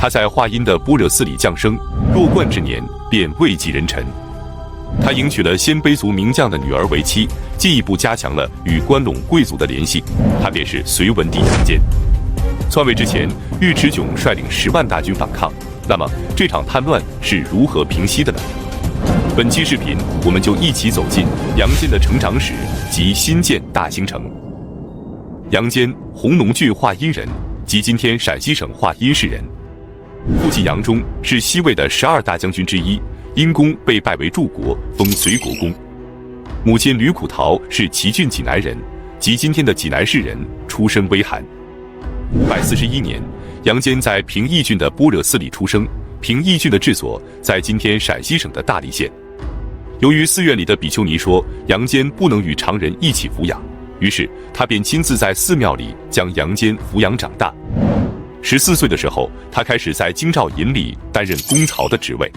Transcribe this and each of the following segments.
他在华阴的般若寺里降生，弱冠之年便位极人臣。他迎娶了鲜卑族名将的女儿为妻，进一步加强了与关陇贵族的联系。他便是隋文帝杨坚。篡位之前，尉迟迥率领10万大军反抗。那么这场叛乱是如何平息的呢？本期视频我们就一起走进杨坚的成长史及新建大兴城。杨坚，弘农郡华阴人，即今天陕西省华阴市人。父亲杨忠是西魏的12大将军之一，因功被拜为柱国，封隋国公。母亲吕苦桃是祁郡济南人，即今天的济南市人，出身微寒。541年，杨坚在平邑郡的般若寺里出生。平邑郡的治所在今天陕西省的大荔县。由于寺院里的比丘尼说杨坚不能与常人一起抚养，于是他便亲自在寺庙里将杨坚抚养长大。14岁的时候，他开始在京兆尹里担任公曹的职位。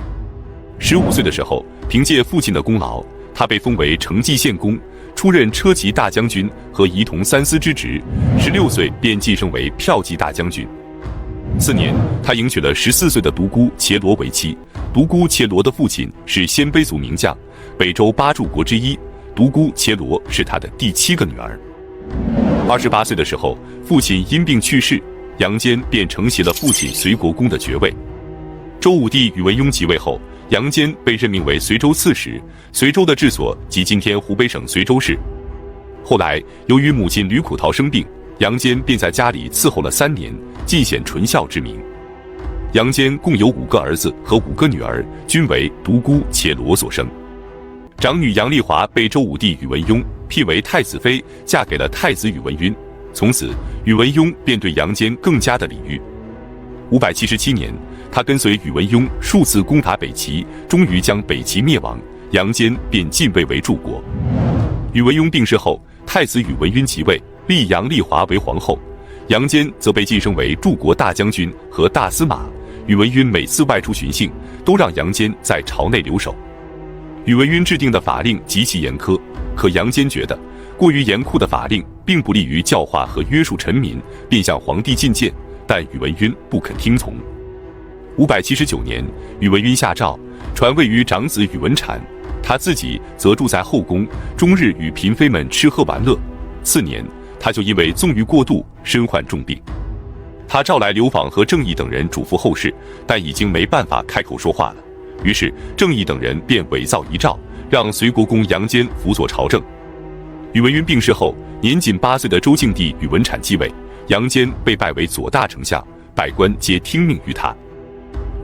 15岁的时候，凭借父亲的功劳，他被封为成纪县公，出任车骑大将军和仪同三司之职。16岁便晋升为骠骑大将军。4年，他迎娶了14岁的独孤伽罗为妻。独孤伽罗的父亲是鲜卑族名将，北周8柱国之一。独孤伽罗是他的第7个女儿。28岁的时候，父亲因病去世，杨坚便承袭了父亲隋国公的爵位。周武帝宇文邕即位后，杨坚被任命为随州刺史，随州的治所即今天湖北省随州市。后来，由于母亲吕苦桃生病，杨坚便在家里伺候了3年，尽显纯孝之名。杨坚共有5个儿子和5个女儿，均为独孤伽罗所生。长女杨丽华被周武帝宇文邕辟为太子妃，嫁给了太子宇文赟。从此，宇文邕便对杨坚更加的礼遇。577年，他跟随宇文邕数次攻打北齐，终于将北齐灭亡，杨坚便晋位为柱国。宇文邕病逝后，太子宇文赟即位，立杨丽华为皇后，杨坚则被晋升为柱国大将军和大司马。宇文赟每次外出巡幸，都让杨坚在朝内留守。宇文赟制定的法令极其严苛，可杨坚觉得过于严酷的法令并不利于教化和约束臣民，便向皇帝进谏，但宇文赟不肯听从。579年，宇文赟下诏传位于长子宇文阐，他自己则住在后宫，终日与嫔妃们吃喝玩乐。次年，他就因为纵欲过度，身患重病。他召来刘访和郑义等人嘱咐后事，但已经没办法开口说话了。于是郑义等人便伪造遗诏，让隋国公杨坚辅佐朝政。宇文赟病逝后，年仅8岁的周敬帝宇文阐继位，杨坚被拜为左大丞相，百官皆听命于他。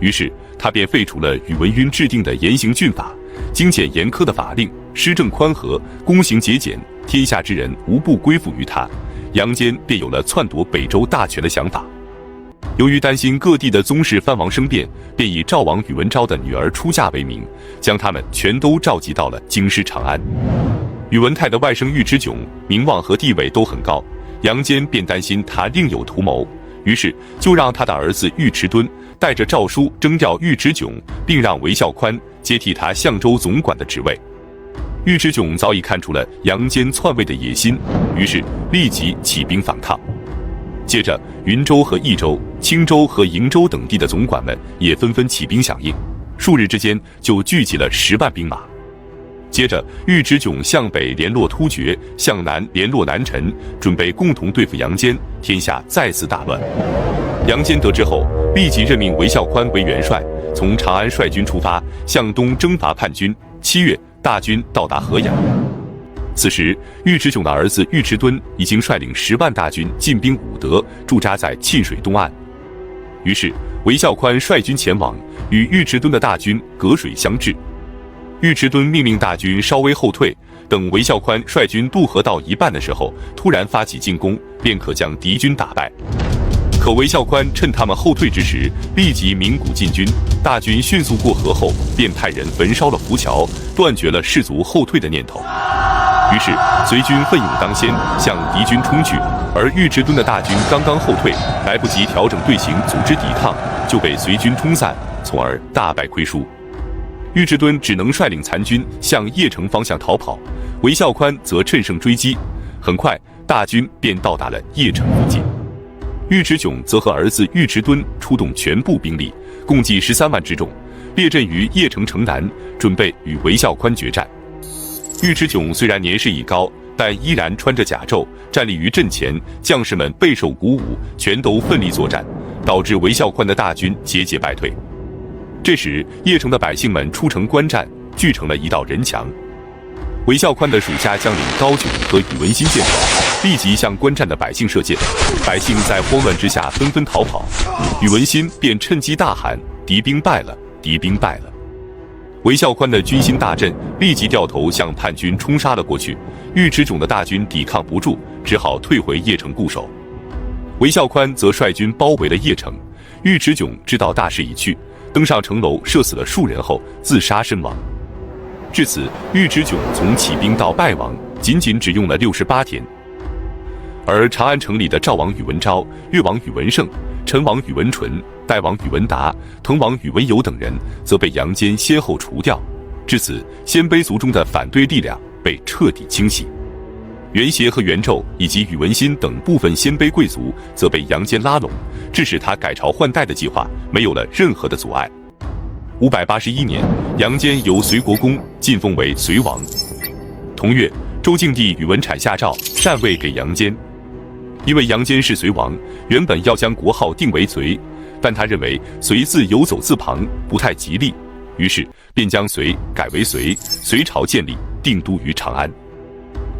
于是他便废除了宇文赟制定的严刑峻法，精简严苛的法令，施政宽和，公行节俭，天下之人无不归附于他。杨坚便有了篡夺北周大权的想法。由于担心各地的宗室藩王生变，便以赵王宇文昭的女儿出嫁为名，将他们全都召集到了京师长安。宇文泰的外甥尉迟迥名望和地位都很高，杨坚便担心他另有图谋，于是就让他的儿子尉迟敦带着诏书征调尉迟迥，并让韦孝宽接替他相州总管的职位。尉迟迥早已看出了杨坚篡位的野心，于是立即起兵反抗。接着，云州和益州、青州和瀛州等地的总管们也纷纷起兵响应，数日之间就聚集了10万兵马。接着，尉迟迥向北联络突厥，向南联络南陈，准备共同对付杨坚，天下再次大乱。杨坚得知后，立即任命韦孝宽为元帅，从长安率军出发，向东征伐叛军。7月，大军到达河阳。此时，尉迟迥的儿子尉迟敦已经率领10万大军进兵武德，驻扎在沁水东岸。于是，韦孝宽率军前往，与尉迟敦的大军隔水相峙。尉迟敦命令大军稍微后退，等韦孝宽率军渡河到一半的时候，突然发起进攻，便可将敌军打败。可韦孝宽趁他们后退之时，立即鸣鼓进军。大军迅速过河后，便派人焚烧了浮桥，断绝了士卒后退的念头。于是隋军奋勇当先，向敌军冲去，而尉迟敦的大军刚刚后退，来不及调整队形组织抵抗，就被隋军冲散，从而大败亏输。尉迟敦只能率领残军向邺城方向逃跑，韦孝宽则趁胜追击。很快，大军便到达了邺城附近。尉迟迥则和儿子尉迟敦出动全部兵力，共计13万之众，列阵于邺城城南，准备与韦孝宽决战。尉迟迥虽然年事已高，但依然穿着甲胄站立于阵前，将士们备受鼓舞，全都奋力作战，导致韦孝宽的大军节节败退。这时，邺城的百姓们出城观战，聚成了一道人墙。韦孝宽的属下将领高炯和宇文新见状，立即向观战的百姓射箭，百姓在慌乱之下纷纷逃跑。宇文新便趁机大喊：“敌兵败了！敌兵败了！”韦孝宽的军心大振，立即掉头向叛军冲杀了过去。尉迟迥的大军抵抗不住，只好退回邺城固守。韦孝宽则率军包围了邺城。尉迟迥知道大势已去，登上城楼射死了数人后自杀身亡。至此，尉迟迥从起兵到败亡，仅只用了68天。而长安城里的赵王宇文昭、越王宇文盛、陈王宇文纯、代王宇文达、滕王宇文友等人则被杨坚先后除掉。至此，鲜卑族中的反对力量被彻底清洗。袁协和袁胄以及宇文新等部分鲜卑贵族则被杨坚拉拢，致使他改朝换代的计划没有了任何的阻碍。581年，杨坚由隋国公晋封为隋王。同月，周敬帝宇文阐下诏禅位给杨坚。因为杨坚是隋王，原本要将国号定为隋，但他认为隋字有走字旁不太吉利，于是便将隋改为隋，隋朝建立，定都于长安。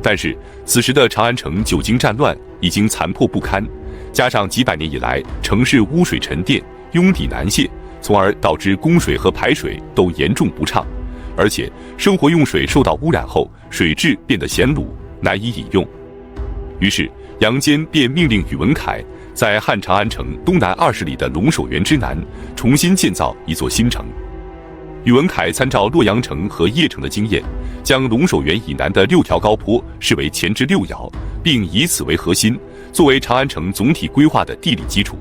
但是此时的长安城久经战乱，已经残破不堪，加上几百年以来城市污水沉淀，拥底难泄，从而导致供水和排水都严重不畅，而且生活用水受到污染后，水质变得咸卤，难以饮用。于是杨坚便命令宇文恺在汉长安城东南20里的龙首原之南重新建造一座新城。宇文恺参照洛阳城和邺城的经验，将龙首原以南的6条高坡视为前之6爻，并以此为核心，作为长安城总体规划的地理基础。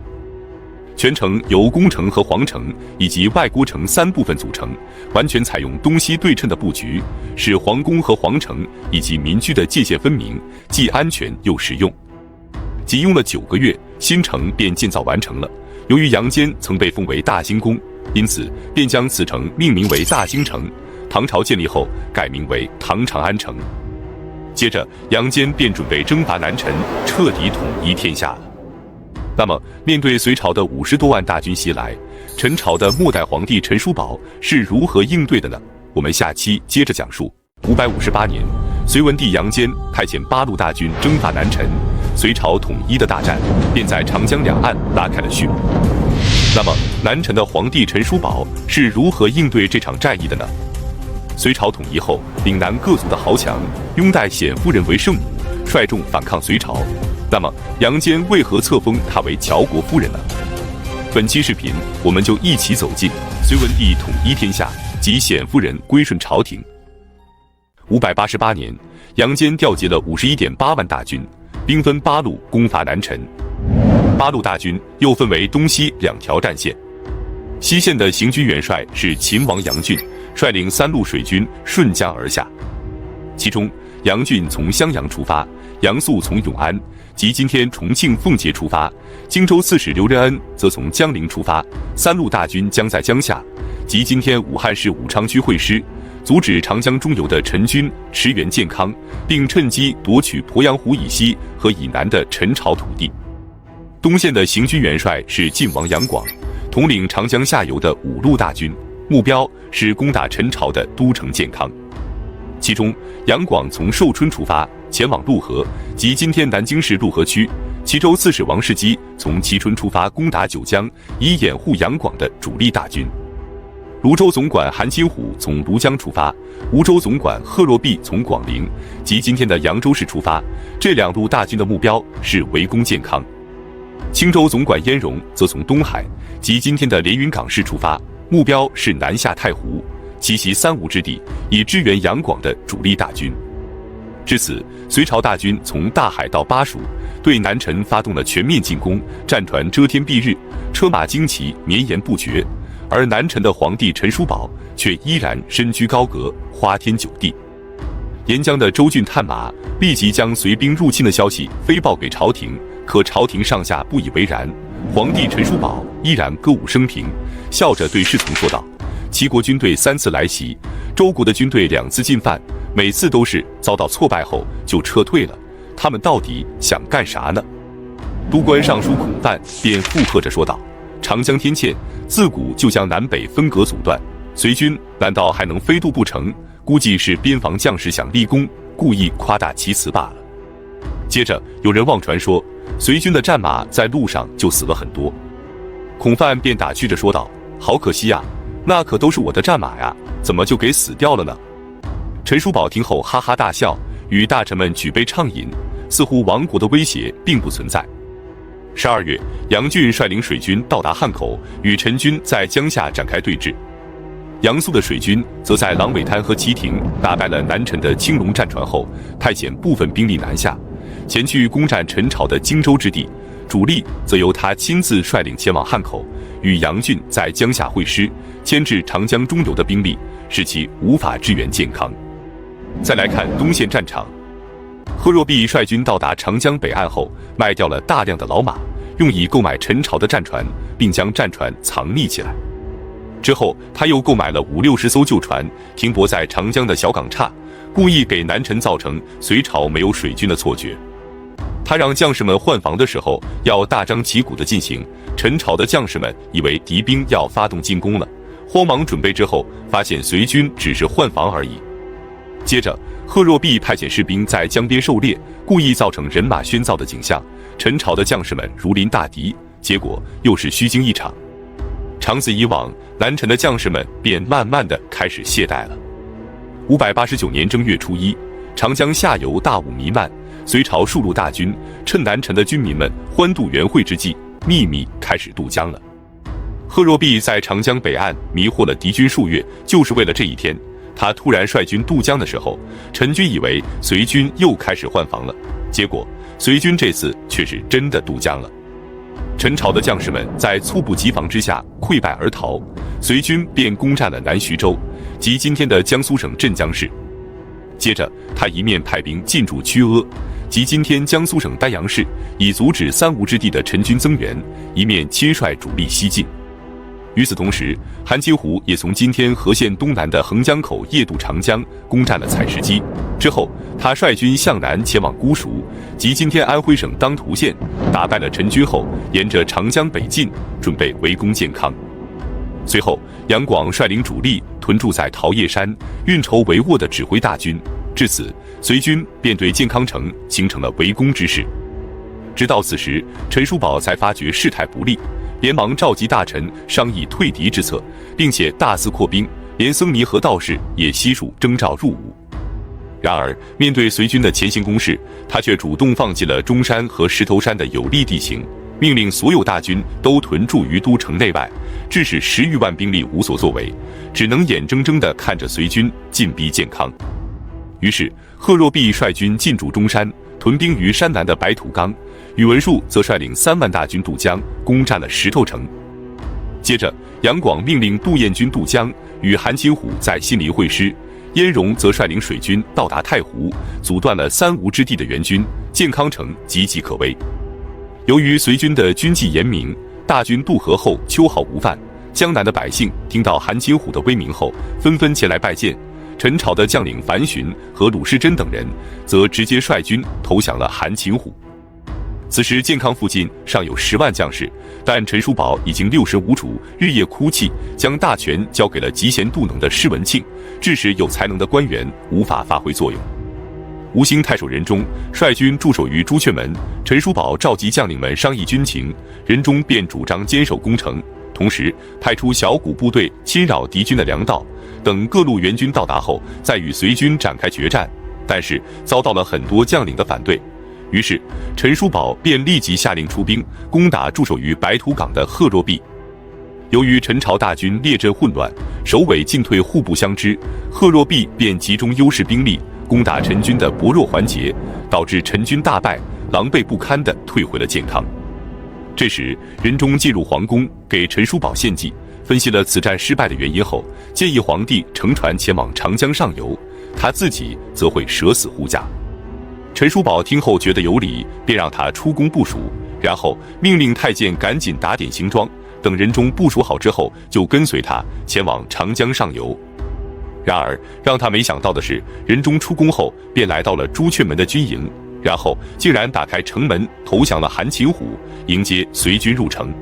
全城由宫城和皇城以及外郭城3部分组成，完全采用东西对称的布局，使皇宫和皇城以及民居的界限分明，既安全又实用。仅用了9个月，新城便建造完成了。由于杨坚曾被封为大兴公，因此便将此城命名为大兴城。唐朝建立后，改名为唐长安城。接着，杨坚便准备征伐南陈，彻底统一天下了。那么，面对隋朝的50多万大军袭来，陈朝的末代皇帝陈叔宝是如何应对的呢？我们下期接着讲述。558年，隋文帝杨坚派遣8路大军征伐南陈，隋朝统一的大战便在长江两岸拉开了序幕。那么，南陈的皇帝陈叔宝是如何应对这场战役的呢？隋朝统一后，岭南各族的豪强拥戴显夫人为圣母，率众反抗隋朝。那么，杨坚为何册封她为乔国夫人呢？本期视频，我们就一起走进隋文帝统一天下及显夫人归顺朝廷。588年，杨坚调集了51.8万大军，兵分8路攻伐南陈。8路大军又分为东西2条战线。西线的行军元帅是秦王杨俊，率领3路水军顺江而下。其中，杨俊从襄阳出发，杨素从永安及今天重庆奉节出发，荆州刺史刘仁恩则从江陵出发。3路大军将在江夏及今天武汉市武昌区会师，阻止长江中游的陈军驰援建康，并趁机夺取鄱阳湖以西和以南的陈朝土地。东线的行军元帅是晋王杨广，统领长江下游的5路大军，目标是攻打陈朝的都城建康。其中，杨广从寿春出发，前往陆河及今天南京市陆河区。齐州刺史王世基从蕲春出发，攻打九江，以掩护杨广的主力大军。泸州总管韩金虎从庐江出发，梧州总管贺若弼从广陵及今天的扬州市出发。这2路大军的目标是围攻建康。青州总管燕荣则从东海及今天的连云港市出发，目标是南下太湖，奇袭三吴之地，以支援杨广的主力大军。至此，隋朝大军从大海到巴蜀，对南陈发动了全面进攻，战船遮天蔽日，车马旌旗绵延不绝。而南陈的皇帝陈叔宝却依然身居高阁，花天酒地。沿江的周俊探马立即将隋兵入侵的消息飞报给朝廷，可朝廷上下不以为然。皇帝陈叔宝依然歌舞升平，笑着对侍从说道：“齐国军队3次来袭，周国的军队2次进犯，每次都是遭到挫败后就撤退了。他们到底想干啥呢？”都官尚书孔范便附和着说道：“长江天堑，自古就将南北分隔阻断，隋军难道还能飞渡不成？估计是边防将士想立功，故意夸大其词罢了。”接着有人妄传说，隋军的战马在路上就死了很多。孔范便打趣着说道：“好可惜呀，那可都是我的战马呀，怎么就给死掉了呢？”陈叔宝听后哈哈大笑，与大臣们举杯畅饮，似乎亡国的威胁并不存在。12月，杨俊率领水军到达汉口，与陈军在江夏展开对峙。杨素的水军则在狼尾滩和旗亭打败了南陈的青龙战船后，派遣部分兵力南下，前去攻占陈朝的荆州之地，主力则由他亲自率领前往汉口，与杨俊在江夏会师，牵制长江中游的兵力，使其无法支援建康。再来看东线战场，贺若弼率军到达长江北岸后，卖掉了大量的老马，用以购买陈朝的战船，并将战船藏匿起来。之后，他又购买了50-60艘旧船，停泊在长江的小港岔，故意给南陈造成隋朝没有水军的错觉。他让将士们换防的时候要大张旗鼓地进行，陈朝的将士们以为敌兵要发动进攻了，慌忙准备之后，发现隋军只是换防而已。接着，贺若弼派遣士兵在江边狩猎，故意造成人马喧噪的景象，陈朝的将士们如临大敌，结果又是虚惊一场。长此以往，南陈的将士们便慢慢地开始懈怠了。589年正月初1，长江下游大雾弥漫，隋朝数路大军趁南陈的军民们欢度元会之际，秘密开始渡江了。贺若弼在长江北岸迷惑了敌军数月，就是为了这一天。他突然率军渡江的时候，陈军以为隋军又开始换防了，结果隋军这次却是真的渡江了。陈朝的将士们在猝不及防之下溃败而逃，隋军便攻占了南徐州，即今天的江苏省镇江市。接着，他一面派兵进驻曲阿，即今天江苏省丹阳市，以阻止三吴之地的陈军增援，一面亲率主力西进。与此同时，韩擒虎也从今天和县东南的横江口夜渡长江，攻占了采石矶。之后，他率军向南前往姑熟，即今天安徽省当涂县，打败了陈军后，沿着长江北进，准备围攻建康。随后，杨广率领主力屯驻在桃叶山，运筹帷幄地指挥大军。至此，隋军便对建康城形成了围攻之势。直到此时，陈叔宝才发觉事态不利，连忙召集大臣商议退敌之策，并且大肆扩兵，连僧尼和道士也悉数征召入伍。然而，面对隋军的前行攻势，他却主动放弃了中山和石头山的有利地形，命令所有大军都屯驻于都城内外，致使10余万兵力无所作为，只能眼睁睁地看着隋军进逼建康。于是，贺若弼率军进驻中山，屯兵于山南的白土岗，宇文述则率领3万大军渡江，攻占了石头城。接着，杨广命令杜彦军渡江，与韩擒虎在新黎会师，燕荣则率领水军到达太湖，阻断了三吴之地的援军，建康城岌岌可危。由于隋军的军纪严明，大军渡河后秋毫无犯，江南的百姓听到韩擒虎的威名后，纷纷前来拜见。陈朝的将领樊询和鲁师珍等人则直接率军投降了韩擒虎。此时建康附近尚有10万将士，但陈叔宝已经六神无主，日夜哭泣，将大权交给了嫉贤妒能的施文庆，致使有才能的官员无法发挥作用。吴兴太守任忠率军驻守于朱雀门，陈叔宝召集将领们商议军情，任忠便主张坚守攻城，同时派出小股部队侵扰敌军的粮道，等各路援军到达后，再与隋军展开决战。但是遭到了很多将领的反对，于是陈叔宝便立即下令出兵攻打驻守于白土岗的贺若弼。由于陈朝大军列阵混乱，首尾进退互不相知，贺若弼便集中优势兵力攻打陈军的薄弱环节，导致陈军大败，狼狈不堪地退回了建康。这时，任忠进入皇宫，给陈叔宝献计，分析了此战失败的原因后，建议皇帝乘船前往长江上游，他自己则会舍死护驾。陈叔宝听后觉得有理，便让他出宫部署，然后命令太监赶紧打点行装，等仁宗部署好之后，就跟随他前往长江上游。然而让他没想到的是，仁宗出宫后便来到了朱雀门的军营，然后竟然打开城门投降了韩擒虎，迎接随军入城。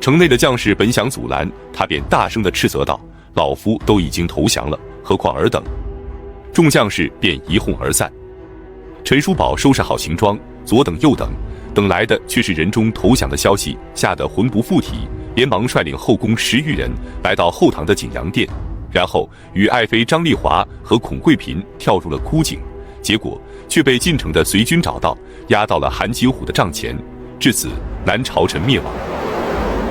城内的将士本想阻拦，他便大声地斥责道：“老夫都已经投降了，何况尔等？”众将士便一哄而散。陈叔宝收拾好行装，左等右等，等来的却是仁宗投降的消息，吓得魂不附体，连忙率领后宫10余人来到后堂的景阳殿，然后与爱妃张丽华和孔贵嫔跳入了枯井，结果却被进城的随军找到，押到了韩擒虎的帐前。至此，南朝陈灭亡。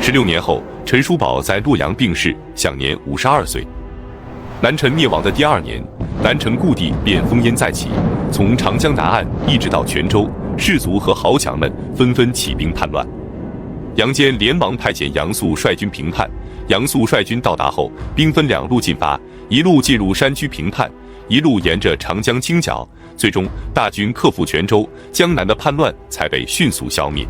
16年后，陈叔宝在洛阳病逝，享年52岁。南陈灭亡的第2年，南陈故地便烽烟再起，从长江南岸一直到泉州，士族和豪强们纷纷起兵叛乱。杨坚连忙派遣杨素率军平叛。杨素率军到达后，兵分2路进发，一路进入山区平叛，一路沿着长江清剿，最终大军克服泉州，江南的叛乱才被迅速消灭。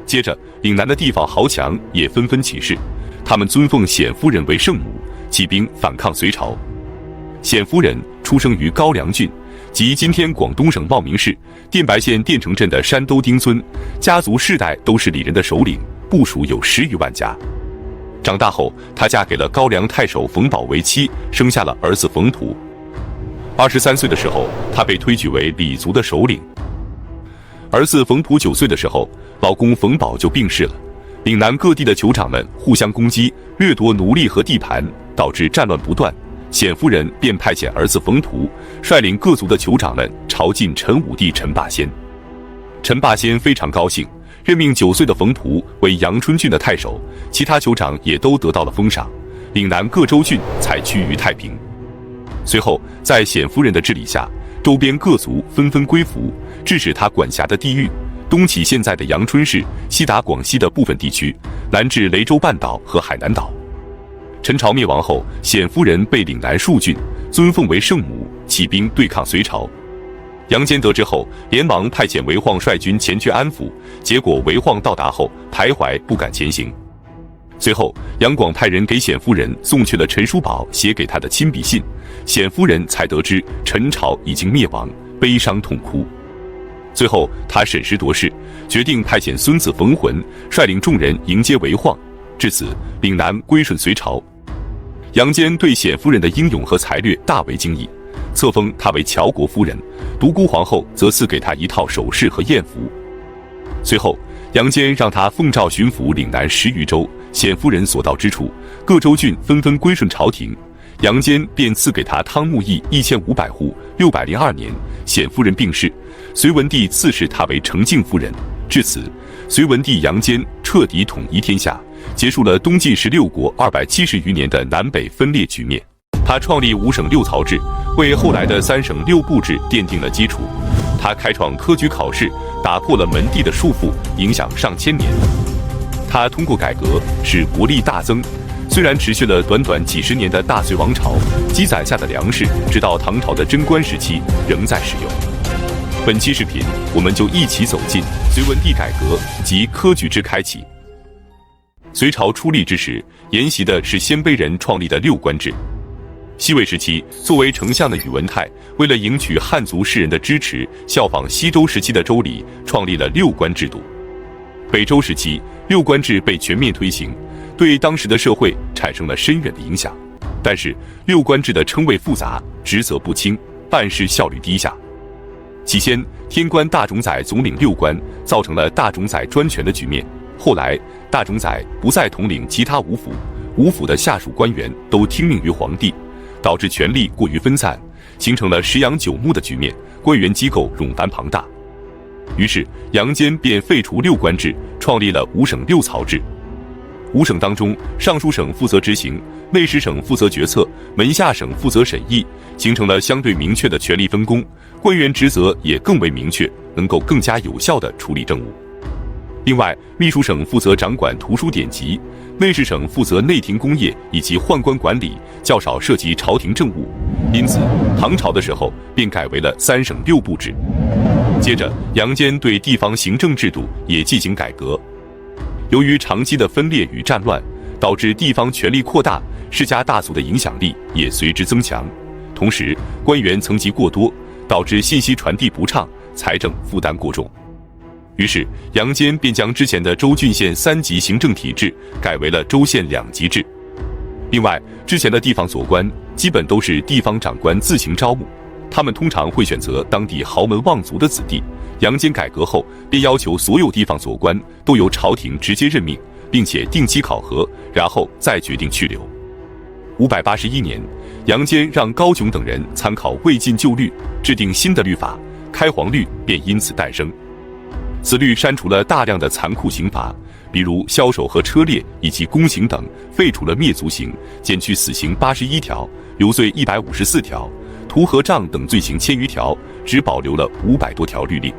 接着，岭南的地方豪强也纷纷起事，他们尊奉显夫人为圣母，起兵反抗隋朝。显夫人出生于高梁郡，即今天广东省茂名市电白县电城镇的山兜丁村，家族世代都是李人的首领，部属有10余万家。长大后，她嫁给了高梁太守冯保为妻，生下了儿子冯普。23岁的时候，她被推举为李族的首领。儿子冯普9岁的时候，老公冯保就病逝了。岭南各地的酋长们互相攻击，掠夺奴隶和地盘，导致战乱不断。显夫人便派遣儿子冯图率领各族的酋长们朝觐陈武帝陈霸先。陈霸先非常高兴，任命9岁的冯图为阳春郡的太守，其他酋长也都得到了封赏，岭南各州郡才趋于太平。随后，在显夫人的治理下，周边各族纷纷归服，致使他管辖的地域东起现在的阳春市，西达广西的部分地区，南至雷州半岛和海南岛。陈朝灭亡后，显夫人被岭南数郡尊奉为圣母，起兵对抗隋朝。杨坚得知后，连忙派遣韦晃率军前去安抚，结果韦晃到达后徘徊不敢前行。随后，杨广派人给显夫人送去了陈叔宝写给他的亲笔信，显夫人才得知陈朝已经灭亡，悲伤痛哭。最后，他审时度势，决定派遣孙子冯浑率领众人迎接韦晃，至此，岭南归顺隋朝。杨坚对显夫人的英勇和才略大为惊异，册封她为乔国夫人，独孤皇后则赐给她一套首饰和艳服。随后，杨坚让她奉诏巡抚岭南10余州，显夫人所到之处，各州郡纷纷归顺朝廷。杨坚便赐给他汤沐邑1500户。602年，显夫人病逝，隋文帝赐谥她为承敬夫人。至此，隋文帝杨坚彻底统一天下，结束了东晋16国270余年的南北分裂局面。他创立5省6曹制，为后来的3省6部制奠定了基础。他开创科举考试，打破了门第的束缚，影响上千年。他通过改革使国力大增，虽然持续了短短几十年的大隋王朝，积攒下的粮食，直到唐朝的贞观时期仍在使用。本期视频，我们就一起走进隋文帝改革及科举制开启。隋朝初立之时，沿袭的是鲜卑人创立的6官制。西魏时期，作为丞相的宇文泰，为了赢取汉族士人的支持，效仿西周时期的周礼，创立了6官制度。北周时期，6官制被全面推行，对当时的社会产生了深远的影响。但是，6官制的称谓复杂，职责不清，办事效率低下。起先，天官大冢宰总领6官，造成了大冢宰专权的局面。后来，大冢宰不再统领其他5府，5府的下属官员都听命于皇帝，导致权力过于分散，形成了十羊9牧的局面，官员机构冗繁庞大。于是，杨坚便废除6官制，创立了5省6曹制。5省当中，尚书省负责执行，内史省负责决策，门下省负责审议，形成了相对明确的权力分工，官员职责也更为明确，能够更加有效地处理政务。另外，秘书省负责掌管图书典籍，内侍省负责内廷工业以及宦官管理，较少涉及朝廷政务。因此，唐朝的时候便改为了3省6部制。接着，杨坚对地方行政制度也进行改革。由于长期的分裂与战乱，导致地方权力扩大，世家大族的影响力也随之增强。同时，官员层级过多，导致信息传递不畅，财政负担过重。于是，杨坚便将之前的州郡县3级行政体制改为了州县2级制。另外，之前的地方佐官基本都是地方长官自行招募，他们通常会选择当地豪门望族的子弟。杨坚改革后，便要求所有地方佐官都由朝廷直接任命，并且定期考核，然后再决定去留。581年，杨坚让高炯等人参考魏晋旧律，制定新的律法，开皇律便因此诞生。此律删除了大量的残酷刑罚，比如枭首和车裂以及宫刑等，废除了灭族刑，减去死刑81条，留罪154条，屠和杖等罪行1000余条，只保留了500多条律令。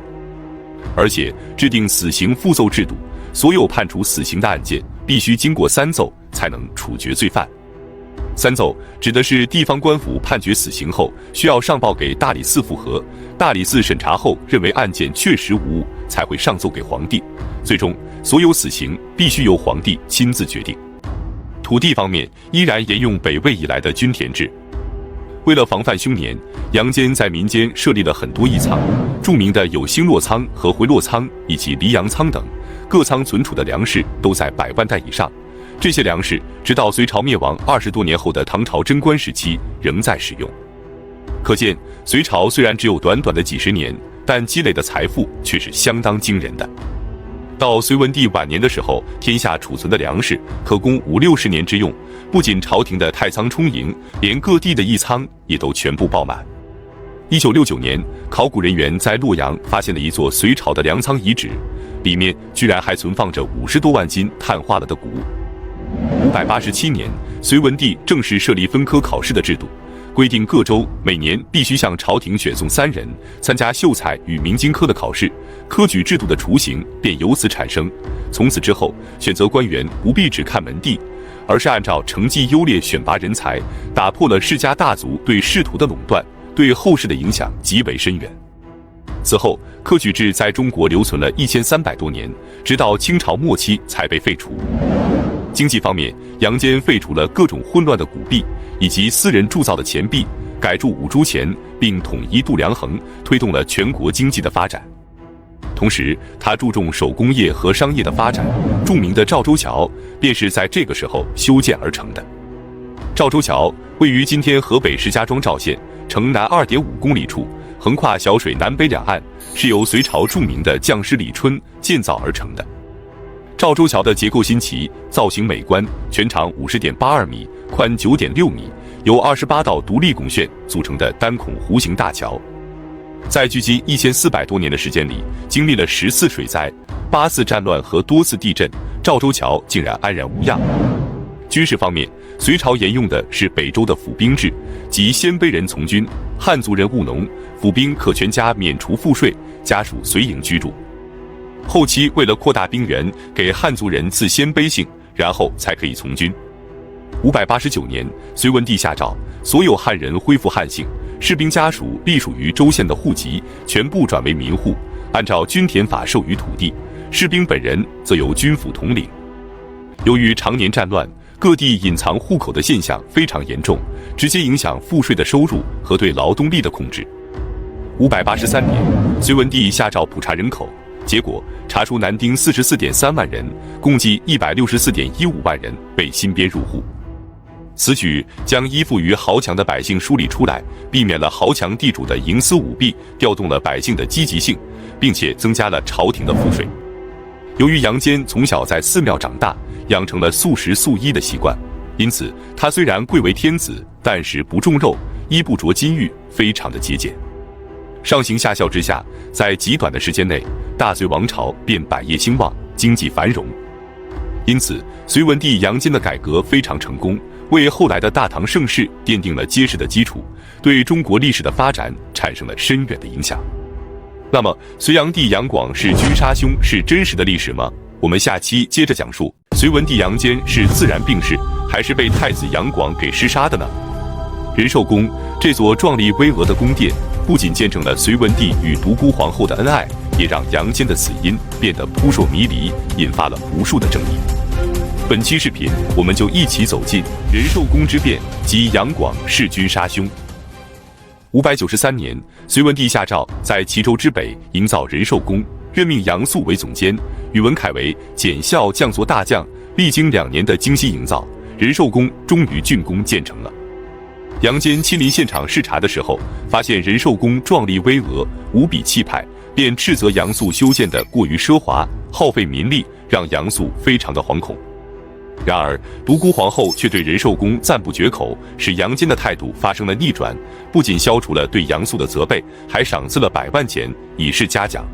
而且制定死刑复奏制度，所有判处死刑的案件必须经过3奏才能处决罪犯。3奏指的是地方官府判决死刑后，需要上报给大理寺复核，大理寺审查后认为案件确实无误，才会上奏给皇帝。最终，所有死刑必须由皇帝亲自决定。土地方面依然沿用北魏以来的均田制。为了防范凶年，杨坚在民间设立了很多义仓，著名的有兴洛仓和回洛仓以及黎阳仓等，各仓存储的粮食都在100万担以上。这些粮食直到隋朝灭亡20多年后的唐朝贞观时期仍在使用。可见，隋朝虽然只有短短的几十年，但积累的财富却是相当惊人的。到隋文帝晚年的时候，天下储存的粮食可供50-60年之用，不仅朝廷的太仓充盈，连各地的义仓也都全部爆满。1969年，考古人员在洛阳发现了一座隋朝的粮仓遗址，里面居然还存放着50多万斤碳化了的谷物。587年，隋文帝正式设立分科考试的制度，规定各州每年必须向朝廷选送3人参加秀才与明经科的考试，科举制度的雏形便由此产生。从此之后，选择官员不必只看门第，而是按照成绩优劣选拔人才，打破了世家大族对仕途的垄断，对后世的影响极为深远。此后，科举制在中国留存了1300多年，直到清朝末期才被废除。经济方面，杨坚废除了各种混乱的古币以及私人铸造的钱币，改铸五铢钱，并统一度量衡，推动了全国经济的发展。同时，他注重手工业和商业的发展，著名的赵州桥便是在这个时候修建而成的。赵州桥位于今天河北石家庄赵县城南2.5公里处，横跨小水南北两岸，是由隋朝著名的匠师李春建造而成的。赵州桥的结构新奇，造型美观，全长50.82米，宽9.6米，由28道独立拱券组成的单孔弧形大桥。在距今1400多年的时间里，经历了10次水灾、8次战乱和多次地震，赵州桥竟然安然无恙。军事方面，隋朝沿用的是北周的府兵制，即鲜卑人从军，汉族人务农，府兵可全家免除赋税，家属随营居住。后期为了扩大兵源，给汉族人赐鲜卑姓，然后才可以从军。589年，隋文帝下诏，所有汉人恢复汉姓，士兵家属隶属于州县的户籍全部转为民户，按照均田法授予土地，士兵本人则由军府统领。由于常年战乱，各地隐藏户口的现象非常严重，直接影响赋税的收入和对劳动力的控制。583年，隋文帝下诏普查人口，结果查出男丁44.3万人，共计164.15万人被新编入户。此举将依附于豪强的百姓梳理出来，避免了豪强地主的营私舞弊，调动了百姓的积极性，并且增加了朝廷的赋税。由于杨坚从小在寺庙长大，养成了素食素衣的习惯，因此他虽然贵为天子，但是不重肉，衣不着金玉，非常的节俭。上行下效之下，在极短的时间内，大隋王朝便百业兴旺，经济繁荣。因此，隋文帝杨坚的改革非常成功，为后来的大唐盛世奠定了结实的基础，对中国历史的发展产生了深远的影响。那么，隋炀帝杨广是君杀兄是真实的历史吗？我们下期接着讲述隋文帝杨坚是自然病逝，还是被太子杨广给弑杀的呢？仁寿宫这座壮丽巍峨的宫殿，不仅见证了隋文帝与独孤皇后的恩爱，也让杨坚的死因变得扑朔迷离，引发了无数的争议。本期视频，我们就一起走进仁寿宫之变及杨广弑君杀兄。593年，隋文帝下诏在齐州之北营造仁寿宫，任命杨素为总监，宇文恺为检校将作大将。历经2年的精心营造，仁寿宫终于竣工建成了。杨坚亲临现场视察的时候，发现仁寿宫壮丽巍峨，无比气派，便斥责杨素修建的过于奢华，耗费民力，让杨素非常的惶恐。然而，独孤皇后却对仁寿宫赞不绝口，使杨坚的态度发生了逆转，不仅消除了对杨素的责备，还赏赐了100万钱以示嘉奖。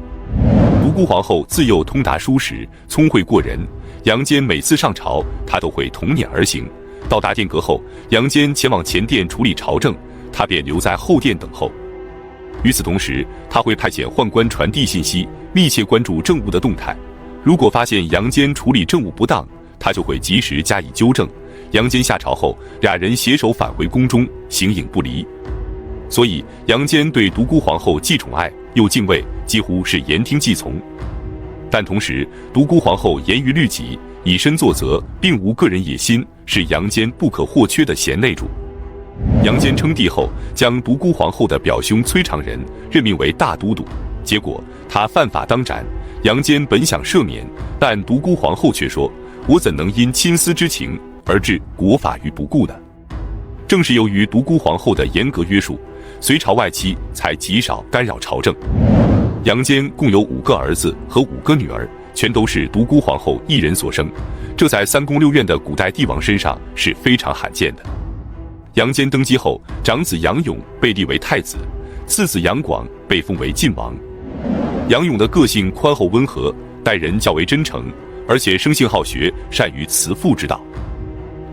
独孤皇后自幼通达书识，聪慧过人，杨坚每次上朝，她都会同辇而行。到达殿阁后，杨坚前往前殿处理朝政，他便留在后殿等候。与此同时，他会派遣宦官传递信息，密切关注政务的动态。如果发现杨坚处理政务不当，他就会及时加以纠正。杨坚下朝后，俩人携手返回宫中，形影不离。所以，杨坚对独孤皇后既宠爱又敬畏，几乎是言听计从。但同时，独孤皇后严于律己，以身作则，并无个人野心，是杨坚不可或缺的贤内助。杨坚称帝后，将独孤皇后的表兄崔长仁任命为大都督，结果他犯法当斩。杨坚本想赦免，但独孤皇后却说：“我怎能因亲私之情而置国法于不顾呢？”正是由于独孤皇后的严格约束，隋朝外戚才极少干扰朝政。杨坚共有5个儿子和5个女儿，全都是独孤皇后一人所生，这在3宫6院的古代帝王身上是非常罕见的。杨坚登基后，长子杨勇被立为太子，次子杨广被封为晋王。杨勇的个性宽厚温和，待人较为真诚，而且生性好学，善于慈父之道。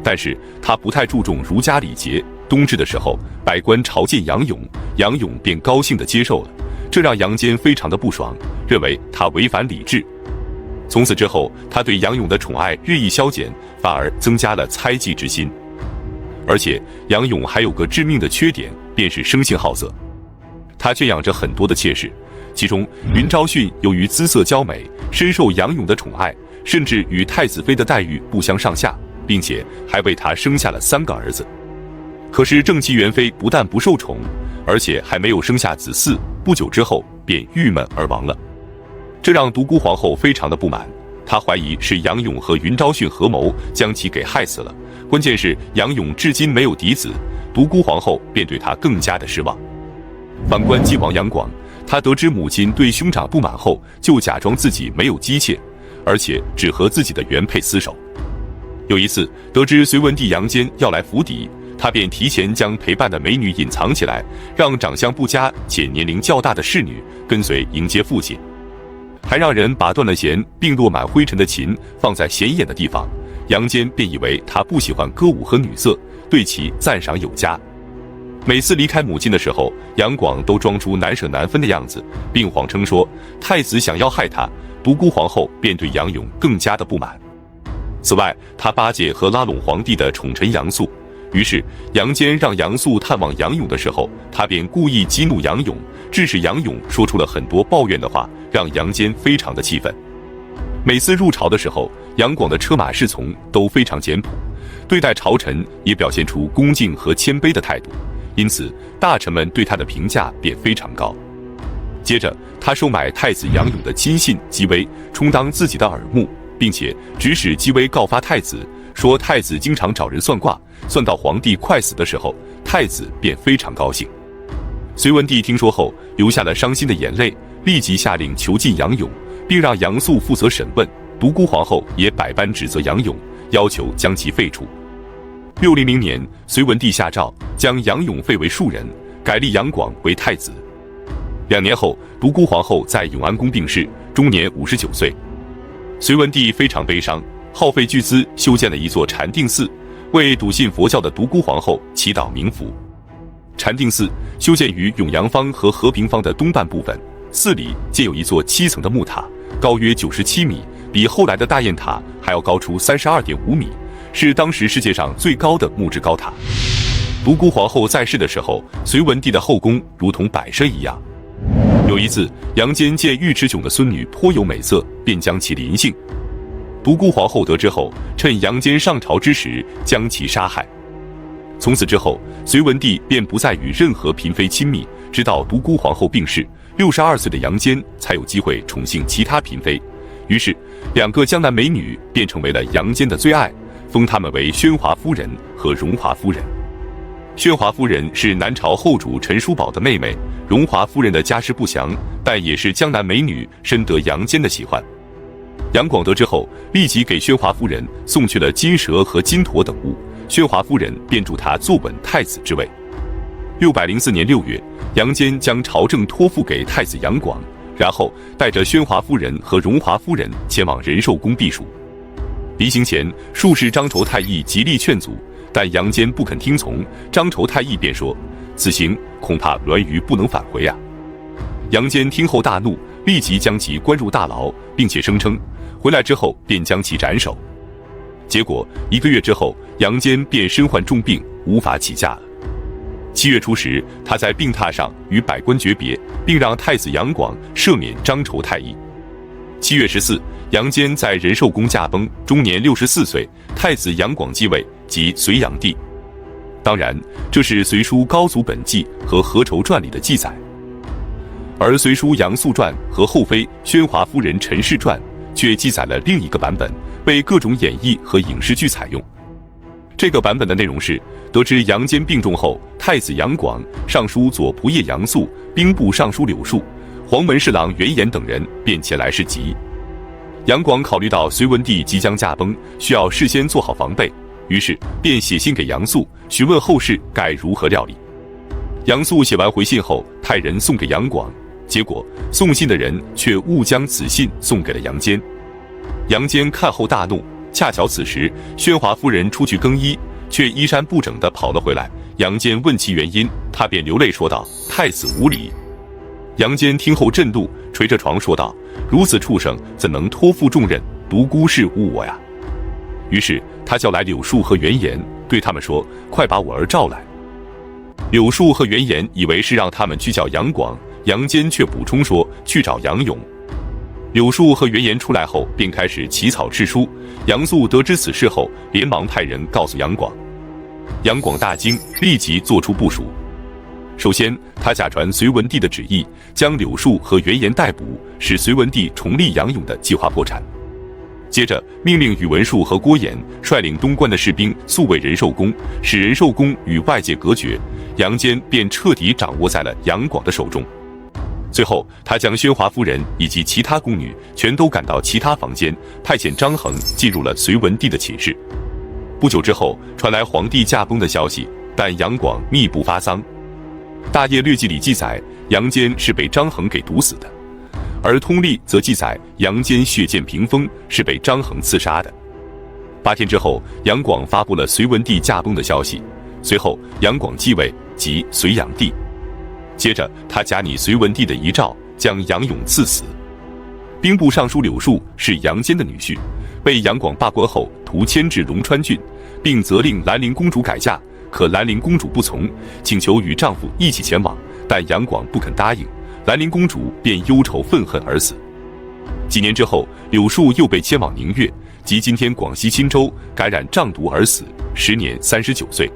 但是他不太注重儒家礼节，冬至的时候，百官朝见杨勇，杨勇便高兴地接受了，这让杨坚非常的不爽，认为他违反礼制。从此之后，他对杨勇的宠爱日益消减，反而增加了猜忌之心。而且杨勇还有个致命的缺点，便是生性好色。他圈养着很多的妾室，其中云昭训由于姿色娇美，深受杨勇的宠爱，甚至与太子妃的待遇不相上下，并且还为他生下了3个儿子。可是正妻元妃不但不受宠，而且还没有生下子嗣，不久之后便郁闷而亡了。这让独孤皇后非常的不满，她怀疑是杨勇和云昭训合谋将其给害死了。关键是杨勇至今没有嫡子，独孤皇后便对他更加的失望。反观继王杨广，他得知母亲对兄长不满后，就假装自己没有姬妾，而且只和自己的原配厮守。有一次，得知隋文帝杨坚要来府邸，他便提前将陪伴的美女隐藏起来，让长相不佳且年龄较大的侍女跟随迎接父亲，还让人把断了弦并落满灰尘的琴放在显眼的地方。杨坚便以为他不喜欢歌舞和女色，对其赞赏有加。每次离开母亲的时候，杨广都装出难舍难分的样子，并谎称说太子想要害他。独孤皇后便对杨勇更加的不满。此外，他巴结和拉拢皇帝的宠臣杨素，于是杨坚让杨素探望杨勇的时候，他便故意激怒杨勇，致使杨勇说出了很多抱怨的话，让杨坚非常的气愤。每次入朝的时候，杨广的车马侍从都非常简朴，对待朝臣也表现出恭敬和谦卑的态度，因此大臣们对他的评价便非常高。接着，他收买太子杨勇的亲信姬微，充当自己的耳目，并且指使姬微告发太子，说太子经常找人算卦，算到皇帝快死的时候，太子便非常高兴。隋文帝听说后，流下了伤心的眼泪，立即下令囚禁杨勇，并让杨素负责审问。独孤皇后也百般指责杨勇，要求将其废除。600年，隋文帝下诏将杨勇废为庶人，改立杨广为太子。2年后，独孤皇后在永安宫病逝，终年59岁。隋文帝非常悲伤，耗费巨资修建了一座禅定寺，为笃信佛教的独孤皇后祈祷冥福。禅定寺修建于永阳坊和和平坊的东半部分，寺里建有一座7层的木塔，高约97米，比后来的大雁塔还要高出32.5米，是当时世界上最高的木质高塔。独孤皇后在世的时候，隋文帝的后宫如同摆设一样。有一次，杨坚见尉迟迥的孙女颇有美色，便将其临幸。独孤皇后得知后，趁杨坚上朝之时将其杀害。从此之后，隋文帝便不再与任何嫔妃亲密，直到独孤皇后病逝，62岁的杨坚才有机会宠幸其他嫔妃。于是，2个江南美女便成为了杨坚的最爱，封她们为宣华夫人和荣华夫人。宣华夫人是南朝后主陈叔宝的妹妹，荣华夫人的家世不详，但也是江南美女，深得杨坚的喜欢。杨广得知后，立即给宣华夫人送去了金蛇和金驼等物，宣华夫人便助他坐稳太子之位。604年6月，杨坚将朝政托付给太子杨广，然后带着宣华夫人和荣华夫人前往仁寿宫避暑。临行前，术士张筹太医极力劝阻，但杨坚不肯听从，张筹太医便说：“此行恐怕栾瑜不能返回啊。”杨坚听后大怒，立即将其关入大牢，并且声称回来之后便将其斩首。结果1个月之后，杨坚便身患重病，无法起驾了。7月初时，他在病榻上与百官诀别，并让太子杨广赦免张筹太医。7月14，杨坚在仁寿宫驾崩，终年64岁，太子杨广继位，即隋炀帝。当然，这是《隋书·高祖本纪》和《何愁传》里的记载，而《隋书·杨素传》和后妃宣华夫人陈氏传却记载了另一个版本，为各种演绎和影视剧采用。这个版本的内容是：得知杨坚病重后，太子杨广、尚书左仆射杨素、兵部尚书柳树、黄门侍郎袁岩等人便前来侍疾。杨广考虑到隋文帝即将驾崩，需要事先做好防备，于是便写信给杨素，询问后事该如何料理。杨素写完回信后，派人送给杨广，结果送信的人却误将此信送给了杨坚。杨坚看后大怒，恰巧此时宣华夫人出去更衣，却衣衫不整地跑了回来。杨坚问其原因，他便流泪说道：“太子无礼。”杨坚听后震怒，捶着床说道：“如此畜生，怎能托付重任？独孤氏误我呀！”于是他叫来柳树和袁岩，对他们说：“快把我儿召来。”柳树和袁岩以为是让他们去叫杨广，杨坚却补充说：“去找杨勇。”柳树和袁岩出来后，便开始起草敕书。杨素得知此事后，连忙派人告诉杨广。杨广大惊，立即做出部署。首先，他假传隋文帝的旨意，将柳树和袁岩逮捕，使隋文帝重立杨勇的计划破产。接着，命令宇文述和郭衍率领东关的士兵速卫仁寿宫，使仁寿宫与外界隔绝，杨坚便彻底掌握在了杨广的手中。最后，他将宣华夫人以及其他宫女全都赶到其他房间，派遣张衡进入了隋文帝的寝室。不久之后，传来皇帝驾崩的消息，但杨广密不发丧。《大业略记》里记载，杨坚是被张衡给毒死的，而《通历》则记载杨坚血溅屏风，是被张衡刺杀的。8天之后，杨广发布了隋文帝驾崩的消息，随后杨广继位，即隋炀帝。接着，他假拟隋文帝的遗诏，将杨勇赐死。兵部尚书柳树是杨坚的女婿，被杨广罢官后，图迁至龙川郡，并责令兰陵公主改嫁。可兰陵公主不从，请求与丈夫一起前往，但杨广不肯答应，兰陵公主便忧愁愤恨而死。几年之后，柳树又被迁往宁越，即今天广西钦州，感染瘴毒而死，时年39岁。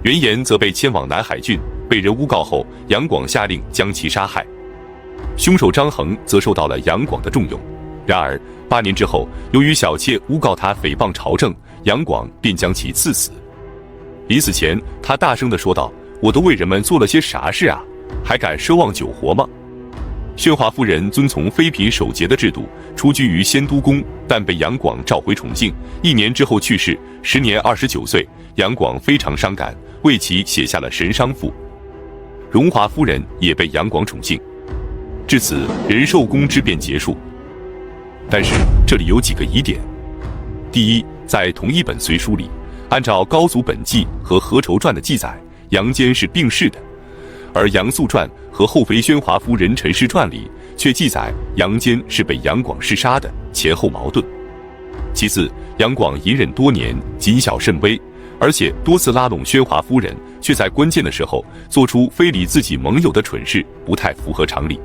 袁岩则被迁往南海郡，被人诬告后，杨广下令将其杀害。凶手张衡则受到了杨广的重用。然而8年之后，由于小妾诬告他诽谤朝政，杨广便将其赐死。临死前，他大声地说道：“我都为人们做了些啥事啊？还敢奢望久活吗？”宣华夫人遵从妃嫔守节的制度，出居于仙都宫，但被杨广召回重庆，1年之后去世，时年29岁。杨广非常伤感，为其写下了《神伤赋》。荣华夫人也被杨广宠幸。至此，仁寿宫之变结束。但是这里有几个疑点：第一，在同一本隋书里，按照《高祖本纪》和《何愁传》的记载，杨坚是病逝的，而《杨素传》和后妃宣华夫人陈氏传里却记载杨坚是被杨广弑杀的，前后矛盾。其次，杨广隐忍多年，谨小慎微，而且多次拉拢宣华夫人，却在关键的时候做出非礼自己盟友的蠢事，不太符合常理。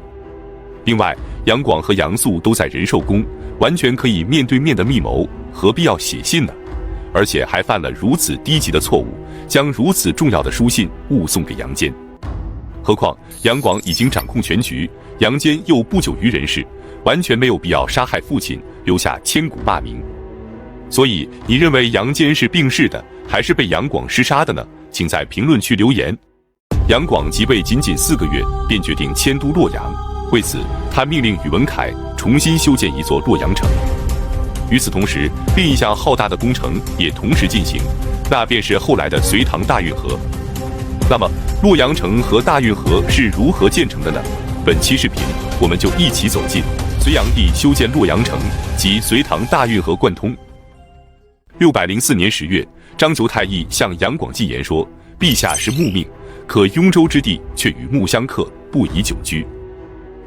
另外，杨广和杨素都在仁寿宫，完全可以面对面的密谋，何必要写信呢？而且还犯了如此低级的错误，将如此重要的书信误送给杨坚。何况杨广已经掌控全局，杨坚又不久于人世，完全没有必要杀害父亲，留下千古骂名。所以，你认为杨坚是病逝的，还是被杨广弑杀的呢？请在评论区留言。杨广即位仅4个月，便决定迁都洛阳。为此，他命令宇文恺重新修建一座洛阳城。与此同时，另一项浩大的工程也同时进行，那便是后来的隋唐大运河。那么，洛阳城和大运河是如何建成的呢？本期视频，我们就一起走进隋炀帝修建洛阳城及隋唐大运河贯通。604年10月，章丘太尉向杨广进言说：“陛下是木命，可雍州之地却与木相克，不宜久居。”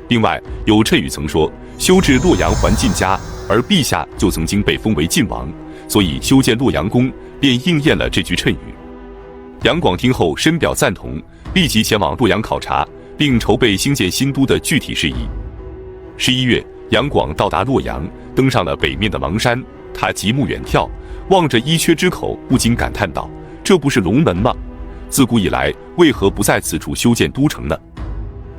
另外，有谶语曾说：“修治洛阳还晋家，而陛下就曾经被封为晋王，所以修建洛阳宫便应验了这句谶语。”杨广听后深表赞同，立即前往洛阳考察，并筹备兴建新都的具体事宜。11月，杨广到达洛阳，登上了北面的邙山，他极目远眺，望着伊阙之口，不禁感叹道：“这不是龙门吗？自古以来，为何不在此处修建都城呢？”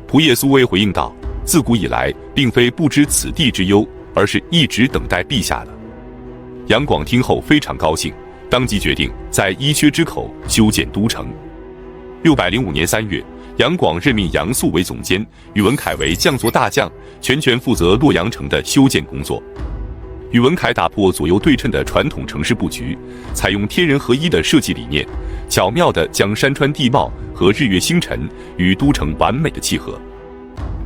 仆射苏威回应道：“自古以来，并非不知此地之忧，而是一直等待陛下的。”杨广听后非常高兴，当即决定在伊阙之口修建都城。605年3月，杨广任命杨素为总监，宇文恺为将作大将，全权负责洛阳城的修建工作。宇文恺打破左右对称的传统城市布局，采用天人合一的设计理念，巧妙地将山川地貌和日月星辰与都城完美的契合。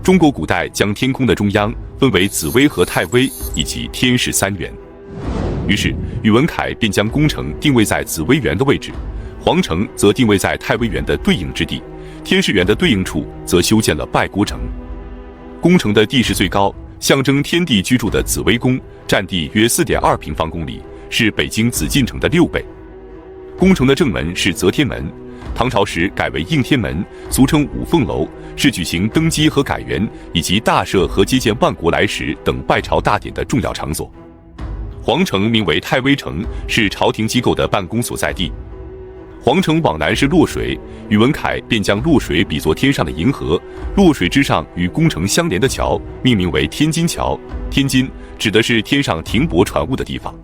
中国古代将天空的中央分为紫微和太微以及天市3元，于是宇文恺便将宫城定位在紫微垣的位置，皇城则定位在太微垣的对应之地，天市垣的对应处则修建了拜郭城。宫城的地势最高，象征天地居住的紫微宫占地约 4.2 平方公里，是北京紫禁城的6倍。宫城的正门是则天门，唐朝时改为应天门，俗称五凤楼，是举行登基和改元以及大赦和接见万国来使等拜朝大典的重要场所。皇城名为太微城，是朝廷机构的办公所在地。皇城往南是洛水，宇文恺便将洛水比作天上的银河，洛水之上与宫城相连的桥命名为天津桥，天津指的是天上停泊船坞的地方。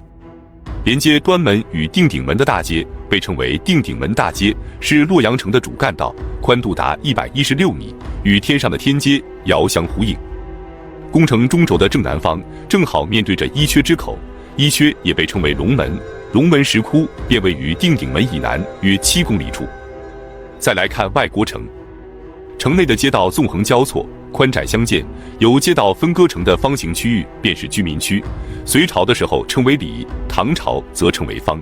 连接端门与定鼎门的大街被称为定鼎门大街，是洛阳城的主干道，宽度达116米，与天上的天街遥相呼应。宫城中轴的正南方正好面对着伊阙之口，伊阙也被称为龙门，龙门石窟便位于定鼎门以南约7公里处。再来看外郭城，城内的街道纵横交错，宽窄相间，由街道分割成的方形区域便是居民区，隋朝的时候称为里，唐朝则称为坊。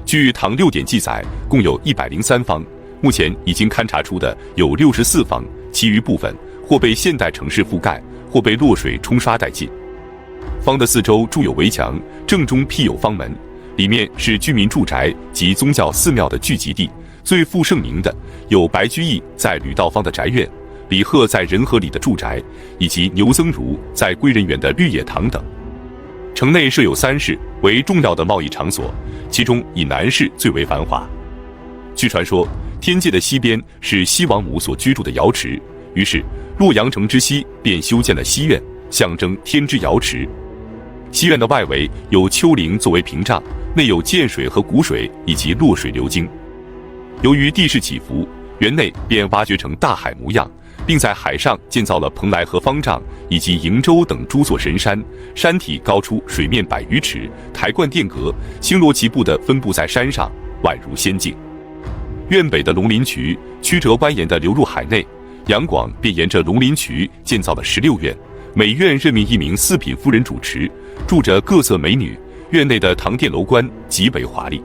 据唐6典记载，共有103坊，目前已经勘察出的有64坊，其余部分或被现代城市覆盖，或被洛水冲刷殆尽。坊的四周筑有围墙，正中辟有坊门，里面是居民住宅及宗教寺庙的聚集地。最负盛名的有白居易在吕道坊的宅院，李贺在仁和里的住宅，以及牛僧孺在归仁园的绿野堂等。城内设有3市，为重要的贸易场所，其中以南市最为繁华。据传说，天界的西边是西王母所居住的瑶池，于是洛阳城之西便修建了西苑，象征天之瑶池。西苑的外围有丘陵作为屏障，内有涧水和谷水以及洛水流经。由于地势起伏，园内便挖掘成大海模样，并在海上建造了蓬莱河方丈以及瀛洲等诸座神山，山体高出水面100余尺，台观殿阁星罗棋布地分布在山上，宛如仙境。苑北的龙鳞渠曲折蜿蜒地流入海内，杨广便沿着龙鳞渠建造了16院，每院任命1名4品夫人主持，住着各色美女，院内的堂殿楼观极为华丽。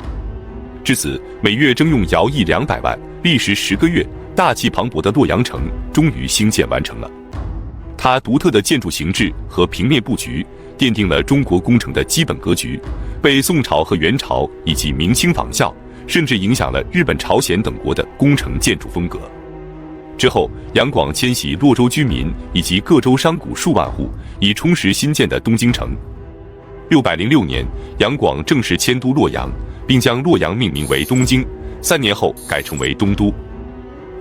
至此，每月征用徭役200万，历时10个月，大气磅礴的洛阳城终于兴建完成了。它独特的建筑形制和平面布局，奠定了中国工程的基本格局，被宋朝和元朝以及明清仿效，甚至影响了日本、朝鲜等国的工程建筑风格。之后，杨广迁徙洛州居民以及各州商贾数万户，以充实新建的东京城。606年，杨广正式迁都洛阳，并将洛阳命名为东京，3年后改称为东都。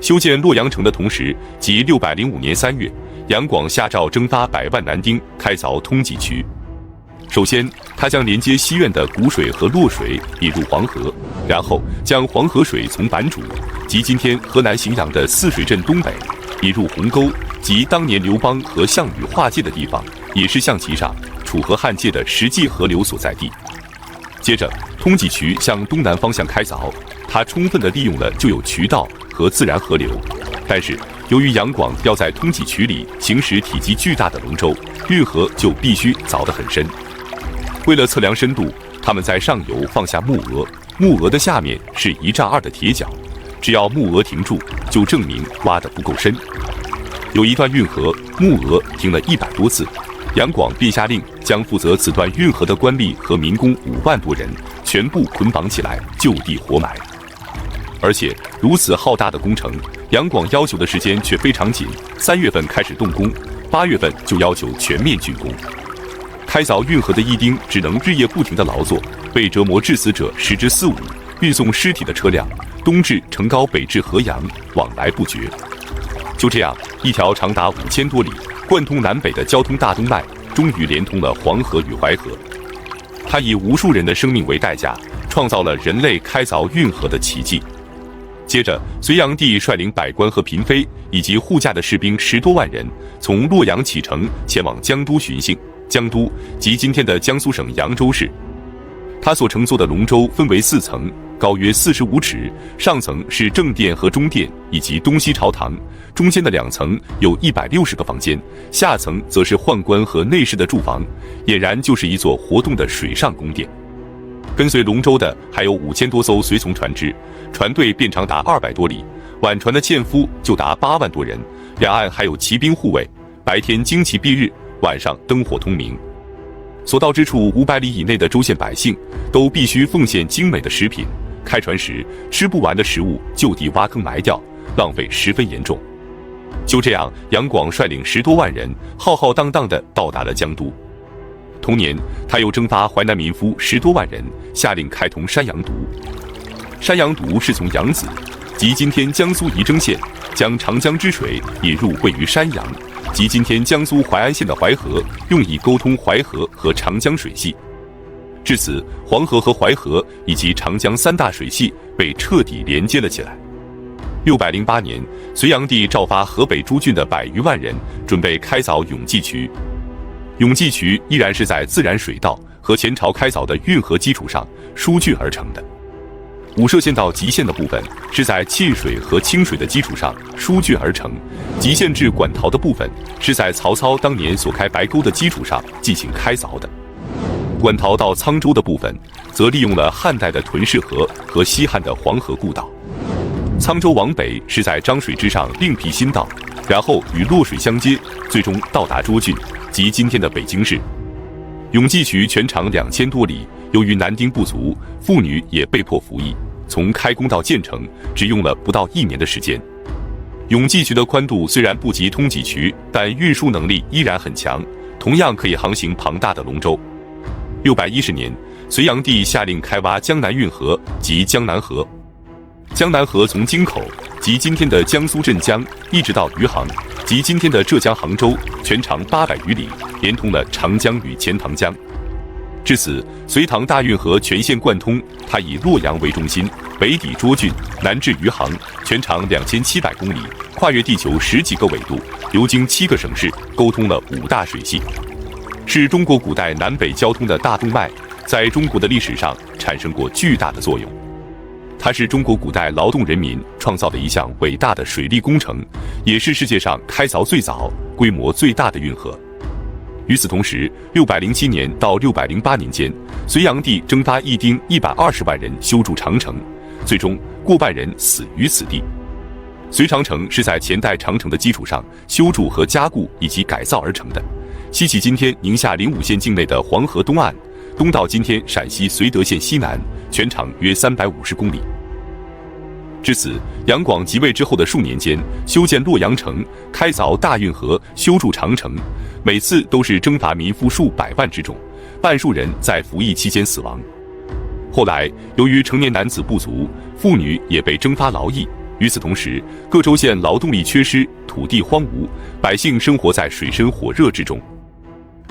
修建洛阳城的同时，即605年3月，杨广下诏征发100万男丁开凿通济渠。首先，他将连接西苑的谷水和洛水引入黄河，然后将黄河水从坂渚及今天河南荥阳的泗水镇东北引入鸿沟，即当年刘邦和项羽划界的地方，也是象棋上楚河汉界的实际河流所在地。接着，通济渠向东南方向开凿，它充分地利用了旧有渠道和自然河流。但是，由于杨广要在通济渠里行驶体积巨大的龙舟，运河就必须凿得很深。为了测量深度，他们在上游放下木额，木额的下面是1丈2的铁脚，只要木额停住，就证明挖得不够深。有一段运河，木额停了100多次，杨广便下令将负责此段运河的官吏和民工5万多人全部捆绑起来，就地活埋。而且如此浩大的工程，杨广要求的时间却非常紧，3月份开始动工，8月份就要求全面竣工。开凿运河的义丁只能日夜不停地劳作，被折磨致死者10至45，运送尸体的车辆东至成皋，北至河阳，往来不绝。就这样，一条长达5000多里、贯通南北的交通大动脉，终于连通了黄河与淮河。它以无数人的生命为代价，创造了人类开凿运河的奇迹。接着，隋炀帝率领百官和嫔妃以及护驾的士兵10多万人，从洛阳启程前往江都巡幸。江都即今天的江苏省扬州市。他所乘坐的龙舟分为4层，高约45尺，上层是正殿和中殿以及东西朝堂，中间的2层有160个房间，下层则是宦官和内侍的住房，俨然就是一座活动的水上宫殿。跟随龙舟的还有5000多艘随从船只，船队遍长达200多里，挽船的纤夫就达8万多人，两岸还有骑兵护卫，白天旌旗蔽日，晚上灯火通明。所到之处500里以内的州县百姓都必须奉献精美的食品，开船时吃不完的食物就地挖坑埋掉，浪费十分严重。就这样，杨广率领10多万人浩浩荡荡地到达了江都。同年，他又征发淮南民夫10多万人，下令开通山阳渎。山阳渎是从扬子，即今天江苏仪征县，将长江之水引入位于山阳，即今天江苏淮安县的淮河，用以沟通淮河和长江水系。至此，黄河和淮河以及长江3大水系被彻底连接了起来。608年，隋炀帝召发河北诸郡的100余万人，准备开凿永济渠。永济渠依然是在自然水道和前朝开凿的运河基础上疏浚而成的。武涉县道极限的部分是在沁水和清水的基础上疏浚而成，极限至馆陶的部分是在曹操当年所开白沟的基础上进行开凿的。馆陶到沧州的部分则利用了汉代的屯氏河和西汉的黄河故道。沧州往北是在漳水之上另辟新道，然后与洛水相接，最终到达涿郡，即今天的北京市。永济渠全长2000多里，由于男丁不足，妇女也被迫服役，从开工到建成只用了不到1年的时间。永济渠的宽度虽然不及通济渠，但运输能力依然很强，同样可以航行庞大的龙舟。610年，隋炀帝下令开挖江南运河及江南河。江南河从京口，即今天的江苏镇江，一直到余杭，即今天的浙江杭州，全长800余里，连通了长江与钱塘江。至此，隋唐大运河全线贯通，它以洛阳为中心，北抵涿郡，南至余杭，全长2700公里，跨越地球10几个纬度，流经7个省市，沟通了5大水系，是中国古代南北交通的大动脉，在中国的历史上产生过巨大的作用。它是中国古代劳动人民创造的一项伟大的水利工程，也是世界上开凿最早、规模最大的运河。与此同时，607年到608年间，隋炀帝征发义丁120万人修筑长城，最终过半人死于此地。隋长城是在前代长城的基础上修筑和加固以及改造而成的，西起今天宁夏灵武县境内的黄河东岸，东到今天陕西绥德县西南，全长约350公里。至此，杨广即位之后的数年间，修建洛阳城，开凿大运河，修筑长城，每次都是征伐民夫数百万之众，半数人在服役期间死亡。后来，由于成年男子不足，妇女也被征发劳役。与此同时，各州县劳动力缺失，土地荒芜，百姓生活在水深火热之中。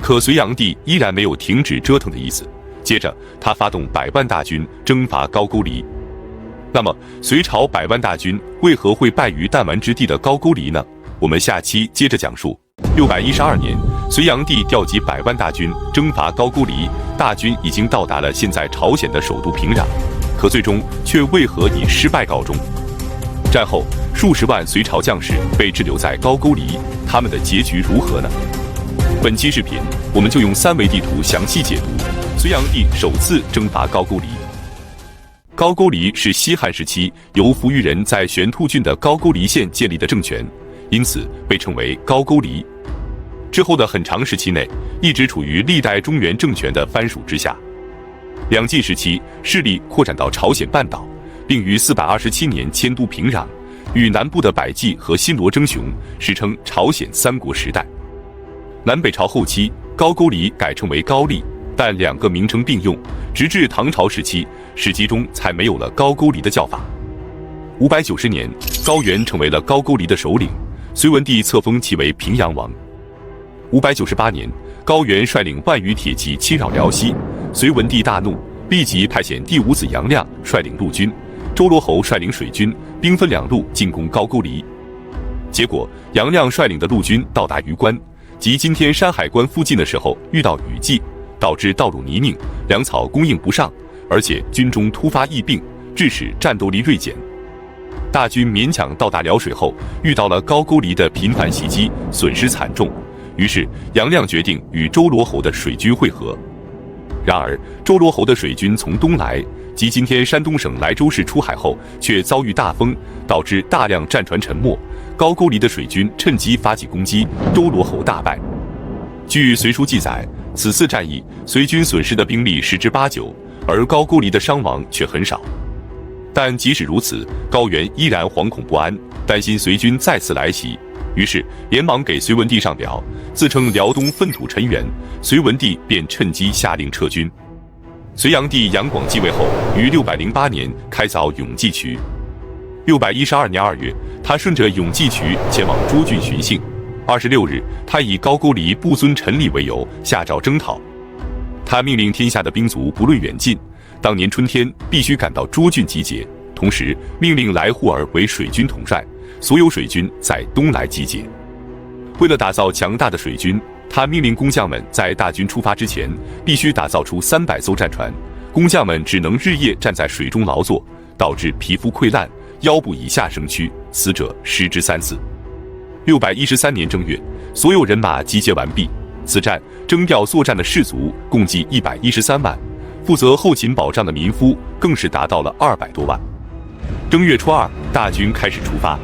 可隋炀帝依然没有停止折腾的意思。接着，他发动100万大军征伐高句丽。那么，隋朝100万大军为何会败于弹丸之地的高句丽呢？我们下期接着讲述。612年，隋炀帝调集100万大军征伐高句丽，大军已经到达了现在朝鲜的首都平壤，可最终却为何以失败告终？战后，数十万隋朝将士被滞留在高句丽，他们的结局如何呢？本期视频，我们就用3维地图详细解读隋炀帝首次征伐高句丽。高句丽是西汉时期由扶余人在玄兔郡的高句丽县建立的政权，因此被称为高句丽。之后的很长时期内，一直处于历代中原政权的藩属之下。两晋时期，势力扩展到朝鲜半岛，并于427年迁都平壤，与南部的百济和新罗争雄，史称朝鲜三国时代。南北朝后期，高句丽改称为高丽，但两个名称并用，直至唐朝时期，史籍中才没有了高句丽的叫法。590年，高原成为了高句丽的首领，隋文帝册封其为平阳王。598年，高原率领万余铁骑侵扰辽西，隋文帝大怒，立即派遣第五子杨亮率领陆军，周罗侯率领水军，兵分两路进攻高句丽。结果，杨亮率领的陆军到达榆关，即今天山海关附近的时候，遇到雨季，导致道路泥泞，粮草供应不上，而且军中突发疫病，致使战斗力锐减。大军勉强到达辽水后，遇到了高句丽的频繁袭击，损失惨重。于是杨亮决定与周罗侯的水军会合。然而周罗侯的水军从东来，即今天山东省莱州市出海后，却遭遇大风，导致大量战船沉没。高句丽的水军趁机发起攻击，周罗侯大败。据隋书记载，此次战役隋军损失的兵力10之8九，而高句丽的伤亡却很少。但即使如此，高原依然惶恐不安，担心隋军再次来袭，于是连忙给隋文帝上表，自称辽东粪土陈元。隋文帝便趁机下令撤军。隋炀帝杨广继位后，于608年开凿永济渠。612年2月，他顺着永济渠前往涿郡巡幸。26日，他以高句丽不遵陈礼为由下诏征讨。他命令天下的兵卒不论远近，当年春天必须赶到涿郡集结，同时命令来护儿为水军统帅，所有水军在东来集结。为了打造强大的水军，他命令工匠们在大军出发之前，必须打造出300艘战船，工匠们只能日夜站在水中劳作，导致皮肤溃烂，腰部以下生蛆，死者10之3次。613年正月，所有人马集结完毕。此战征调作战的士卒共计113万，负责后勤保障的民夫更是达到了200多万。正月初2，大军开始出发。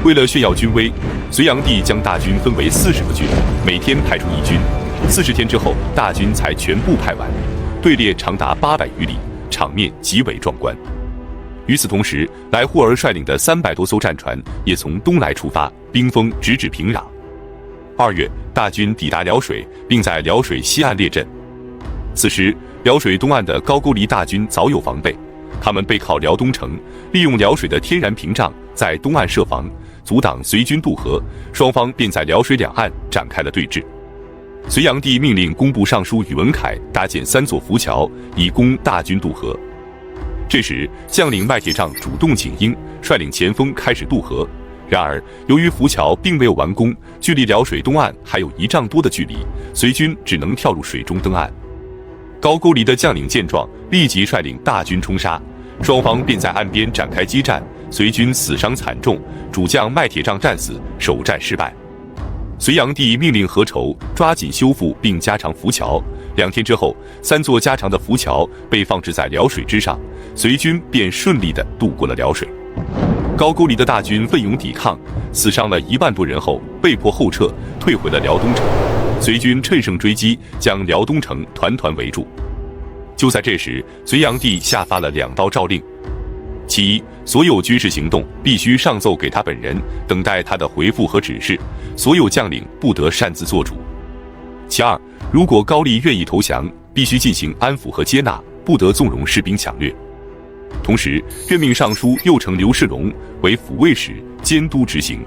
为了炫耀军威，隋炀帝将大军分为40个军，每天派出1军。40天之后，大军才全部派完，队列长达800余里，场面极为壮观。与此同时，来护儿率领的300多艘战船也从东来出发，兵锋直指平壤。2月，大军抵达辽水，并在辽水西岸列阵。此时，辽水东岸的高句丽大军早有防备，他们背靠辽东城，利用辽水的天然屏障，在东岸设防，阻挡隋军渡河，双方便在辽水两岸展开了对峙。隋炀帝命令工部尚书宇文恺搭建3座浮桥，以供大军渡河。这时，将领麦铁杖主动请缨，率领前锋开始渡河。然而，由于浮桥并没有完工，距离辽水东岸还有1丈多的距离，隋军只能跳入水中登岸。高句丽的将领见状，立即率领大军冲杀，双方便在岸边展开激战，隋军死伤惨重，主将麦铁杖战死，首战失败。隋炀帝命令何愁抓紧修复并加长浮桥。2天之后，3座加长的浮桥被放置在辽水之上，隋军便顺利地渡过了辽水。高句丽的大军奋勇抵抗，死伤了1万多人后，被迫后撤，退回了辽东城。隋军趁胜追击，将辽东城团团围住。就在这时，隋炀帝下发了2道诏令：其一，所有军事行动必须上奏给他本人，等待他的回复和指示，所有将领不得擅自做主。其二，如果高丽愿意投降，必须进行安抚和接纳，不得纵容士兵抢掠。同时，任命尚书右丞刘世龙为抚慰使，监督执行。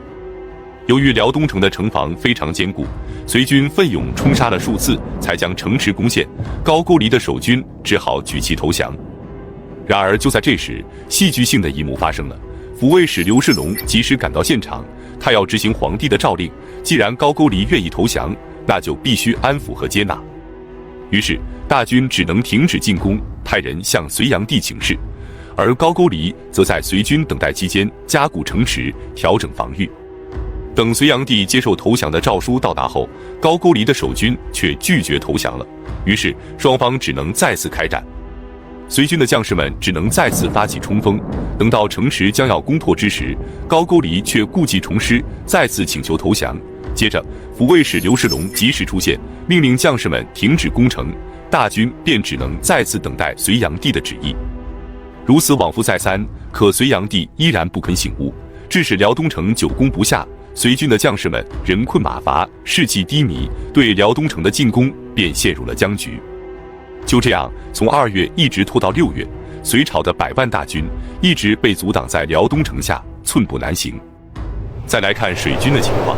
由于辽东城的城防非常坚固，隋军奋勇冲杀了数次，才将城池攻陷。高句丽的守军只好举旗投降。然而，就在这时，戏剧性的一幕发生了。抚慰使刘世龙及时赶到现场，他要执行皇帝的诏令。既然高句丽愿意投降，那就必须安抚和接纳。于是，大军只能停止进攻，派人向隋炀帝请示。而高句丽则在隋军等待期间加固城池，调整防御。等隋炀帝接受投降的诏书到达后，高句丽的守军却拒绝投降了。于是，双方只能再次开战。隋军的将士们只能再次发起冲锋，等到城池将要攻破之时，高句丽却故技重施，再次请求投降。接着，抚慰使刘世龙及时出现，命令将士们停止攻城，大军便只能再次等待隋炀帝的旨意。如此往复再三，可隋炀帝依然不肯醒悟，致使辽东城久攻不下。隋军的将士们人困马乏，士气低迷，对辽东城的进攻便陷入了僵局。就这样，从2月一直拖到6月，隋朝的100万大军一直被阻挡在辽东城下，寸步难行。再来看水军的情况，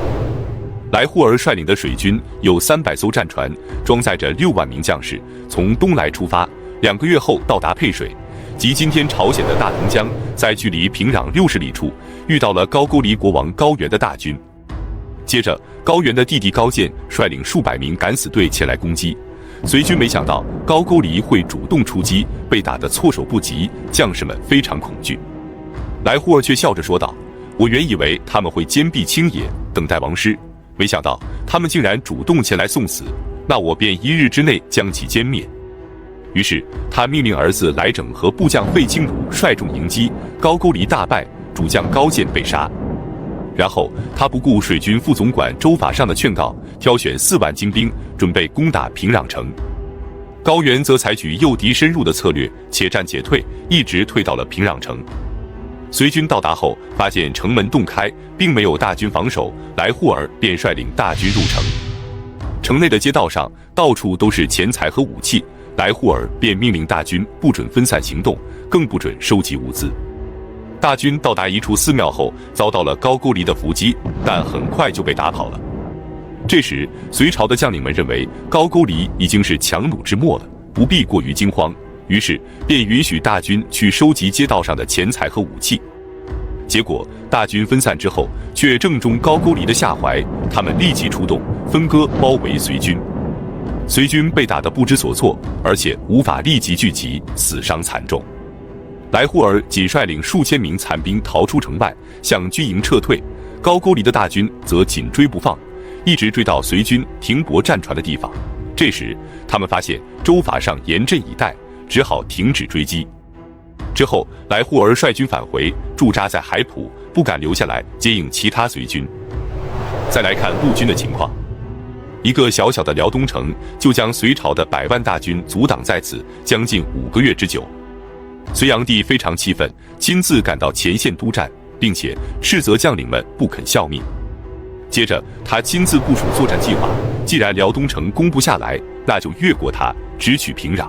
来护儿率领的水军有300艘战船，装载着6万名将士，从东来出发，2个月后到达沛水，即今天朝鲜的大同江，在距离平壤60里处遇到了高句丽国王高原的大军。接着，高原的弟弟高渐率领数百名敢死队前来攻击。隋军没想到高句丽会主动出击，被打得措手不及，将士们非常恐惧。来护儿却笑着说道：“我原以为他们会坚壁清野，等待王师，没想到他们竟然主动前来送死，那我便1日之内将其歼灭。”于是他命令儿子来整和部将费清儒率众迎击，高句丽大败，主将高渐被杀。然后他不顾水军副总管周法上的劝告，挑选4万精兵，准备攻打平壤城。高原则采取诱敌深入的策略，且战且退，一直退到了平壤城。隋军到达后，发现城门洞开，并没有大军防守，来护儿便率领大军入城。城内的街道上到处都是钱财和武器，来护儿便命令大军不准分散行动，更不准收集物资。大军到达一处寺庙后，遭到了高句丽的伏击，但很快就被打跑了。这时，隋朝的将领们认为高句丽已经是强弩之末了，不必过于惊慌，于是便允许大军去收集街道上的钱财和武器。结果，大军分散之后，却正中高句丽的下怀，他们立即出动，分割包围隋军。隋军被打得不知所措，而且无法立即聚集，死伤惨重。来护儿仅率领数千名残兵逃出城外，向军营撤退，高句丽的大军则紧追不放，一直追到隋军停泊战船的地方。这时，他们发现周法上严阵以待，只好停止追击。之后，来护儿率军返回，驻扎在海浦，不敢留下来接应其他隋军。再来看陆军的情况，一个小小的辽东城就将隋朝的100万大军阻挡在此，将近5个月之久。隋炀帝非常气愤，亲自赶到前线督战，并且斥责将领们不肯效命。接着，他亲自部署作战计划，既然辽东城攻不下来，那就越过它，直取平壤。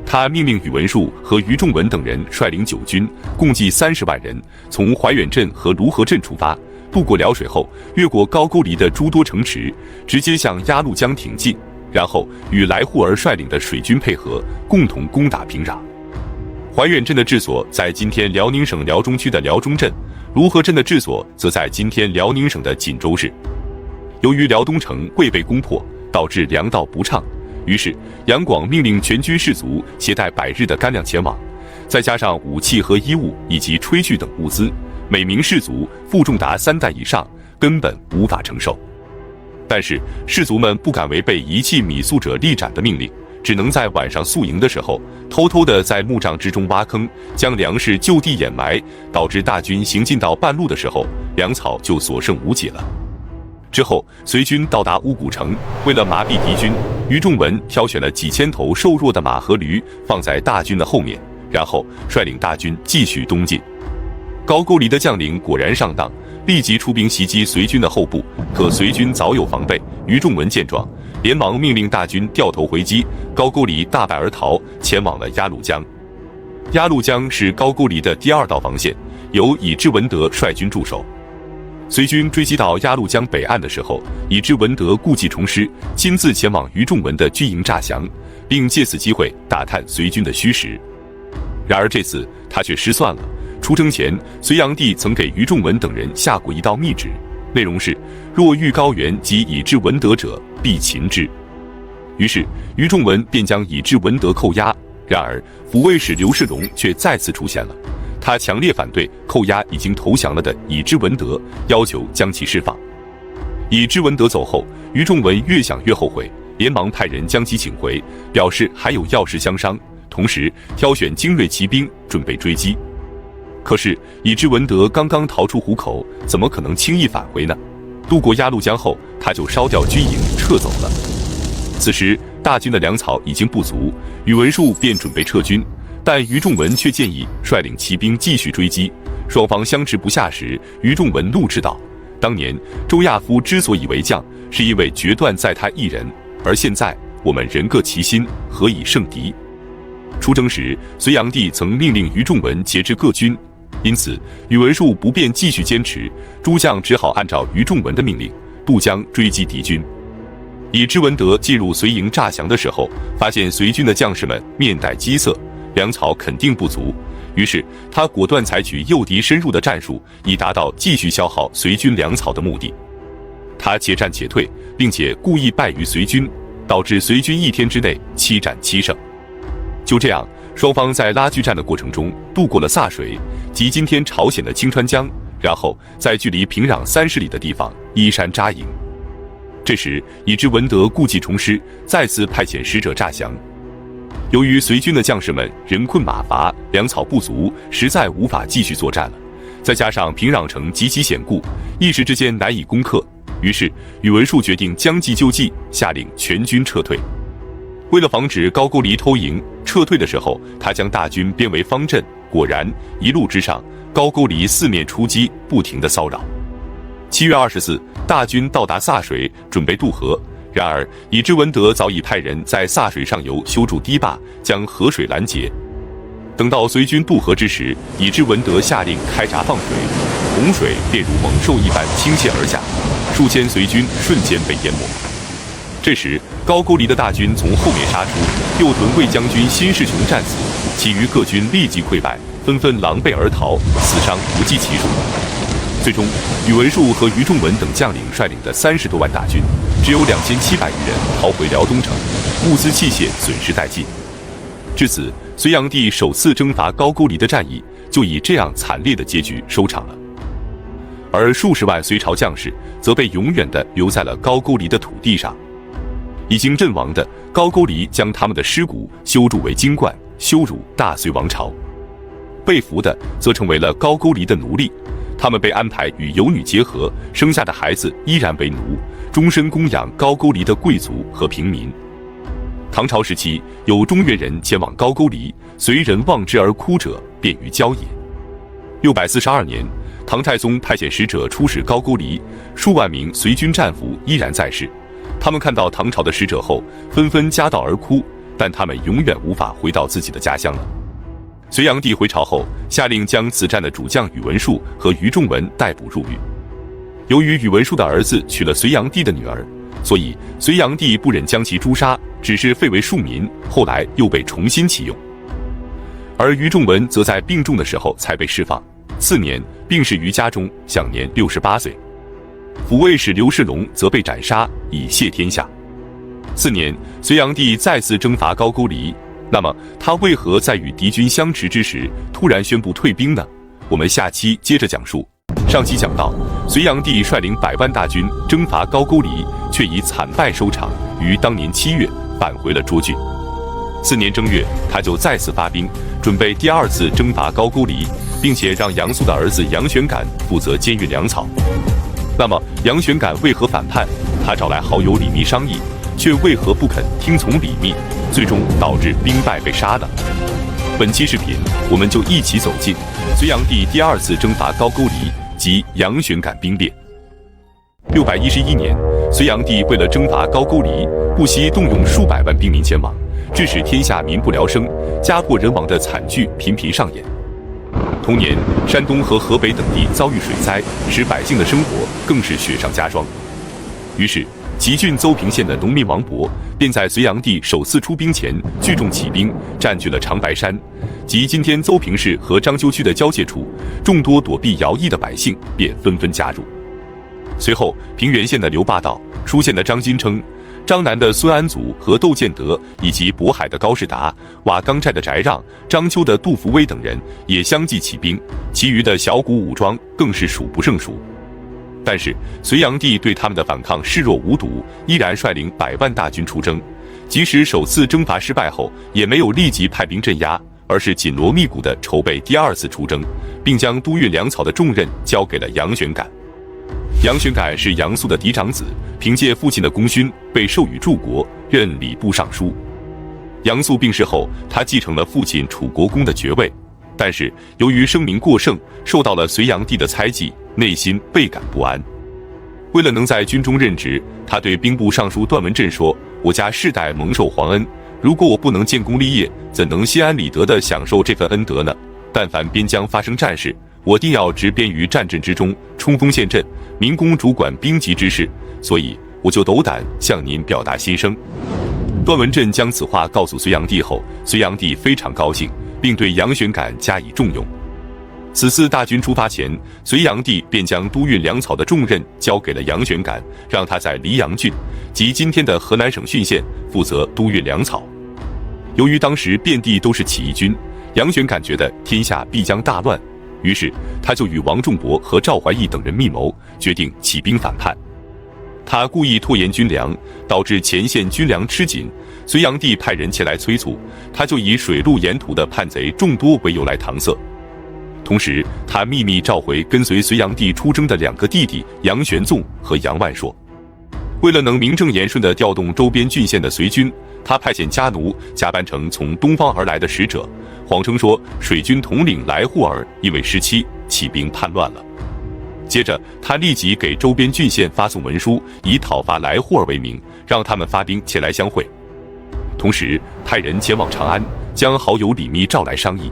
他命令宇文述和于仲文等人率领9军，共计30万人，从怀远镇和卢河镇出发，渡过辽水后，越过高句丽的诸多城池，直接向鸭绿江挺进，然后与来护儿率领的水军配合，共同攻打平壤。怀远镇的治所在今天辽宁省辽中区的辽中镇，卢河镇的治所则在今天辽宁省的锦州市。由于辽东城未被攻破，导致粮道不畅，于是杨广命令全军士卒携带100日的干粮前往，再加上武器和衣物以及炊具等物资，每名士卒负重达3担以上，根本无法承受。但是士卒们不敢违背遗弃米粟者立斩的命令，只能在晚上宿营的时候，偷偷地在木杖之中挖坑，将粮食就地掩埋，导致大军行进到半路的时候，粮草就所剩无几了。之后，隋军到达乌古城，为了麻痹敌军，于仲文挑选了几千头瘦弱的马和驴放在大军的后面，然后率领大军继续东进。高句丽的将领果然上当，立即出兵袭击隋军的后部，可隋军早有防备。于仲文见状，连忙命令大军掉头回击，高句丽大败而逃，前往了鸭绿江。鸭绿江是高句丽的第二道防线，由乙支文德率军驻守。隋军追击到鸭绿江北岸的时候，乙支文德故技重施，亲自前往于仲文的军营诈降，并借此机会打探隋军的虚实。然而这次他却失算了。出征前，隋炀帝曾给于仲文等人下过一道密旨，内容是：若遇高原及乙支文德者，必擒之。于是于仲文便将乙支文德扣押。然而抚慰使刘世龙却再次出现了，他强烈反对扣押已经投降了的乙支文德，要求将其释放。乙支文德走后，于仲文越想越后悔，连忙派人将其请回，表示还有要事相商，同时挑选精锐骑兵准备追击。可是乙支文德刚刚逃出虎口，怎么可能轻易返回呢？渡过鸭绿江后，他就烧掉军营撤走了。此时大军的粮草已经不足，宇文述便准备撤军，但于仲文却建议率领骑兵继续追击。双方相持不下时，于仲文怒斥道：当年周亚夫之所以为将，是因为决断在他一人，而现在我们人各其心，何以胜敌？出征时，隋炀帝曾命令于仲文节制各军，因此宇文述不便继续坚持，诸将只好按照于仲文的命令渡江追击敌军。乙支文德进入隋营诈降的时候，发现隋军的将士们面带饥色，粮草肯定不足，于是他果断采取诱敌深入的战术，以达到继续消耗隋军粮草的目的。他且战且退，并且故意败于隋军，导致隋军1天之内7战7胜。就这样，双方在拉锯战的过程中渡过了柞水，即今天朝鲜的清川江，然后在距离平壤30里的地方依山扎营。这时乙支文德故技重施，再次派遣使者诈降。由于隋军的将士们人困马乏，粮草不足，实在无法继续作战了，再加上平壤城极其险固，一时之间难以攻克，于是宇文述决定将计就计，下令全军撤退。为了防止高句丽偷营，撤退的时候他将大军编为方阵，果然一路之上，高句丽四面出击，不停地骚扰。7月24，大军到达柞水，准备渡河。然而乙支文德早已派人在柞水上游修筑堤坝，将河水拦截。等到隋军渡河之时，乙支文德下令开闸放水，洪水便如猛兽一般倾泻而下，数千隋军瞬间被淹没。这时高句丽的大军从后面杀出，右屯卫将军辛世琼战死，其余各军立即溃败，纷纷狼狈而逃，死伤不计其数。最终宇文述和于仲文等将领率领的30多万大军，只有2700余人逃回辽东城，物资器械损失殆尽。至此，隋炀帝首次征伐高句丽的战役就以这样惨烈的结局收场了。而数十万隋朝将士则被永远地留在了高句丽的土地上。已经阵亡的高句丽将他们的尸骨修筑为金冠，羞辱大隋王朝；被俘的则成为了高句丽的奴隶，他们被安排与游女结合，生下的孩子依然为奴，终身供养高句丽的贵族和平民。唐朝时期，有中原人前往高句丽，隋人望之而哭者，便于郊野。642年，唐太宗派遣使者出使高句丽，数万名隋军战俘依然在世。他们看到唐朝的使者后，纷纷夹道而哭，但他们永远无法回到自己的家乡了。隋炀帝回朝后，下令将此战的主将宇文述和于仲文逮捕入狱。由于宇文述的儿子娶了隋炀帝的女儿，所以隋炀帝不忍将其诛杀，只是废为庶民，后来又被重新启用。而于仲文则在病重的时候才被释放，次年病逝于家中，享年68岁。抚慰使刘世龙则被斩杀，以谢天下。次年，隋炀帝再次征伐高句丽，那么他为何在与敌军相持之时突然宣布退兵呢？我们下期接着讲述。上期讲到，隋炀帝率领100万大军征伐高句丽，却以惨败收场，于当年7月返回了涿郡。次年正月，他就再次发兵，准备第2次征伐高句丽，并且让杨素的儿子杨玄感负责监运粮草。那么杨玄感为何反叛？他找来好友李密商议，却为何不肯听从李密，最终导致兵败被杀呢？本期视频，我们就一起走进隋炀帝第2次征伐高句丽及杨玄感兵变。611年，隋炀帝为了征伐高句丽，不惜动用数百万兵民前往，致使天下民不聊生、家破人亡的惨剧频频上演。同年，山东和河北等地遭遇水灾，使百姓的生活更是雪上加霜。于是，齐郡邹平县的农民王勃便在隋炀帝首次出兵前聚众起兵，占据了长白山，即今天邹平市和章丘区的交界处。众多躲避徭役的百姓便纷纷加入。随后，平原县的刘霸道、舒县的张金称、张南的孙安祖和窦建德，以及渤海的高士达、瓦岗寨的翟让、章丘的杜伏威等人也相继起兵，其余的小股武装更是数不胜数。但是，隋炀帝对他们的反抗视若无睹，依然率领100万大军出征。即使首次征伐失败后，也没有立即派兵镇压，而是紧锣密鼓地筹备第2次出征，并将督运粮草的重任交给了杨玄感。杨玄感是杨素的嫡长子，凭借父亲的功勋被授予柱国，任礼部尚书。杨素病逝后，他继承了父亲楚国公的爵位，但是由于声名过盛，受到了隋炀帝的猜忌，内心倍感不安。为了能在军中任职，他对兵部尚书段文振说：“我家世代蒙受皇恩，如果我不能建功立业，怎能心安理得地享受这份恩德呢？但凡边疆发生战事，我定要执鞭于战阵之中，冲锋陷阵，民工主管兵籍之事，所以我就斗胆向您表达心声。”段文振将此话告诉隋炀帝后，隋炀帝非常高兴，并对杨玄感加以重用。此次大军出发前，隋炀帝便将督运粮草的重任交给了杨玄感，让他在黎阳郡，即今天的河南省浚县，负责督运粮草。由于当时遍地都是起义军，杨玄感觉得天下必将大乱，于是他就与王仲伯和赵怀义等人密谋，决定起兵反叛。他故意拖延军粮，导致前线军粮吃紧。隋炀帝派人前来催促，他就以水路沿途的叛贼众多为由来搪塞。同时，他秘密召回跟随隋炀帝出征的2个弟弟杨玄纵和杨万硕。为了能名正言顺地调动周边郡县的隋军，他派遣家奴假扮成从东方而来的使者，谎称说水军统领来护尔因为失妻起兵叛乱了。接着，他立即给周边郡县发送文书，以讨伐来护尔为名，让他们发兵前来相会。同时，派人前往长安，将好友李密召来商议。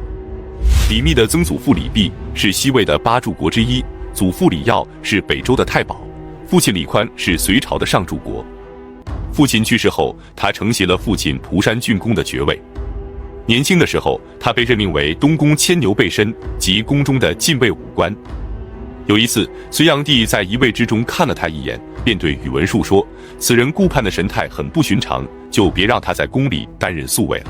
李密的曾祖父李泌是西魏的8柱国之一，祖父李曜是北周的太保，父亲李宽是隋朝的上柱国。父亲去世后，他承袭了父亲蒲山郡公的爵位。年轻的时候，他被任命为东宫牵牛背申，即宫中的禁卫武官。有一次，隋炀帝在一卫之中看了他一眼，便对宇文述说：“此人顾盼的神态很不寻常，就别让他在宫里担任宿卫了。”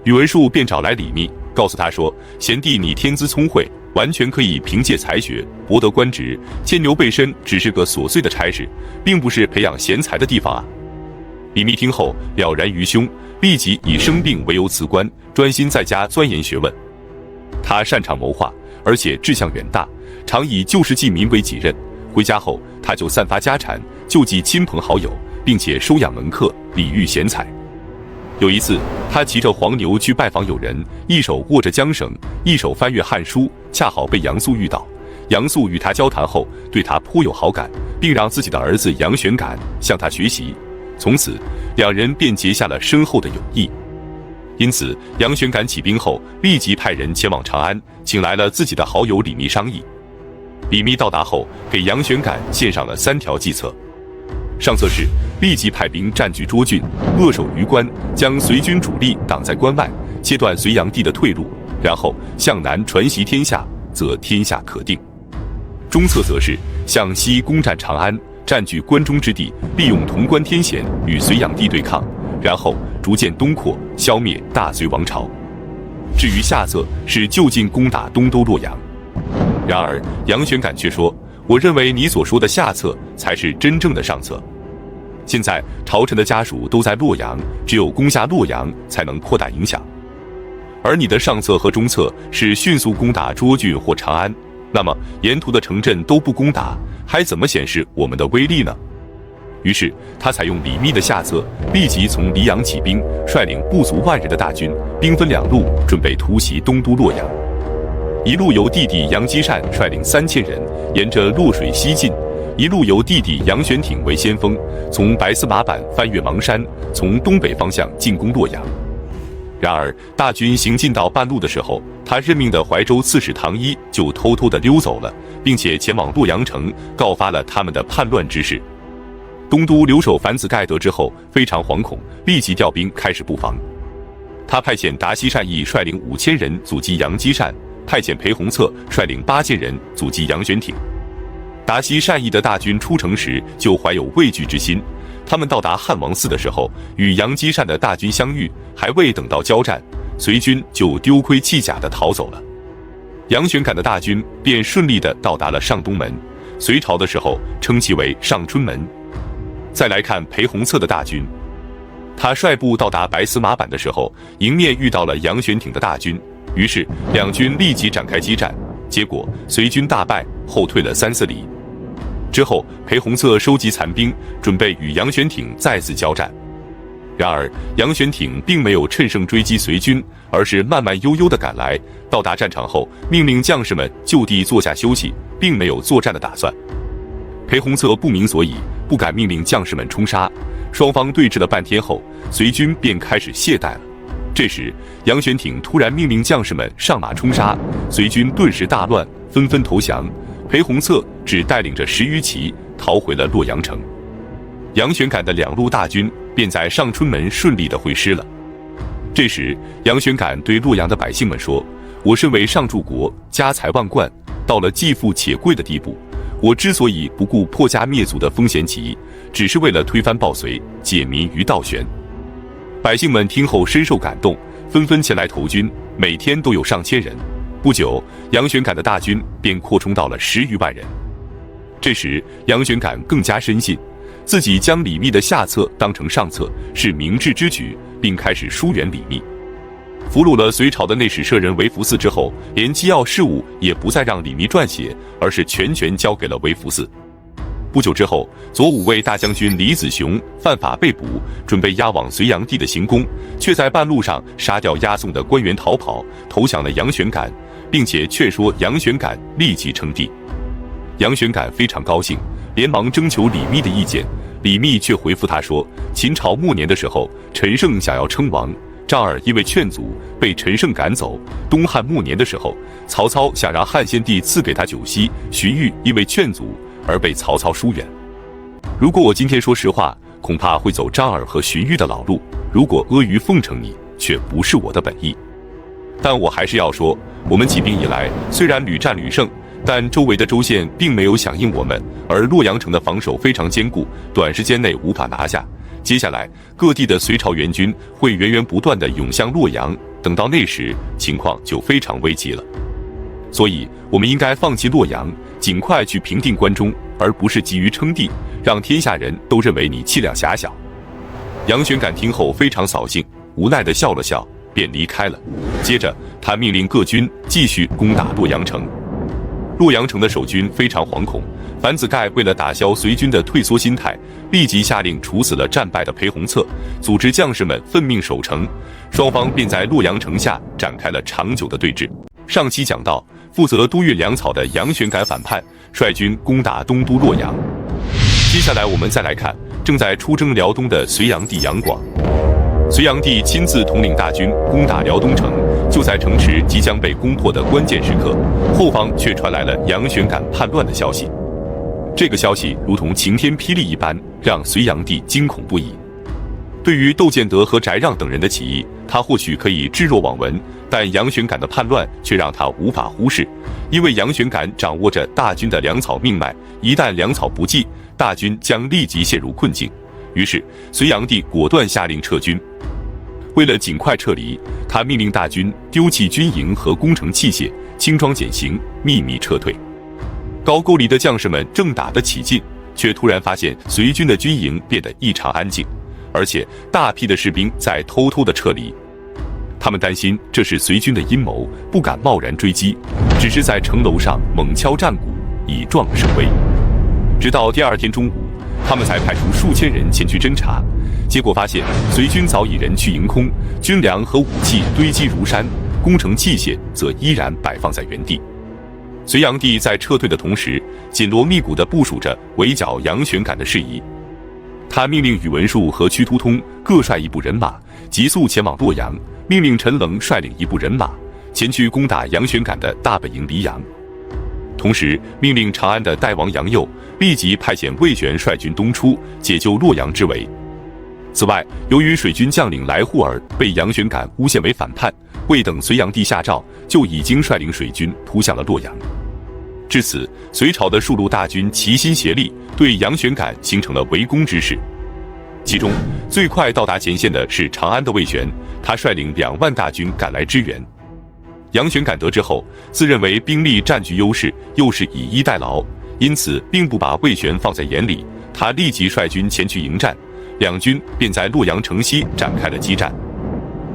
宇文述便找来李密，告诉他说：“贤弟你天资聪慧，完全可以凭借才学博得官职，牵牛背申只是个琐碎的差事，并不是培养贤才的地方啊。”李密听后了然于胸，立即以生病为由辞官，专心在家钻研学问。他擅长谋划，而且志向远大，常以救世济民为己任。回家后，他就散发家产，救济亲朋好友，并且收养门客，礼遇贤才。有一次，他骑着黄牛去拜访友人，一手握着缰绳，一手翻阅《汉书》，恰好被杨素遇到。杨素与他交谈后，对他颇有好感，并让自己的儿子杨玄感向他学习。从此，两人便结下了深厚的友谊。因此，杨玄感起兵后，立即派人前往长安，请来了自己的好友李密商议。李密到达后，给杨玄感献上了3条计策。上策是立即派兵占据涿郡，扼守榆关，将隋军主力挡在关外，切断隋炀帝的退路，然后向南传檄天下，则天下可定。中策则是向西攻占长安，占据关中之地，利用潼关天险与隋炀帝对抗，然后逐渐东扩，消灭大隋王朝。至于下策是就近攻打东都洛阳。然而杨玄感却说：“我认为你所说的下策才是真正的上策。现在朝臣的家属都在洛阳，只有攻下洛阳才能扩大影响。而你的上策和中策是迅速攻打涿郡或长安，那么沿途的城镇都不攻打，还怎么显示我们的威力呢？”于是他采用李密的下策，立即从黎阳起兵，率领不足10000人的大军，兵分2路，准备突袭东都洛阳。一路由弟弟杨基善率领3000人，沿着洛水西进；一路由弟弟杨玄挺为先锋，从白司马坂翻越邙山，从东北方向进攻洛阳。然而，大军行进到半路的时候，他任命的怀州刺史唐一就偷偷地溜走了，并且前往洛阳城告发了他们的叛乱之事。东都留守樊子盖得知后非常惶恐，立即调兵开始布防。他派遣达西善义率领5000人阻击杨基善，派遣裴弘策率领8000人阻击杨玄挺。达西善义的大军出城时就怀有畏惧之心，他们到达汉王寺的时候，与杨基善的大军相遇，还未等到交战，隋军就丢盔弃甲地逃走了。杨玄感的大军便顺利地到达了上东门，隋朝的时候称其为上春门。再来看裴弘策的大军，他率部到达白司马坂的时候，迎面遇到了杨玄挺的大军，于是两军立即展开激战，结果隋军大败，后退了3-4里。之后裴弘策收集残兵，准备与杨玄挺再次交战。然而杨玄挺并没有趁胜追击隋军，而是慢慢悠悠地赶来，到达战场后命令将士们就地坐下休息，并没有作战的打算。裴弘策不明所以，不敢命令将士们冲杀，双方对峙了半天后，隋军便开始懈怠了。这时杨玄挺突然命令将士们上马冲杀，隋军顿时大乱，纷纷投降。裴弘策只带领着10余骑逃回了洛阳城。杨玄感的2路大军便在上春门顺利地会师了。这时杨玄感对洛阳的百姓们说：“我身为上柱国，家财万贯，到了既富且贵的地步，我之所以不顾破家灭族的风险起义，只是为了推翻暴隋，解民于倒悬。”百姓们听后深受感动，纷纷前来投军，每天都有上千人。不久，杨玄感的大军便扩充到了10余万人。这时杨玄感更加深信自己将李密的下策当成上策是明智之举，并开始疏远李密。俘虏了隋朝的内史舍人韦福嗣之后，连机要事务也不再让李密撰写，而是全权交给了韦福嗣。不久之后，左武卫大将军李子雄犯法被捕，准备押往隋炀帝的行宫，却在半路上杀掉押送的官员逃跑，投降了杨玄感，并且劝说杨玄感立即称帝。杨玄感非常高兴，连忙征求李密的意见。李密却回复他说，秦朝末年的时候，陈胜想要称王，张耳因为劝阻被陈胜赶走；东汉末年的时候，曹操想让汉献帝赐给他九锡，荀彧因为劝阻而被曹操疏远。如果我今天说实话，恐怕会走张耳和荀彧的老路，如果阿谀奉承你，却不是我的本意。但我还是要说，我们起兵以来，虽然屡战屡胜，但周围的州县并没有响应我们，而洛阳城的防守非常坚固，短时间内无法拿下。接下来各地的隋朝援军会源源不断地涌向洛阳，等到那时情况就非常危急了。所以我们应该放弃洛阳，尽快去平定关中，而不是急于称帝，让天下人都认为你气量狭小。杨玄感听后非常扫兴，无奈地笑了笑，便离开了。接着他命令各军继续攻打洛阳城。洛阳城的守军非常惶恐，樊子盖为了打消隋军的退缩心态，立即下令处死了战败的裴弘策，组织将士们奋命守城，双方便在洛阳城下展开了长久的对峙。上期讲到，负责督运粮草的杨玄感反叛，率军攻打东都洛阳。接下来我们再来看正在出征辽东的隋炀帝杨广。隋炀帝亲自统领大军攻打辽东城，就在城池即将被攻破的关键时刻，后方却传来了杨玄感叛乱的消息。这个消息如同晴天霹雳一般，让隋炀帝惊恐不已。对于窦建德和翟让等人的起义，他或许可以置若罔闻，但杨玄感的叛乱却让他无法忽视，因为杨玄感掌握着大军的粮草命脉，一旦粮草不济，大军将立即陷入困境。于是隋炀帝果断下令撤军。为了尽快撤离，他命令大军丢弃军营和工程器械，轻装简行，秘密撤退。高句丽的将士们正打得起劲，却突然发现隋军的军营变得异常安静，而且大批的士兵在偷偷地撤离。他们担心这是隋军的阴谋，不敢贸然追击，只是在城楼上猛敲战鼓，以壮声威。直到第二天中午，他们才派出数千人前去侦查，结果发现隋军早已人去营空，军粮和武器堆积如山，工程器械则依然摆放在原地。隋炀帝在撤退的同时，紧锣密鼓地部署着围剿杨玄感的事宜。他命令宇文述和屈突通各率一部人马，急速前往洛阳，命令陈棱率领一部人马前去攻打杨玄感的大本营黎阳。同时命令长安的代王杨佑立即派遣魏玄率军东出，解救洛阳之围。此外，由于水军将领来护尔被杨玄感诬陷为反叛，未等隋炀帝下诏，就已经率领水军扑向了洛阳。至此，隋朝的数路大军齐心协力，对杨玄感形成了围攻之势。其中最快到达前线的是长安的魏玄，他率领2万大军赶来支援。杨玄感得知后，自认为兵力占据优势，又是以逸待劳，因此并不把魏玄放在眼里。他立即率军前去迎战，两军便在洛阳城西展开了激战。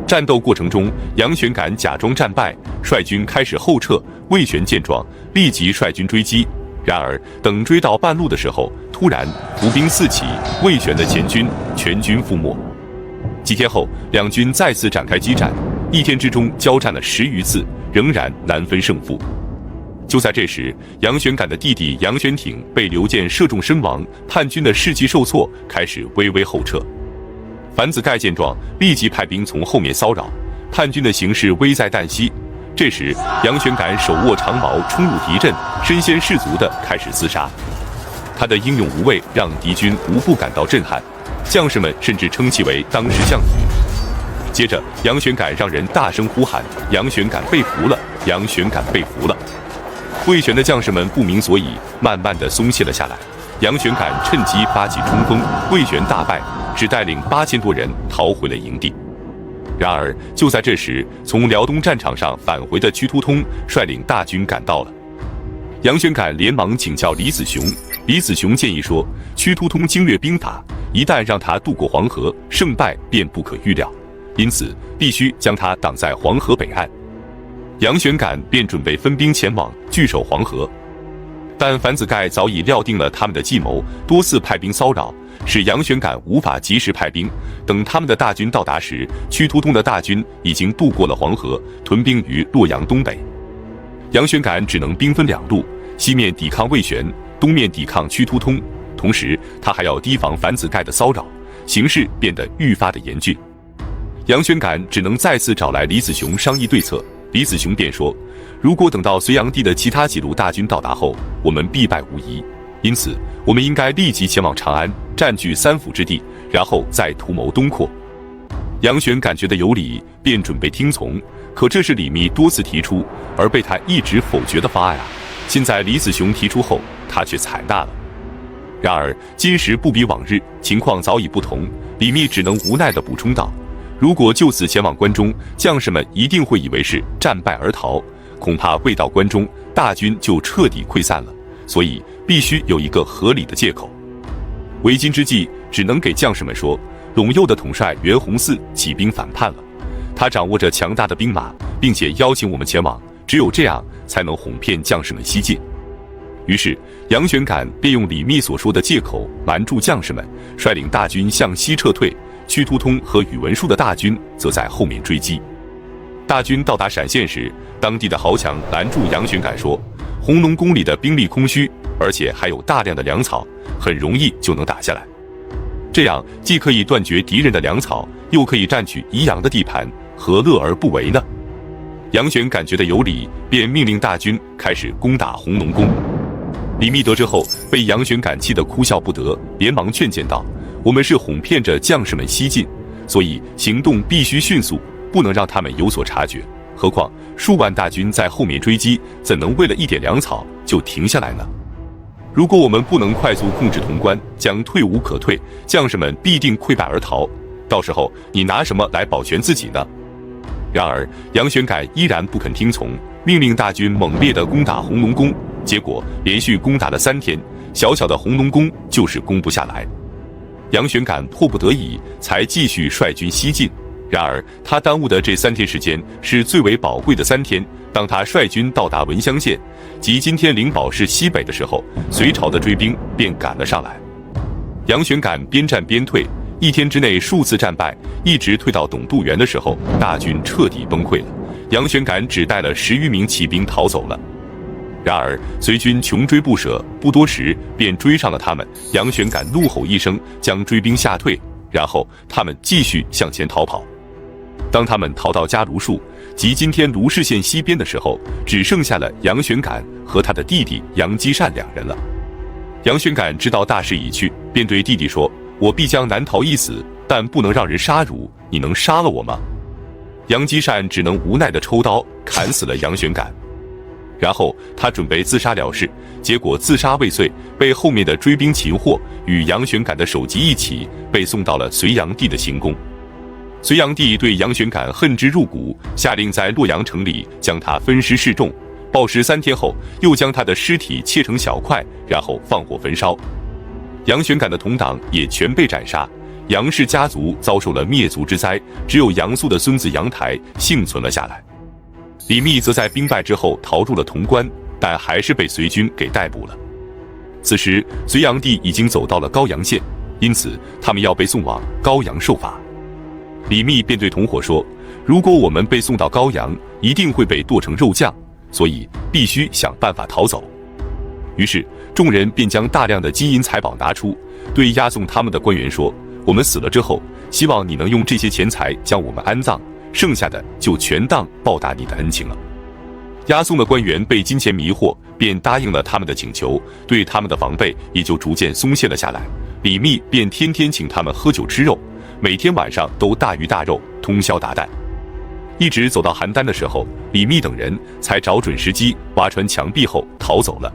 战斗过程中，杨玄感假装战败，率军开始后撤。魏玄见状，立即率军追击。然而，等追到半路的时候，突然伏兵四起，魏玄的前军全军覆没。几天后，两军再次展开激战，一天之中交战了10余次，仍然难分胜负。就在这时，杨玄感的弟弟杨玄挺被刘建射中身亡，叛军的士气受挫，开始微微后撤。樊子盖见状，立即派兵从后面骚扰，叛军的形势危在旦夕。这时，杨玄感手握长矛冲入敌阵，身先士卒地开始厮杀。他的英勇无畏让敌军无不感到震撼，将士们甚至称其为当世将领。接着，杨玄感让人大声呼喊：“杨玄感被俘了！杨玄感被俘了！”魏玄的将士们不明所以，慢慢地松懈了下来。杨玄感趁机发起冲锋，魏玄大败，只带领8000多人逃回了营地。然而，就在这时，从辽东战场上返回的屈突通率领大军赶到了。杨玄感连忙请教李子雄，李子雄建议说，屈突通经略兵法，一旦让他渡过黄河，胜败便不可预料，因此必须将他挡在黄河北岸。杨玄感便准备分兵前往，据守黄河。但樊子盖早已料定了他们的计谋，多次派兵骚扰，使杨玄感无法及时派兵。等他们的大军到达时，屈突通的大军已经渡过了黄河，屯兵于洛阳东北。杨玄感只能兵分2路，西面抵抗魏玄，东面抵抗屈突通。同时，他还要提防樊子盖的骚扰，形势变得愈发的严峻。杨玄感只能再次找来李子雄商议对策。李子雄便说，如果等到隋炀帝的其他几路大军到达后，我们必败无疑，因此我们应该立即前往长安，占据3府之地，然后再图谋东扩。杨玄感觉得有理，便准备听从，可这是李密多次提出而被他一直否决的方案啊！现在李子雄提出后，他却采纳了。然而今时不比往日，情况早已不同，李密只能无奈地补充道，如果就此前往关中，将士们一定会以为是战败而逃，恐怕未到关中，大军就彻底溃散了，所以必须有一个合理的借口。为今之计，只能给将士们说，陇右的统帅袁弘嗣起兵反叛了，他掌握着强大的兵马，并且邀请我们前往，只有这样才能哄骗将士们西进。于是杨玄感便用李密所说的借口瞒住将士们，率领大军向西撤退，屈突通和宇文述的大军则在后面追击。大军到达陕县时，当地的豪强拦住杨玄感说，弘农宫里的兵力空虚，而且还有大量的粮草，很容易就能打下来。这样既可以断绝敌人的粮草，又可以占据宜阳的地盘，何乐而不为呢？杨玄感觉得有理，便命令大军开始攻打弘农宫。李密得知后，被杨玄感气得哭笑不得，连忙劝谏道，我们是哄骗着将士们西进，所以行动必须迅速，不能让他们有所察觉。何况数万大军在后面追击，怎能为了一点粮草就停下来呢？如果我们不能快速控制潼关，将退无可退，将士们必定溃败而逃，到时候你拿什么来保全自己呢？然而杨玄感依然不肯听从，命令大军猛烈地攻打弘农宫，结果连续攻打了3天，小小的弘农宫就是攻不下来。杨玄感迫不得已，才继续率军西进。然而他耽误的这3天时间是最为宝贵的3天。当他率军到达文乡县，即今天灵宝市西北的时候，隋朝的追兵便赶了上来。杨玄感边战边退，1天之内数次战败，一直退到董渡原的时候，大军彻底崩溃了。杨玄感只带了10余名骑兵逃走了。然而隋军穷追不舍，不多时便追上了他们。杨玄感怒吼一声，将追兵吓退，然后他们继续向前逃跑。当他们逃到嘉卢树，即今天卢氏县西边的时候，只剩下了杨玄感和他的弟弟杨基善2人了。杨玄感知道大势已去，便对弟弟说：“我必将难逃一死，但不能让人杀汝，你能杀了我吗？”杨基善只能无奈地抽刀砍死了杨玄感。然后他准备自杀了事，结果自杀未遂，被后面的追兵擒获，与杨玄感的首级一起被送到了隋炀帝的行宫。隋炀帝对杨玄感恨之入骨，下令在洛阳城里将他分尸示众，暴尸3天后，又将他的尸体切成小块，然后放火焚烧。杨玄感的同党也全被斩杀，杨氏家族遭受了灭族之灾，只有杨素的孙子杨台幸存了下来。李密则在兵败之后逃入了潼关，但还是被隋军给逮捕了。此时隋炀帝已经走到了高阳县，因此他们要被送往高阳受罚。李密便对同伙说：“如果我们被送到高阳，一定会被剁成肉酱，所以必须想办法逃走。”于是众人便将大量的金银财宝拿出，对押送他们的官员说：“我们死了之后，希望你能用这些钱财将我们安葬，剩下的就全当报答你的恩情了。”押送的官员被金钱迷惑，便答应了他们的请求，对他们的防备也就逐渐松懈了下来。李密便天天请他们喝酒吃肉，每天晚上都大鱼大肉，通宵达旦，一直走到邯郸的时候，李密等人才找准时机挖穿墙壁后逃走了。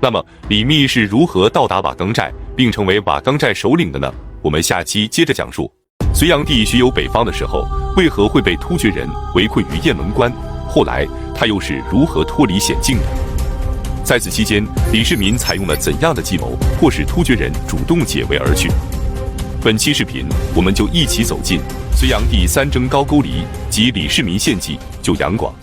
那么李密是如何到达瓦岗寨并成为瓦岗寨首领的呢？我们下期接着讲述。隋炀帝巡游北方的时候，为何会被突厥人围困于雁门关？后来他又是如何脱离险境的？在此期间，李世民采用了怎样的计谋，迫使突厥人主动解围而去？本期视频，我们就一起走进隋炀帝3征高句丽及李世民献计救杨广。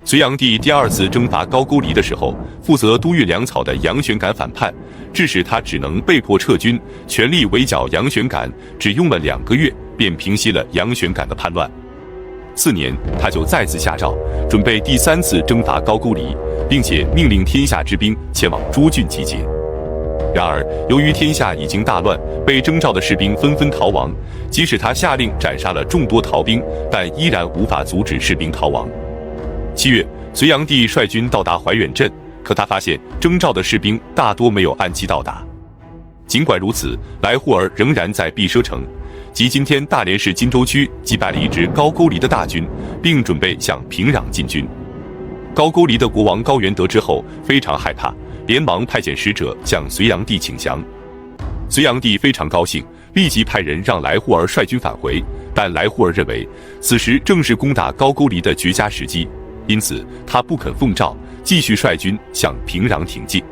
隋炀帝第2次征伐高句丽的时候，负责都运粮草的杨玄感反叛，致使他只能被迫撤军，全力围剿杨玄感，只用了2个月便平息了杨玄感的叛乱。4年，他就再次下诏，准备第3次征伐高句丽，并且命令天下之兵前往涿郡集结。然而，由于天下已经大乱，被征召的士兵纷纷逃亡，即使他下令斩杀了众多逃兵，但依然无法阻止士兵逃亡。7月，隋炀帝率军到达怀远镇，可他发现征召的士兵大多没有按期到达。尽管如此，来护儿仍然在毕奢城，即今天大连市金州区击败了一支高句丽的大军，并准备向平壤进军。高句丽的国王高元得知后非常害怕，连忙派遣使者向隋炀帝请降。隋炀帝非常高兴，立即派人让来护儿率军返回，但来护儿认为此时正是攻打高句丽的绝佳时机，因此他不肯奉诏，继续率军向平壤挺进。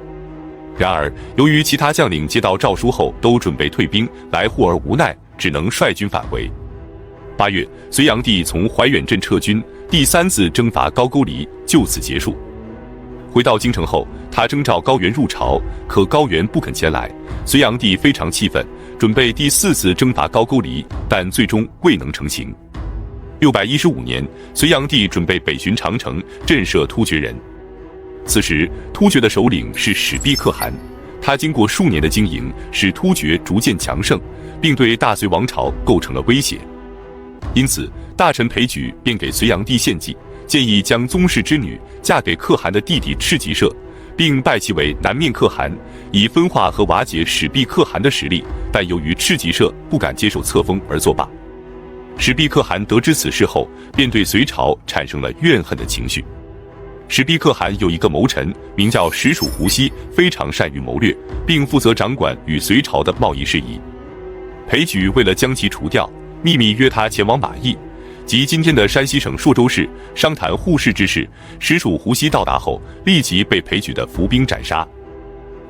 然而由于其他将领接到诏书后都准备退兵，来护儿无奈只能率军返回。8月，隋炀帝从怀远镇撤军，第3次征伐高句丽就此结束。回到京城后，他征召高原入朝，可高原不肯前来。隋炀帝非常气愤，准备第4次征伐高句丽，但最终未能成行。615年，隋炀帝准备北巡长城，震慑突厥人。此时，突厥的首领是史毕可汗，他经过数年的经营，使突厥逐渐强盛，并对大隋王朝构成了威胁。因此，大臣裴举便给隋炀帝献计，建议将宗室之女嫁给可汗的弟弟赤吉摄，并拜其为南面可汗，以分化和瓦解史毕可汗的实力。但由于赤吉摄不敢接受册封而作罢。史毕可汗得知此事后，便对隋朝产生了怨恨的情绪。史毕可汗有一个谋臣，名叫石蜀胡熙，非常善于谋略，并负责掌管与隋朝的贸易事宜。裴举为了将其除掉，秘密约他前往马邑，即今天的山西省朔州市，商谈互市之事。石蜀胡熙到达后，立即被裴举的伏兵斩杀。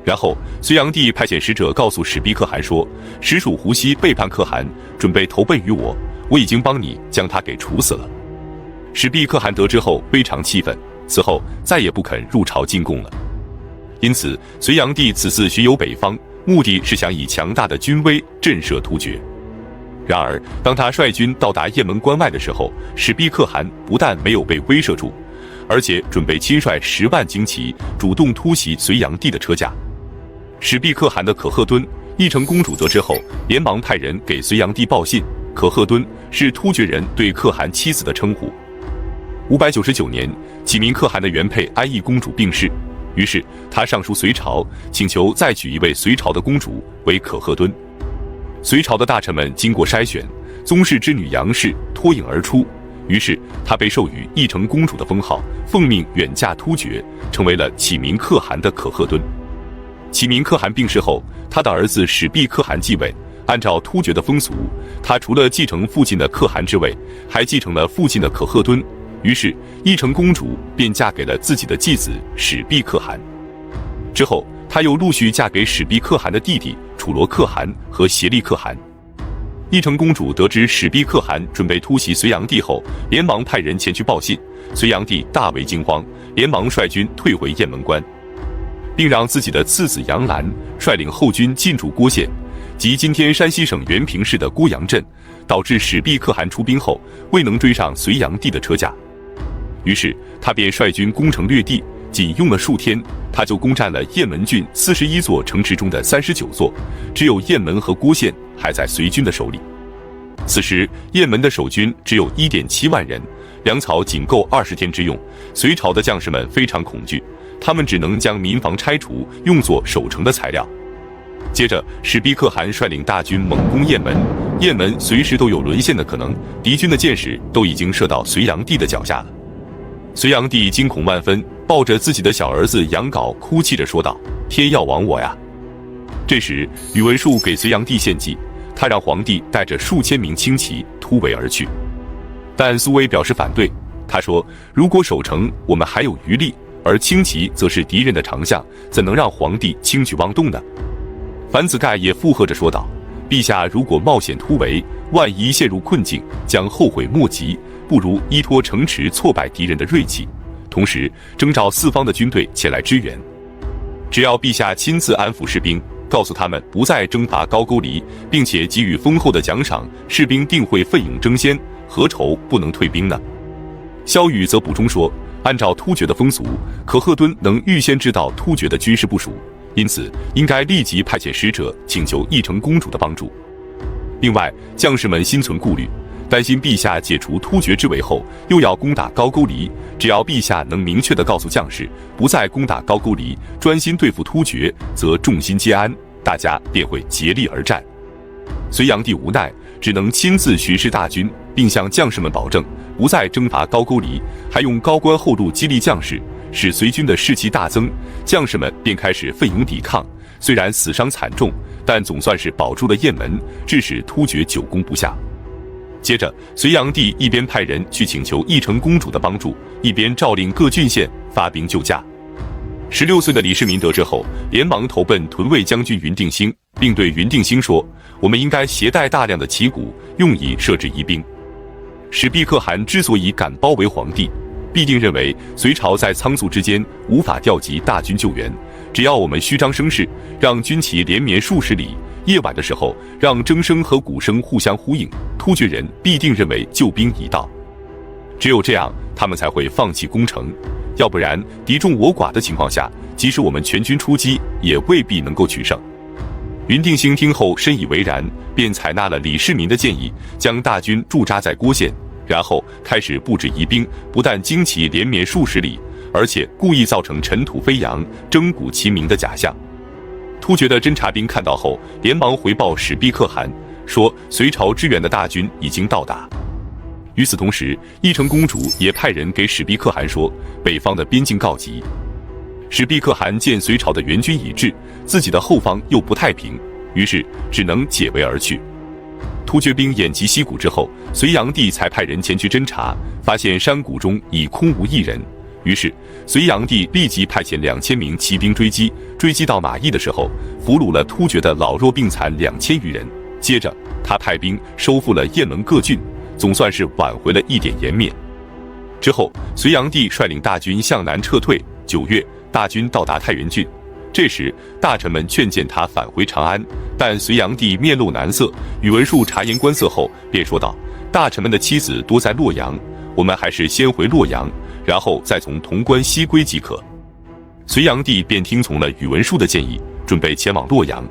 然后，隋炀帝派遣使者告诉史毕可汗说，石蜀胡熙背叛可汗，准备投奔于我，我已经帮你将他给处死了。史毕可汗得知后非常气愤，此后再也不肯入朝进贡了。因此，隋炀帝此次巡游北方，目的是想以强大的军威震慑突厥。然而，当他率军到达雁门关外的时候，史毕可汗不但没有被威慑住，而且准备亲率10万精骑主动突袭隋炀帝的车驾。史毕可汗的可贺敦、义成公主得知后，连忙派人给隋炀帝报信。可贺敦是突厥人对可汗妻子的称呼。599年，启明可汗的原配安义公主病逝，于是他上书隋朝，请求再娶一位隋朝的公主为可贺敦。隋朝的大臣们经过筛选，宗室之女杨氏脱颖而出，于是她被授予义成公主的封号，奉命远嫁突厥，成为了启明可汗的可贺敦。启明可汗病逝后，他的儿子史毕可汗继位。按照突厥的风俗，他除了继承父亲的可汗之位，还继承了父亲的可贺敦。于是，义成公主便嫁给了自己的继子史毕可汗。之后，她又陆续嫁给史毕可汗的弟弟楚罗可汗和协力可汗。义成公主得知史毕可汗准备突袭隋炀帝后，连忙派人前去报信。隋炀帝大为惊慌，连忙率军退回雁门关，并让自己的次子杨澜率领后军进驻郭县，即今天山西省原平市的郭阳镇，导致史毕可汗出兵后未能追上隋炀帝的车驾。于是他便率军攻城略地，仅用了数天，他就攻占了雁门郡41座城池中的39座，只有雁门和郭县还在隋军的手里。此时雁门的守军只有 1.7 万人，粮草仅够20天之用，隋朝的将士们非常恐惧，他们只能将民房拆除，用作守城的材料。接着，史毕可汗率领大军猛攻雁门，雁门随时都有沦陷的可能，敌军的箭矢都已经射到隋炀帝的脚下了。隋炀帝惊恐万分，抱着自己的小儿子杨镐，哭泣着说道：“天要亡我呀！”这时，宇文述给隋炀帝献计，他让皇帝带着数千名轻骑突围而去。但苏威表示反对，他说：“如果守城，我们还有余力，而轻骑则是敌人的长项，怎能让皇帝轻举妄动呢？”樊子盖也附和着说道：“陛下如果冒险突围，万一陷入困境，将后悔莫及，不如依托城池挫败敌人的锐气，同时征召四方的军队前来支援。只要陛下亲自安抚士兵，告诉他们不再征伐高句丽，并且给予丰厚的奖赏，士兵定会奋勇争先，何愁不能退兵呢？”萧雨则补充说：“按照突厥的风俗，可贺敦能预先知道突厥的军事部署，因此应该立即派遣使者请求义成公主的帮助。另外，将士们心存顾虑，担心陛下解除突厥之围后又要攻打高句丽，只要陛下能明确地告诉将士不再攻打高句丽，专心对付突厥，则众心皆安，大家便会竭力而战。”隋炀帝无奈，只能亲自巡视大军，并向将士们保证不再征伐高句丽，还用高官厚禄激励将士，使隋军的士气大增，将士们便开始奋勇抵抗。虽然死伤惨重，但总算是保住了雁门，致使突厥久攻不下。接着，隋炀帝一边派人去请求义成公主的帮助，一边诏令各郡县发兵救驾。16岁的李世民得知后，连忙投奔屯卫将军云定兴，并对云定兴说：“我们应该携带大量的旗鼓，用以设置疑兵。”史毕可汗之所以敢包围皇帝，必定认为隋朝在仓促之间无法调集大军救援，只要我们虚张声势，让军旗连绵数十里，夜晚的时候让筝声和鼓声互相呼应，突厥人必定认为救兵已到。只有这样，他们才会放弃攻城，要不然敌众我寡的情况下，即使我们全军出击，也未必能够取胜。云定兴听后深以为然，便采纳了李世民的建议，将大军驻扎在郭县，然后开始布置疑兵，不但旌旗连绵数十里，而且故意造成尘土飞扬、征鼓齐鸣的假象。突厥的侦察兵看到后，连忙回报史毕可汗，说隋朝支援的大军已经到达。与此同时，义成公主也派人给史毕可汗说，北方的边境告急。史毕可汗见隋朝的援军已至，自己的后方又不太平，于是只能解围而去。突厥兵偃旗息鼓之后，隋炀帝才派人前去侦察，发现山谷中已空无一人。于是隋炀帝立即派遣2000名骑兵追击到马邑的时候，俘虏了突厥的老弱病残2000余人。接着他派兵收复了雁门各郡，总算是挽回了一点颜面。之后隋炀帝率领大军向南撤退，9月大军到达太原郡，这时，大臣们劝谏他返回长安，但隋炀帝面露难色。宇文述察言观色后，便说道：“大臣们的妻子多在洛阳，我们还是先回洛阳，然后再从潼关西归即可。”隋炀帝便听从了宇文述的建议，准备前往洛阳。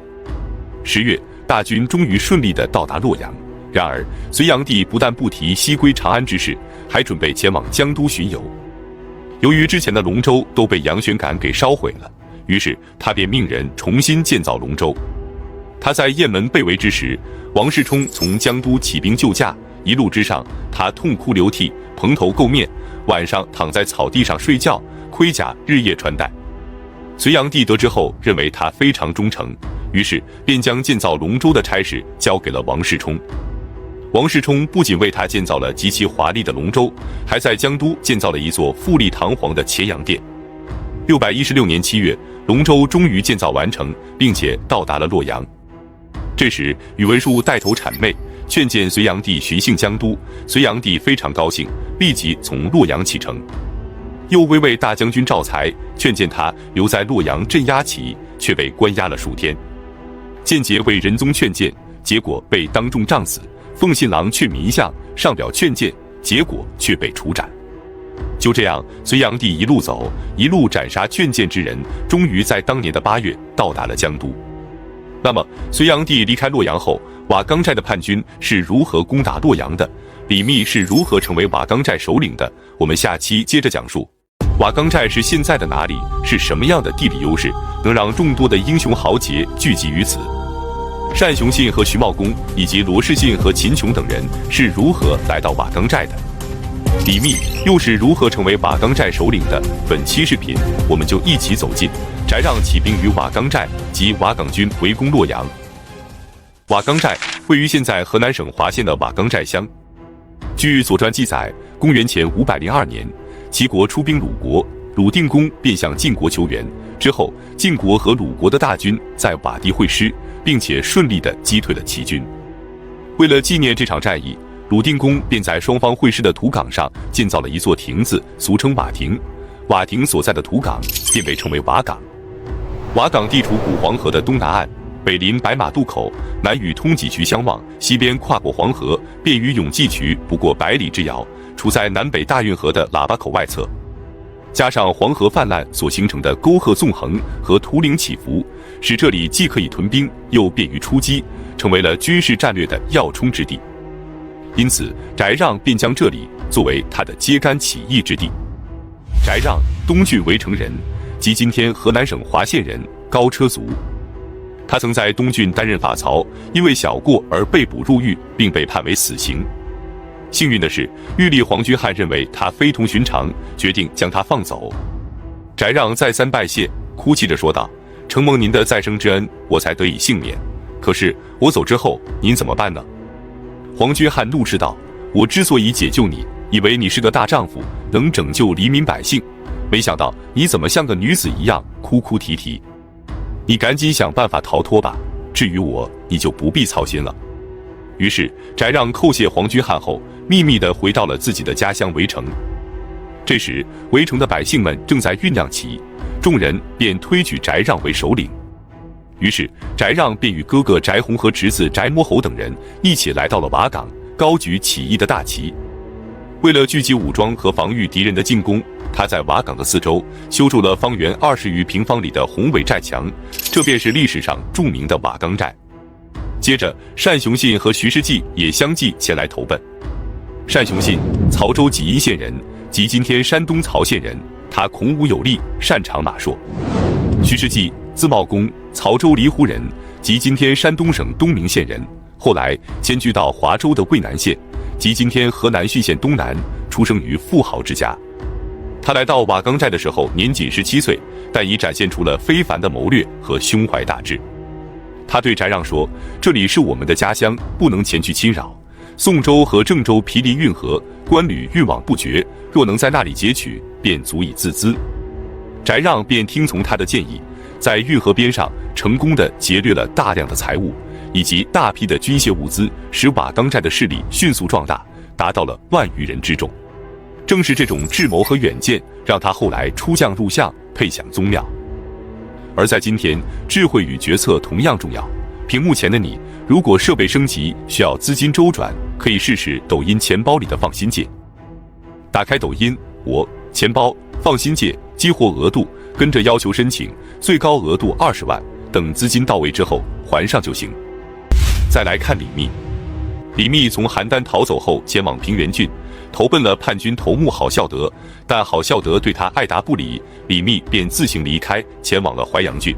10月，大军终于顺利地到达洛阳。然而，隋炀帝不但不提西归长安之事，还准备前往江都巡游。由于之前的龙舟都被杨玄感给烧毁了，于是他便命人重新建造龙舟。他在雁门被围之时，王世充从江都起兵救驾，一路之上他痛哭流涕，蓬头垢面，晚上躺在草地上睡觉，盔甲日夜穿戴。隋炀帝得知后，认为他非常忠诚，于是便将建造龙舟的差事交给了王世充。王世充不仅为他建造了极其华丽的龙舟，还在江都建造了一座富丽堂皇的乾阳殿。616年7月，龙舟终于建造完成，并且到达了洛阳。这时，宇文述带头谄媚，劝谏隋炀帝巡幸江都。隋炀帝非常高兴，立即从洛阳启程。右卫卫大将军赵才劝谏他留在洛阳镇压起义，却被关押了数天。间接为仁宗劝谏，结果被当众杖死。奉信郎却迷相，上表劝谏，结果却被处斩。就这样，隋炀帝一路走，一路斩杀劝谏之人，终于在当年的8月到达了江都。那么，隋炀帝离开洛阳后，瓦岗寨的叛军是如何攻打洛阳的？李密是如何成为瓦岗寨首领的？我们下期接着讲述。瓦岗寨是现在的哪里？是什么样的地理优势，能让众多的英雄豪杰聚集于此？单雄信和徐茂公以及罗士信和秦琼等人是如何来到瓦岗寨的？李密又是如何成为瓦岗寨首领的？本期视频我们就一起走进翟让起兵于瓦岗寨及瓦岗军围攻洛阳。瓦岗寨位于现在河南省滑县的瓦岗寨乡。据《左传》记载，公元前502年，齐国出兵鲁国，鲁定公便向晋国求援。之后，晋国和鲁国的大军在瓦地会师，并且顺利地击退了齐军。为了纪念这场战役，鲁定公便在双方会师的土岗上建造了一座亭子，俗称瓦亭。瓦亭所在的土岗便被称为瓦岗。瓦岗地处古黄河的东南岸，北临白马渡口，南与通济渠相望，西边跨过黄河，便于永济渠不过100里之遥，处在南北大运河的喇叭口外侧。加上黄河泛滥所形成的沟壑纵横和图岭起伏，使这里既可以屯兵，又便于出击，成为了军事战略的要冲之地。因此，翟让便将这里作为他的揭竿起义之地。翟让，东郡围城人，即今天河南省滑县人，高车族。他曾在东郡担任法曹，因为小过而被捕入狱，并被判为死刑。幸运的是，狱吏黄君汉认为他非同寻常，决定将他放走。翟让再三拜谢，哭泣着说道：“承蒙您的再生之恩，我才得以幸免。可是我走之后，您怎么办呢？”黄君汉怒斥道：“我之所以解救你，以为你是个大丈夫，能拯救黎民百姓，没想到你怎么像个女子一样哭哭啼啼。你赶紧想办法逃脱吧，至于我，你就不必操心了。”于是翟让叩谢黄君汉后，秘密地回到了自己的家乡围城。这时，围城的百姓们正在酝酿起义，众人便推举翟让为首领。于是，翟让便与哥哥翟弘和侄子翟魔侯等人一起来到了瓦岗，高举起义的大旗。为了聚集武装和防御敌人的进攻，他在瓦岗的四周修筑了方圆20余平方里的宏伟寨墙，这便是历史上著名的瓦岗寨。接着，单雄信和徐世绩也相继前来投奔。单雄信，曹州济阴县人，即今天山东曹县人，他孔武有力，擅长马槊。徐世绩，字茂公，曹州离湖人，即今天山东省东明县人，后来迁居到华州的渭南县，即今天河南浚县东南，出生于富豪之家。他来到瓦岗寨的时候年仅17岁，但已展现出了非凡的谋略和胸怀大志。他对翟让说：“这里是我们的家乡，不能前去侵扰。宋州和郑州毗邻运河，官旅运往不绝，若能在那里截取，便足以自资。”翟让便听从他的建议，在运河边上成功地劫掠了大量的财物以及大批的军械物资，使瓦岗寨的势力迅速壮大，达到了10000余人之众。正是这种智谋和远见，让他后来出将入相，配享宗庙。而在今天，智慧与决策同样重要。屏幕前的你，如果设备升级需要资金周转，可以试试抖音钱包里的放心键。打开抖音，钱包放心键，激活额度，跟着要求申请，最高额度20万，等资金到位之后还上就行。再来看李密，李密从邯郸逃走后，前往平原郡，投奔了叛军头目郝孝德，但郝孝德对他爱答不理，李密便自行离开，前往了淮阳郡。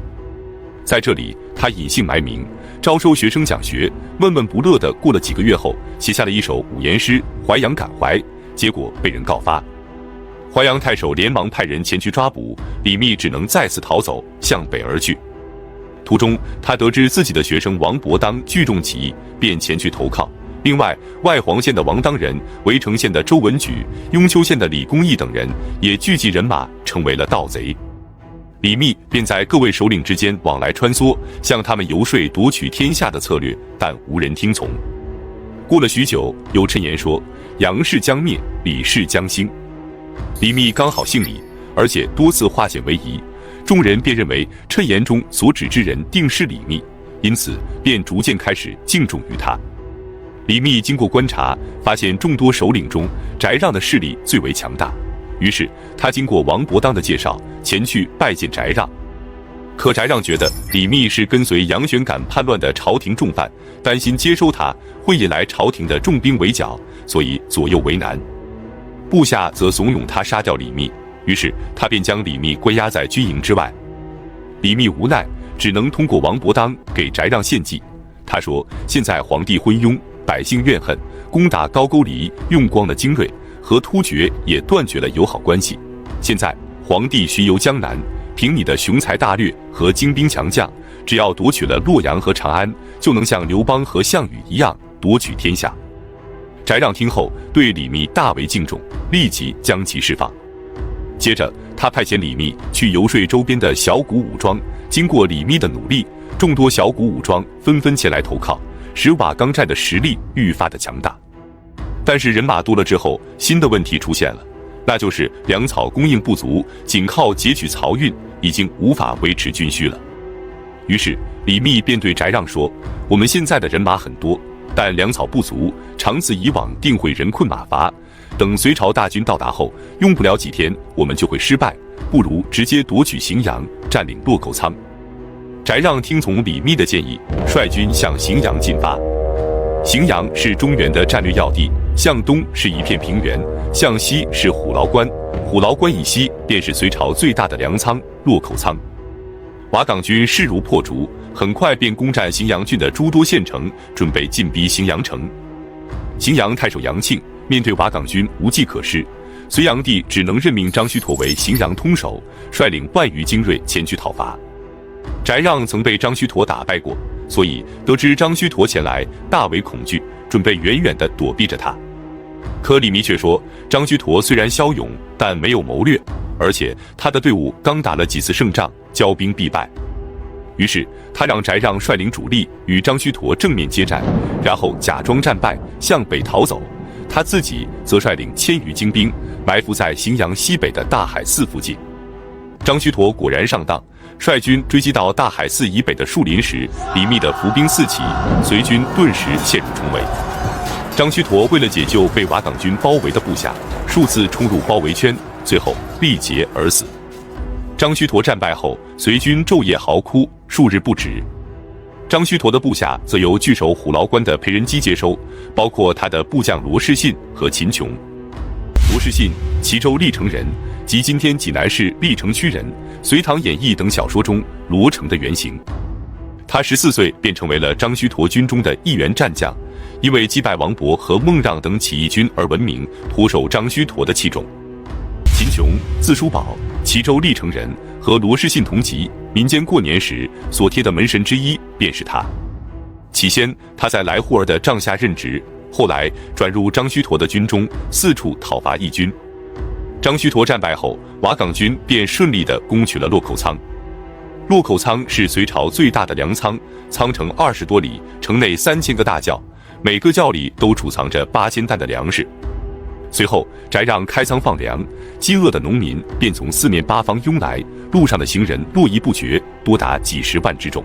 在这里，他隐姓埋名，招收学生讲学，闷闷不乐地过了几个月后，写下了一首五言诗《淮阳感怀》，结果被人告发。淮阳太守连忙派人前去抓捕，李密只能再次逃走，向北而去。途中，他得知自己的学生王伯当聚众起义，便前去投靠。另外，外黄县的王当仁、围城县的周文举、雍丘县的李公义等人也聚集人马，成为了盗贼。李密便在各位首领之间往来穿梭，向他们游说夺取天下的策略，但无人听从。过了许久，有谶言说杨氏将灭，李氏将兴。李密刚好姓李，而且多次化险为夷，众人便认为谶言中所指之人定是李密，因此便逐渐开始敬重于他。李密经过观察，发现众多首领中翟让的势力最为强大，于是他经过王伯当的介绍，前去拜见翟让。可翟让觉得李密是跟随杨玄感叛乱的朝廷重犯，担心接收他会引来朝廷的重兵围剿，所以左右为难。部下则怂恿他杀掉李密，于是他便将李密关押在军营之外。李密无奈，只能通过王伯当给翟让献计。他说，现在皇帝昏庸，百姓怨恨，攻打高句丽用光了精锐，和突厥也断绝了友好关系。现在皇帝巡游江南，凭你的雄才大略和精兵强将，只要夺取了洛阳和长安，就能像刘邦和项羽一样夺取天下。翟让听后对李密大为敬重，立即将其释放。接着他派遣李密去游说周边的小股武装，经过李密的努力，众多小股武装纷纷前来投靠，使瓦岗寨的实力愈发的强大。但是人马多了之后，新的问题出现了，那就是粮草供应不足，仅靠截取漕运已经无法维持军需了。于是李密便对翟让说，我们现在的人马很多，但粮草不足，长此以往定会人困马乏，等隋朝大军到达后，用不了几天我们就会失败，不如直接夺取荥阳，占领洛口仓。翟让听从李密的建议，率军向荥阳进发。荥阳是中原的战略要地，向东是一片平原，向西是虎牢关，虎牢关以西便是隋朝最大的粮仓洛口仓。瓦岗军势如破竹，很快便攻占荥阳郡的诸多县城，准备进逼荥阳城。荥阳太守杨庆面对瓦岗军无计可施，隋炀帝只能任命张须陀为荥阳通守，率领万余精锐前去讨伐。翟让曾被张须陀打败过，所以得知张须陀前来，大为恐惧，准备远远地躲避着他。可李密却说，张须陀虽然骁勇，但没有谋略，而且他的队伍刚打了几次胜仗，骄兵必败。于是他让翟让率领主力与张须陀正面接战，然后假装战败向北逃走，他自己则率领1000余精兵埋伏在荥阳西北的大海寺附近。张须陀果然上当，率军追击到大海寺以北的树林时，李密的伏兵四起，隋军顿时陷入重围。张须陀为了解救被瓦岗军包围的部下，数次冲入包围圈，最后力竭而死。张须陀战败后，隋军昼夜嚎哭，数日不止。张须陀的部下则由据守虎牢关的裴仁基接收，包括他的部将罗士信和秦琼。罗士信，齐州历城人，即今天济南市历城区人，《隋唐演义》等小说中罗成的原型。他14岁便成为了张须陀军中的一员战将，因为击败王勃和孟让等起义军而闻名，颇受张须陀的器重。秦琼，字叔宝，齐州历城人，和罗士信同级，民间过年时所贴的门神之一便是他。起先他在来护儿的帐下任职，后来转入张须陀的军中，四处讨伐义军。张须陀战败后，瓦岗军便顺利地攻取了洛口仓。洛口仓是隋朝最大的粮仓，仓城20多里，城内3000个大窖，每个窖里都储藏着8000担的粮食。随后，翟让开仓放粮，饥饿的农民便从四面八方涌来，路上的行人络绎不绝，多达几十万之众。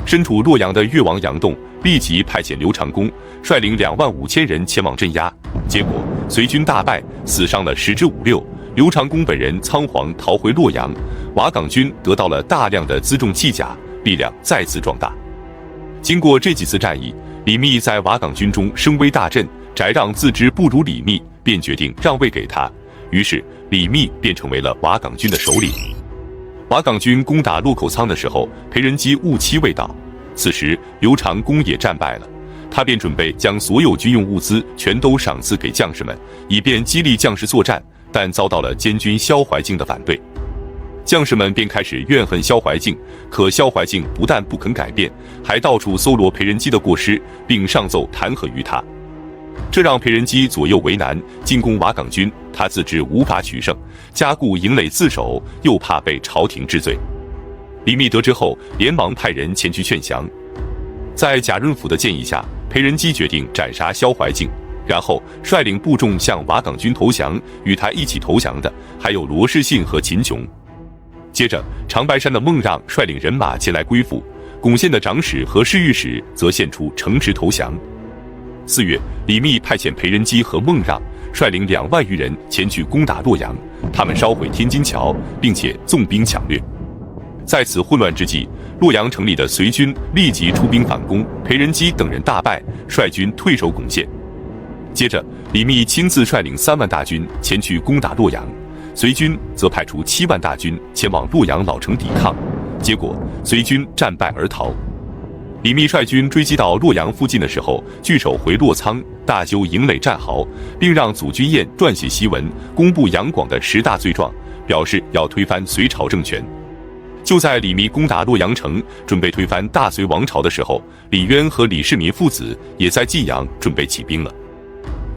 身处洛阳的越王杨栋立即派遣刘长恭率领25000人前往镇压，结果隋军大败，死伤了10之5六。刘长恭本人仓皇逃回洛阳，瓦岗军得到了大量的辎重器甲，力量再次壮大。经过这几次战役，李密在瓦岗军中声威大振，翟让自知不如李密，便决定让位给他，于是李密便成为了瓦岗军的首领。瓦岗军攻打洛口仓的时候，裴仁基误期未到，此时刘长恭也战败了，他便准备将所有军用物资全都赏赐给将士们，以便激励将士作战，但遭到了监军萧怀敬的反对。将士们便开始怨恨萧怀敬，可萧怀敬不但不肯改变，还到处搜罗裴仁基的过失，并上奏弹劾于他。这让裴仁基左右为难，进攻瓦岗军，他自知无法取胜，加固营垒自守，又怕被朝廷治罪。李密得知后，连忙派人前去劝降。在贾润甫的建议下，裴仁基决定斩杀萧怀敬，然后率领部众向瓦岗军投降。与他一起投降的还有罗士信和秦琼。接着，长白山的孟让率领人马前来归附，巩县的长史和侍御史则献出城池投降。4月，李密派遣裴仁基和孟让率领2万余人前去攻打洛阳，他们烧毁天津桥，并且纵兵抢掠。在此混乱之际，洛阳城里的隋军立即出兵反攻，裴仁基等人大败，率军退守巩县。接着，李密亲自率领3万大军前去攻打洛阳，隋军则派出7万大军前往洛阳老城抵抗，结果隋军战败而逃。李密率军追击到洛阳附近的时候，据守回洛仓，大修营垒战壕，并让祖君彦撰写檄文，公布杨广的10大罪状，表示要推翻隋朝政权。就在李密攻打洛阳城，准备推翻大隋王朝的时候，李渊和李世民父子也在晋阳准备起兵了。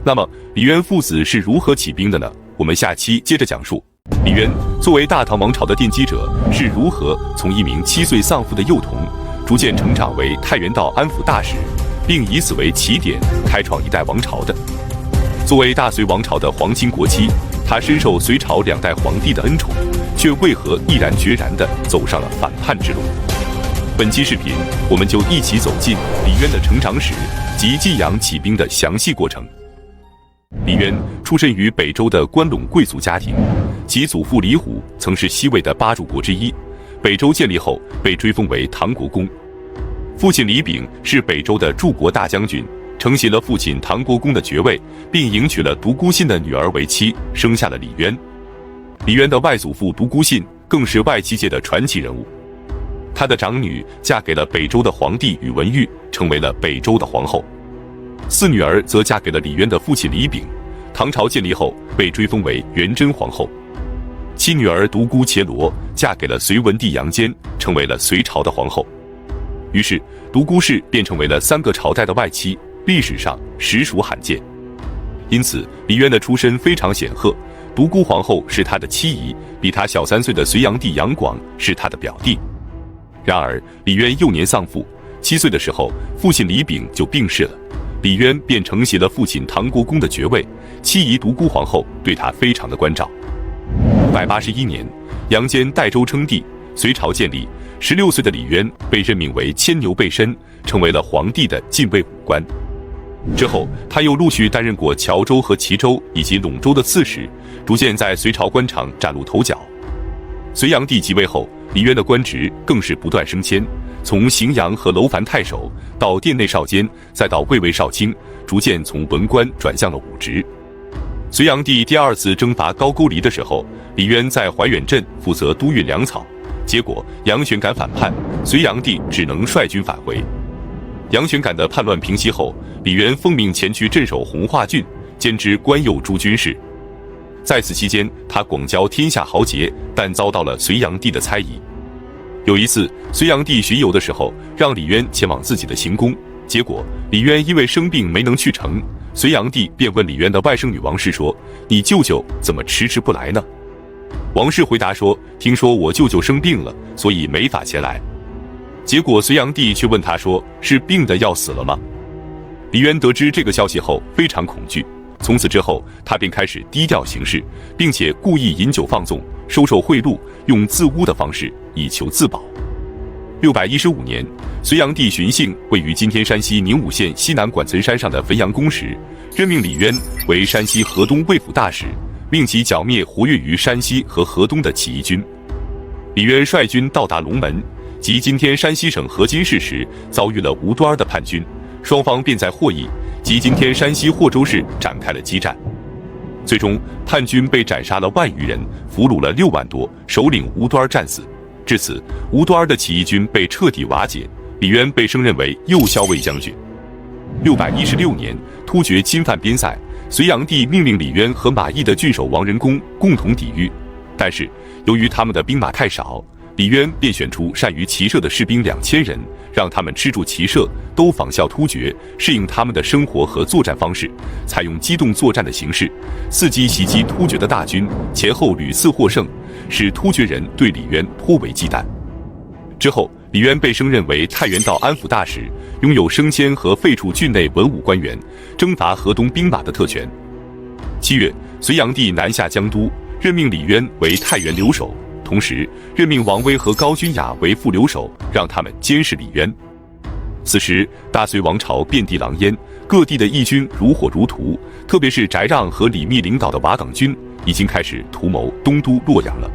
那么，李渊父子是如何起兵的呢？我们下期接着讲述。李渊作为大唐王朝的奠基者，是如何从一名7岁丧父的幼童，逐渐成长为太原道安抚大使，并以此为起点，开创一代王朝的。作为大隋王朝的皇亲国戚，他深受隋朝2代皇帝的恩宠，却为何毅然决然地走上了反叛之路？本期视频，我们就一起走进李渊的成长史及晋阳起兵的详细过程。李渊出身于北周的关陇贵族家庭，其祖父李虎曾是西魏的8柱国之一，北周建立后被追封为唐国公。父亲李炳是北周的柱国大将军，承袭了父亲唐国公的爵位，并迎娶了独孤信的女儿为妻，生下了李渊。李渊的外祖父独孤信更是外戚界的传奇人物，他的长女嫁给了北周的皇帝宇文毓，成为了北周的皇后。4女儿则嫁给了李渊的父亲李炳，唐朝建立后被追封为元贞皇后。7女儿独孤伽罗嫁给了隋文帝杨坚，成为了隋朝的皇后。于是独孤氏便成为了3个朝代的外戚，历史上实属罕见。因此李渊的出身非常显赫，独孤皇后是他的妻姨，比他小3岁的隋炀帝杨广是他的表弟。然而李渊幼年丧父，7岁的时候父亲李炳就病逝了，李渊便承袭了父亲唐国公的爵位，妻姨独孤皇后对他非常的关照。581年，杨坚代周称帝，隋朝建立。16岁的李渊被任命为牵牛背申，成为了皇帝的禁卫武官。之后，他又陆续担任过谯州和齐州以及陇州的刺史，逐渐在隋朝官场崭露头角。隋炀帝即位后，李渊的官职更是不断升迁，从荥阳和楼烦太守到殿内少监，再到卫尉少卿，逐渐从文官转向了武职。隋炀帝第2次征伐高句丽的时候，李渊在怀远镇负责督运粮草，结果杨玄感反叛，隋炀帝只能率军返回。杨玄感的叛乱平息后，李渊奉命前去镇守弘化郡，兼之官右诸军事。在此期间，他广交天下豪杰，但遭到了隋炀帝的猜疑。有一次，隋炀帝巡游的时候，让李渊前往自己的行宫，结果李渊因为生病没能去成，隋炀帝便问李渊的外甥女王氏说：“你舅舅怎么迟迟不来呢？”王氏回答说：“听说我舅舅生病了，所以没法前来。”结果隋炀帝却问他说：“是病得要死了吗？”李渊得知这个消息后非常恐惧，从此之后，他便开始低调行事，并且故意饮酒放纵，收受贿赂，用自污的方式以求自保。615年，隋炀帝巡幸位于今天山西宁武县西南管存山上的汾阳宫时，任命李渊为山西河东卫府大使，命其剿灭活跃于山西和河东的起义军。李渊率军到达龙门，即今天山西省河津市时，遭遇了吴端的叛军，双方便在霍邑，即今天山西霍州市展开了激战。最终，叛军被斩杀了10000余人，俘虏了6万多，首领吴端战死。至此，吴端的起义军被彻底瓦解，李渊被升任为右校尉将军。616年，突厥侵犯边塞，隋炀帝命令李渊和马邑的郡守王仁恭共同抵御，但是由于他们的兵马太少，李渊便选出善于骑射的士兵2000人，让他们吃住骑射，都仿效突厥，适应他们的生活和作战方式，采用机动作战的形式，伺机袭击突厥的大军，前后屡次获胜，使突厥人对李渊颇为忌惮。之后，李渊被升任为太原道安抚大使，拥有升迁和废除郡内文武官员、征伐河东兵马的特权。7月，隋炀帝南下江都，任命李渊为太原留守，同时任命王威和高君雅为副留守，让他们监视李渊。此时，大隋王朝遍地狼烟，各地的义军如火如荼，特别是翟让和李密领导的瓦岗军已经开始图谋东都洛阳了。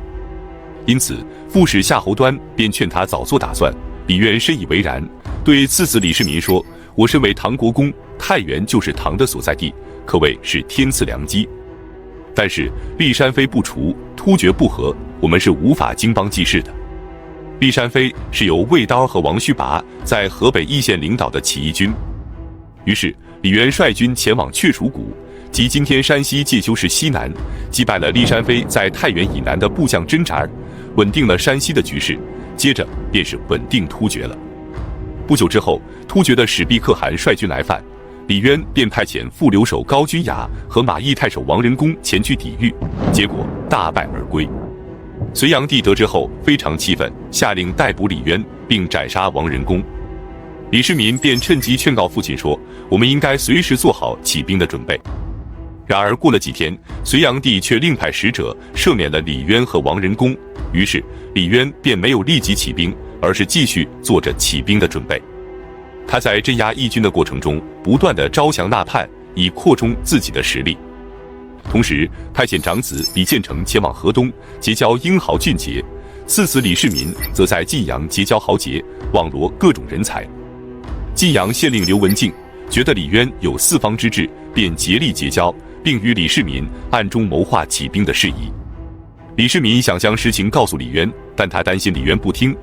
因此，副使夏侯端便劝他早做打算。李渊深以为然，对次子李世民说：“我身为唐国公，太原就是唐的所在地，可谓是天赐良机。但是骊山妃不除，突厥不和，我们是无法经邦济事的。”骊山妃是由魏刀和王须拔在河北易县领导的起义军。于是，李渊率军前往雀蜀谷，即今天山西介休市西南，击败了骊山妃在太原以南的部将真翟，稳定了山西的局势。接着便是稳定突厥了。不久之后，突厥的史毕可汗率军来犯，李渊便派遣副留守高君雅和马邑太守王仁恭前去抵御，结果大败而归。隋炀帝得知后非常气愤，下令逮捕李渊，并斩杀王仁恭。李世民便趁机劝告父亲说：“我们应该随时做好起兵的准备。”然而过了几天，隋炀帝却另派使者赦免了李渊和王仁恭，于是李渊便没有立即起兵，而是继续做着起兵的准备。他在镇压义军的过程中，不断地招降纳叛，以扩充自己的实力。同时，派遣长子李建成前往河东结交英豪俊杰，次子李世民则在晋阳结交豪杰，网罗各种人才。晋阳县令刘文静觉得李渊有四方之志，便竭力结交，并与李世民暗中谋划起兵的事宜。李世民想将实情告诉李渊，但他担心李渊不听，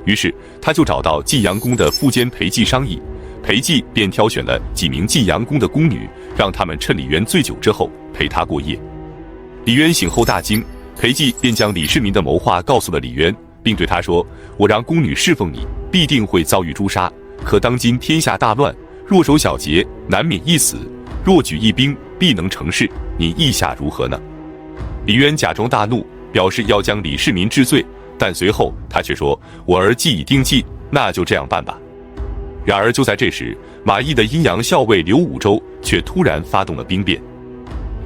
于是他就找到晋阳宫的副监裴寂商议。裴寂便挑选了几名晋阳宫的宫女，让他们趁李渊醉酒之后陪他过夜。李渊醒后大惊，裴寂便将李世民的谋划告诉了李渊，并对他说：“我让宫女侍奉你，必定会遭遇诛杀。可当今天下大乱，若守小节，难免一死；若举一兵，必能成事。你意下如何呢？”李渊假装大怒，表示要将李世民治罪，但随后他却说：“我儿既已定计，那就这样办吧。”然而就在这时，马邑的阴阳校尉刘武周却突然发动了兵变。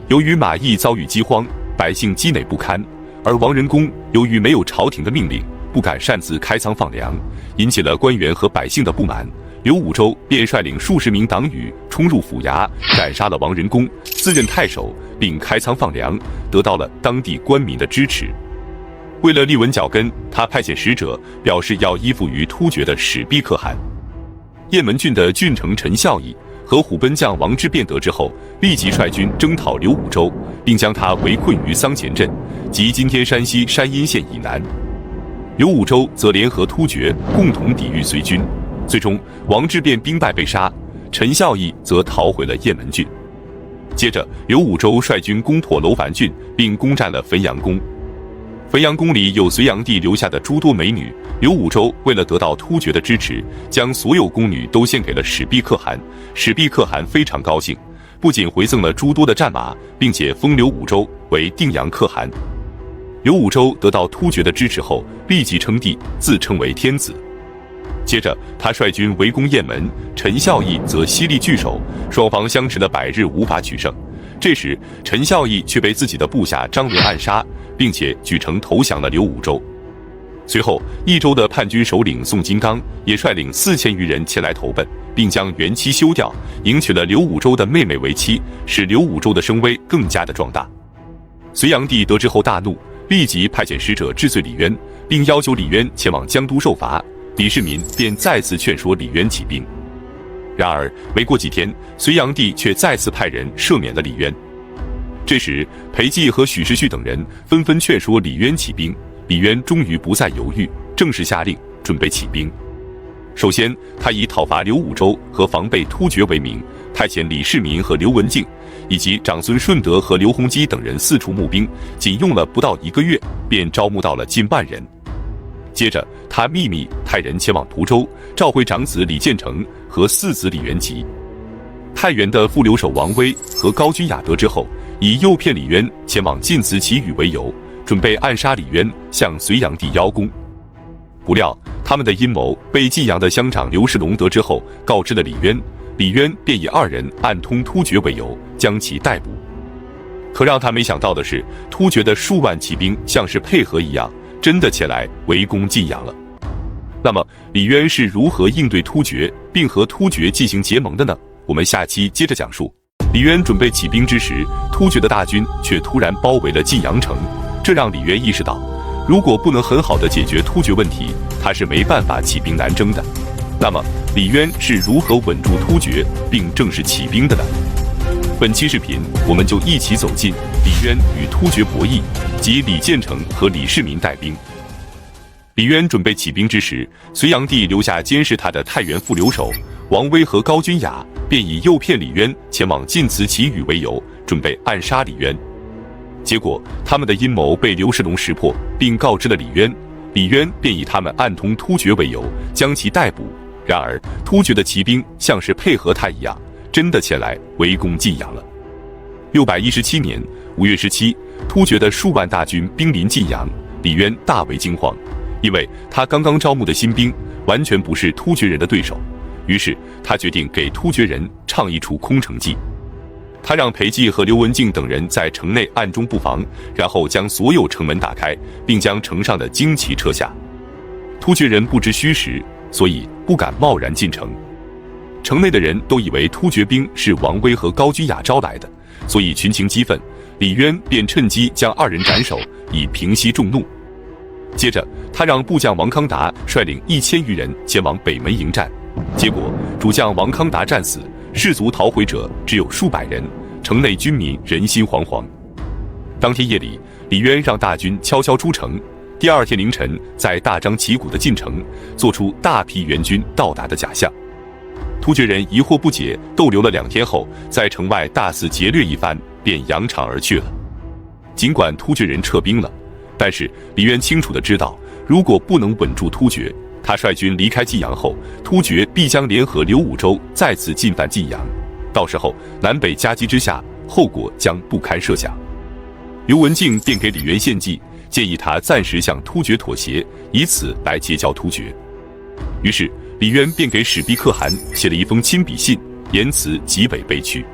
由于马邑遭遇饥荒，百姓积馁不堪，而王仁恭由于没有朝廷的命令，不敢擅自开仓放粮，引起了官员和百姓的不满。刘武周便率领数十名党羽冲入府衙，斩杀了王仁恭，自任太守，并开仓放粮，得到了当地官民的支持。为了立稳脚跟，他派遣使者表示要依附于突厥的史毕可汗。雁门郡的郡丞陈孝义和虎贲将王之辩得知后，立即率军征讨刘武周，并将他围困于桑前镇，即今天山西山阴县以南。刘武周则联合突厥共同抵御隋军，最终王之辩兵败被杀，陈孝义则逃回了雁门郡。接着，刘武周率军攻破楼烦郡，并攻占了汾阳宫。汾阳宫里有隋炀帝留下的诸多美女，刘武周为了得到突厥的支持，将所有宫女都献给了史毕可汗。史毕可汗非常高兴，不仅回赠了诸多的战马，并且封刘武周为定阳可汗。刘武周得到突厥的支持后，立即称帝，自称为天子。接着，他率军围攻雁门，陈孝义则犀利据守，双方相持了100日无法取胜。这时，陈孝义却被自己的部下张伦暗杀，并且举城投降了刘武周。随后，益州的叛军首领宋金刚也率领4000余人前来投奔，并将原妻休掉，迎娶了刘武周的妹妹为妻，使刘武周的声威更加的壮大。隋炀帝得知后大怒，立即派遣使者治罪李渊，并要求李渊前往江都受罚。李世民便再次劝说李渊起兵。然而，没过几天，隋炀帝却再次派人赦免了李渊。这时，裴寂和许世旭等人纷纷劝说李渊起兵。李渊终于不再犹豫，正式下令准备起兵。首先，他以讨伐刘武周和防备突厥为名，派遣李世民和刘文静以及长孙顺德和刘弘基等人四处募兵，仅用了不到1个月，便招募到了近万人。接着，他秘密派人前往蒲州，召回长子李建成和4子李元吉。太原的副留守王威和高君雅得知后，以诱骗李渊前往晋祠祈雨为由，准备暗杀李渊，向隋炀帝邀功。不料，他们的阴谋被晋阳的乡长刘世龙得知后，告知了李渊，李渊便以2人暗通突厥为由，将其逮捕。可让他没想到的是，突厥的数万骑兵像是配合一样，真的前来围攻晋阳了。那么，李渊是如何应对突厥，并和突厥进行结盟的呢？我们下期接着讲述。李渊准备起兵之时，突厥的大军却突然包围了晋阳城，这让李渊意识到，如果不能很好的解决突厥问题，他是没办法起兵南征的。那么，李渊是如何稳住突厥，并正式起兵的呢？本期视频，我们就一起走进李渊与突厥博弈，及李建成和李世民带兵。李渊准备起兵之时，隋炀帝留下监视他的太原副留守王威和高君雅，便以诱骗李渊前往晋祠祈雨为由，准备暗杀李渊。结果，他们的阴谋被刘世龙识破，并告知了李渊。李渊便以他们暗通突厥为由，将其逮捕。然而，突厥的骑兵像是配合他一样，真的前来围攻晋阳了。617年5月17，突厥的数万大军兵临晋阳，李渊大为惊慌，因为他刚刚招募的新兵完全不是突厥人的对手。于是，他决定给突厥人唱一出空城计。他让裴寂和刘文静等人在城内暗中布防，然后将所有城门打开，并将城上的旌旗撤下。突厥人不知虚实，所以不敢贸然进城。城内的人都以为突厥兵是王威和高君雅招来的，所以群情激愤。李渊便趁机将2人斩首，以平息众怒。接着，他让部将王康达率领1000余人前往北门迎战，结果主将王康达战死，士卒逃回者只有数百人，城内军民人心惶惶。当天夜里，李渊让大军悄悄出城，第2天凌晨，在大张旗鼓的进城，做出大批援军到达的假象。突厥人疑惑不解，逗留了2天后，在城外大肆劫掠一番，便扬长而去了。尽管突厥人撤兵了，但是李渊清楚地知道，如果不能稳住突厥，他率军离开晋阳后，突厥必将联合刘武周再次进犯晋阳，到时候南北夹击之下，后果将不堪设想。刘文静便给李渊献计，建议他暂时向突厥妥协，以此来结交突厥。于是李渊便给史毕可汗写了一封亲笔信，言辞极为悲屈。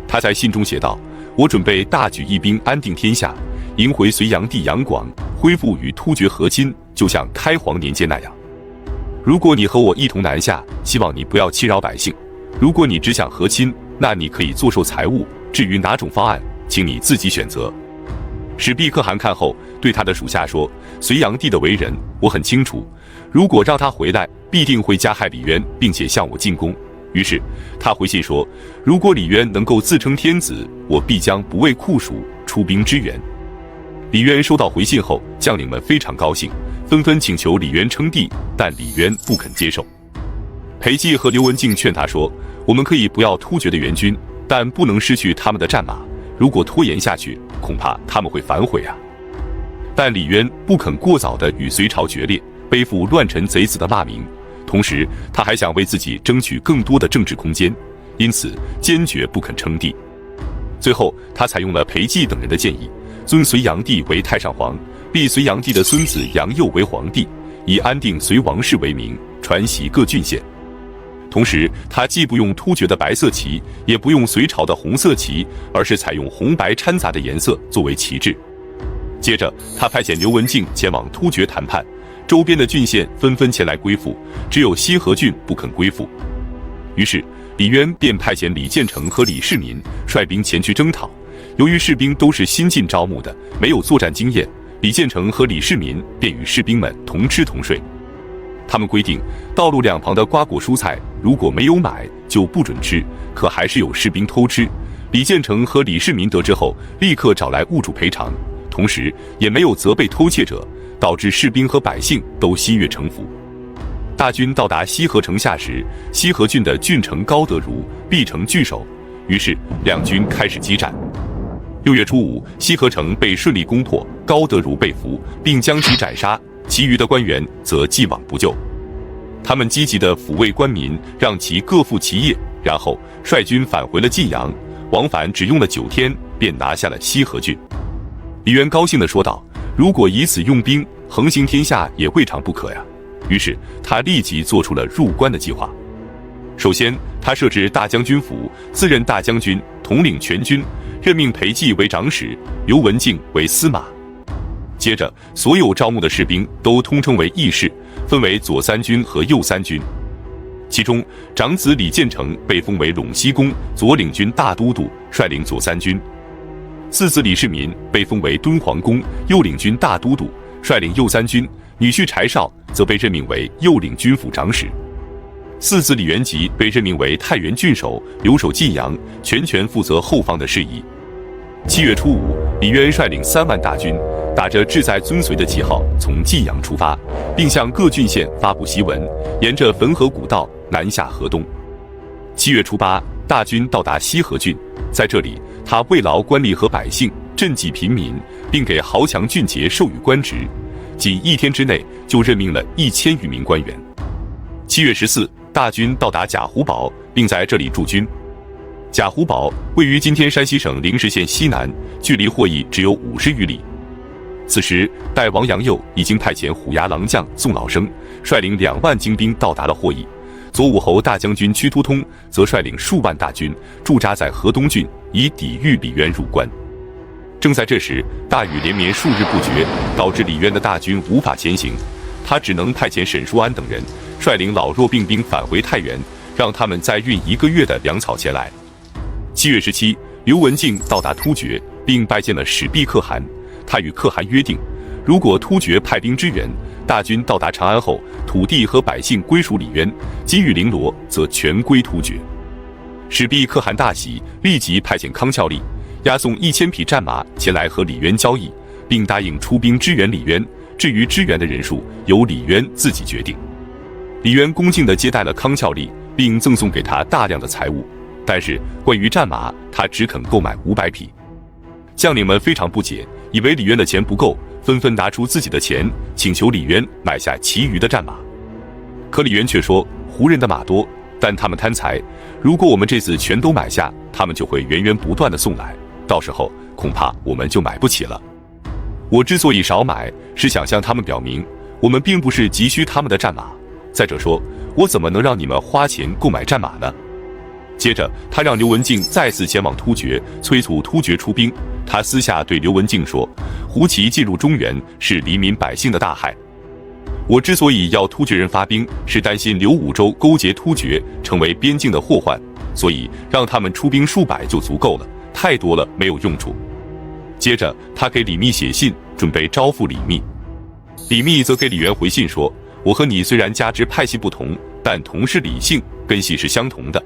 他在信中写道：“我准备大举义兵，安定天下，迎回隋炀帝杨广，恢复与突厥和亲，就像开皇年间那样。如果你和我一同南下，希望你不要欺扰百姓；如果你只想和亲，那你可以坐收财物，至于哪种方案，请你自己选择。”史毕可汗看后，对他的属下说：“隋炀帝的为人，我很清楚，如果让他回来，必定会加害李渊，并且向我进攻。”于是他回信说：“如果李渊能够自称天子，我必将不畏酷暑，出兵支援。”李渊收到回信后，将领们非常高兴，纷纷请求李渊称帝，但李渊不肯接受。裴寂和刘文静劝他说：“我们可以不要突厥的援军，但不能失去他们的战马。如果拖延下去，恐怕他们会反悔啊。”但李渊不肯过早地与隋朝决裂，背负乱臣贼子的骂名，同时他还想为自己争取更多的政治空间，因此坚决不肯称帝。最后，他采用了裴寂等人的建议，尊隋炀帝为太上皇，立隋炀帝的孙子杨佑为皇帝，以安定隋王室为名，传习各郡县。同时，他既不用突厥的白色旗，也不用隋朝的红色旗，而是采用红白掺杂的颜色作为旗帜。接着，他派遣刘文静前往突厥谈判，周边的郡县纷纷前来归附，只有西河郡不肯归附。于是，李渊便派遣李建成和李世民率兵前去征讨。由于士兵都是新进招募的，没有作战经验，李建成和李世民便与士兵们同吃同睡。他们规定，道路两旁的瓜果蔬菜如果没有买就不准吃，可还是有士兵偷吃。李建成和李世民得知后，立刻找来物主赔偿，同时也没有责备偷窃者，导致士兵和百姓都心悦诚服。大军到达西河城下时，西河郡的郡城高德儒必城据守，于是两军开始激战。6月初5，西河城被顺利攻破，高德儒被俘，并将其斩杀，其余的官员则既往不咎。他们积极地抚慰官民，让其各负其业，然后率军返回了晋阳，往返只用了9天，便拿下了西河郡。李渊高兴地说道：“如果以此用兵，横行天下也未尝不可呀。”于是他立即做出了入关的计划。首先，他设置大将军府，自任大将军，统领全军，任命裴寂为长史，刘文静为司马。接着，所有招募的士兵都通称为义士，分为左三军和右三军。其中，长子李建成被封为陇西公左领军大都督，率领左三军；次子李世民被封为敦煌公右领军大都督，率领右三军；女婿柴绍则被任命为右领军府长史。四子李元吉被任命为太原郡守，留守晋阳，全权负责后方的事宜。7月初5，李渊率领3万大军，打着志在遵随的旗号从晋阳出发，并向各郡县发布檄文，沿着汾河古道南下河东。7月初8，大军到达西河郡，在这里，他慰劳官吏和百姓，赈济贫民，并给豪强俊杰授予官职。仅1天之内，就任命了1000余名官员。7月14，大军到达贾湖堡，并在这里驻军。贾湖堡位于今天山西省灵石县西南，距离霍邑只有50余里。此时，代王阳佑已经派遣虎牙郎将宋老生率领2万精兵到达了霍邑，左武侯大将军屈突通则率领数万大军驻扎在河东郡，以抵御李渊入关。正在这时，大雨连绵数日不绝，导致李渊的大军无法前行，他只能派遣沈叔安等人率领老弱病兵返回太原，让他们再运1个月的粮草前来。7月17，刘文静到达突厥，并拜见了始毕可汗。他与可汗约定，如果突厥派兵支援，大军到达长安后，土地和百姓归属李渊，金玉绫罗则全归突厥。始毕可汗大喜，立即派遣康孝立押送1000匹战马前来和李渊交易，并答应出兵支援李渊。至于支援的人数，由李渊自己决定。李渊恭敬地接待了康孝立，并赠送给他大量的财物。但是关于战马，他只肯购买500匹。将领们非常不解，以为李渊的钱不够，纷纷拿出自己的钱，请求李渊买下其余的战马。可李渊却说，胡人的马多，但他们贪财，如果我们这次全都买下，他们就会源源不断地送来，到时候恐怕我们就买不起了。我之所以少买，是想向他们表明，我们并不是急需他们的战马。再者说，我怎么能让你们花钱购买战马呢？接着，他让刘文静再次前往突厥，催促突厥出兵。他私下对刘文静说，胡骑进入中原是黎民百姓的大害。我之所以要突厥人发兵，是担心刘武周勾结突厥，成为边境的祸患，所以让他们出兵数百就足够了，太多了没有用处。接着，他给李密写信，准备招抚李密。李密则给李渊回信说，我和你虽然家支派系不同，但同是李姓，根系是相同的。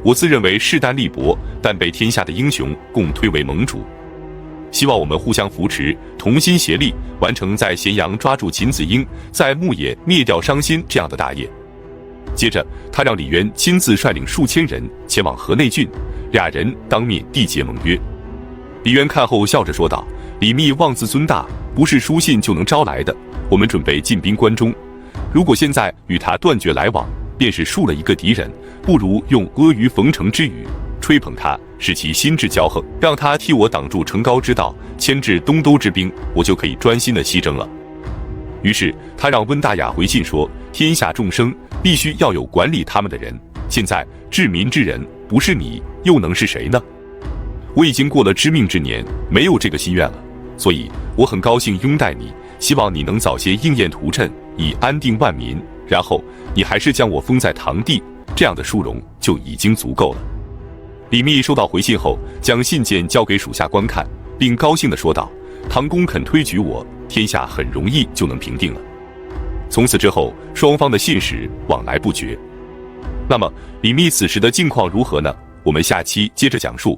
我自认为势单力薄，但被天下的英雄共推为盟主，希望我们互相扶持，同心协力，完成在咸阳抓住秦子婴，在牧野灭掉商心这样的大业。接着，他让李渊亲自率领数千人前往河内郡，2人当面缔结盟约。李渊看后笑着说道，李密妄自尊大，不是书信就能招来的，我们准备进兵关中，如果现在与他断绝来往，便是树了一个敌人，不如用阿谀奉承之语吹捧他，使其心智骄横，让他替我挡住成高之道，牵制东都之兵，我就可以专心的西征了。于是他让温大雅回信说，天下众生必须要有管理他们的人。现在治民之人不是你，又能是谁呢？我已经过了知命之年，没有这个心愿了，所以我很高兴拥戴你，希望你能早些应验图谶，以安定万民。然后你还是将我封在堂弟，这样的殊荣就已经足够了。李密收到回信后，将信件交给属下观看，并高兴地说道：“唐公肯推举我，天下很容易就能平定了。”从此之后，双方的信使往来不绝。那么，李密此时的境况如何呢？我们下期接着讲述。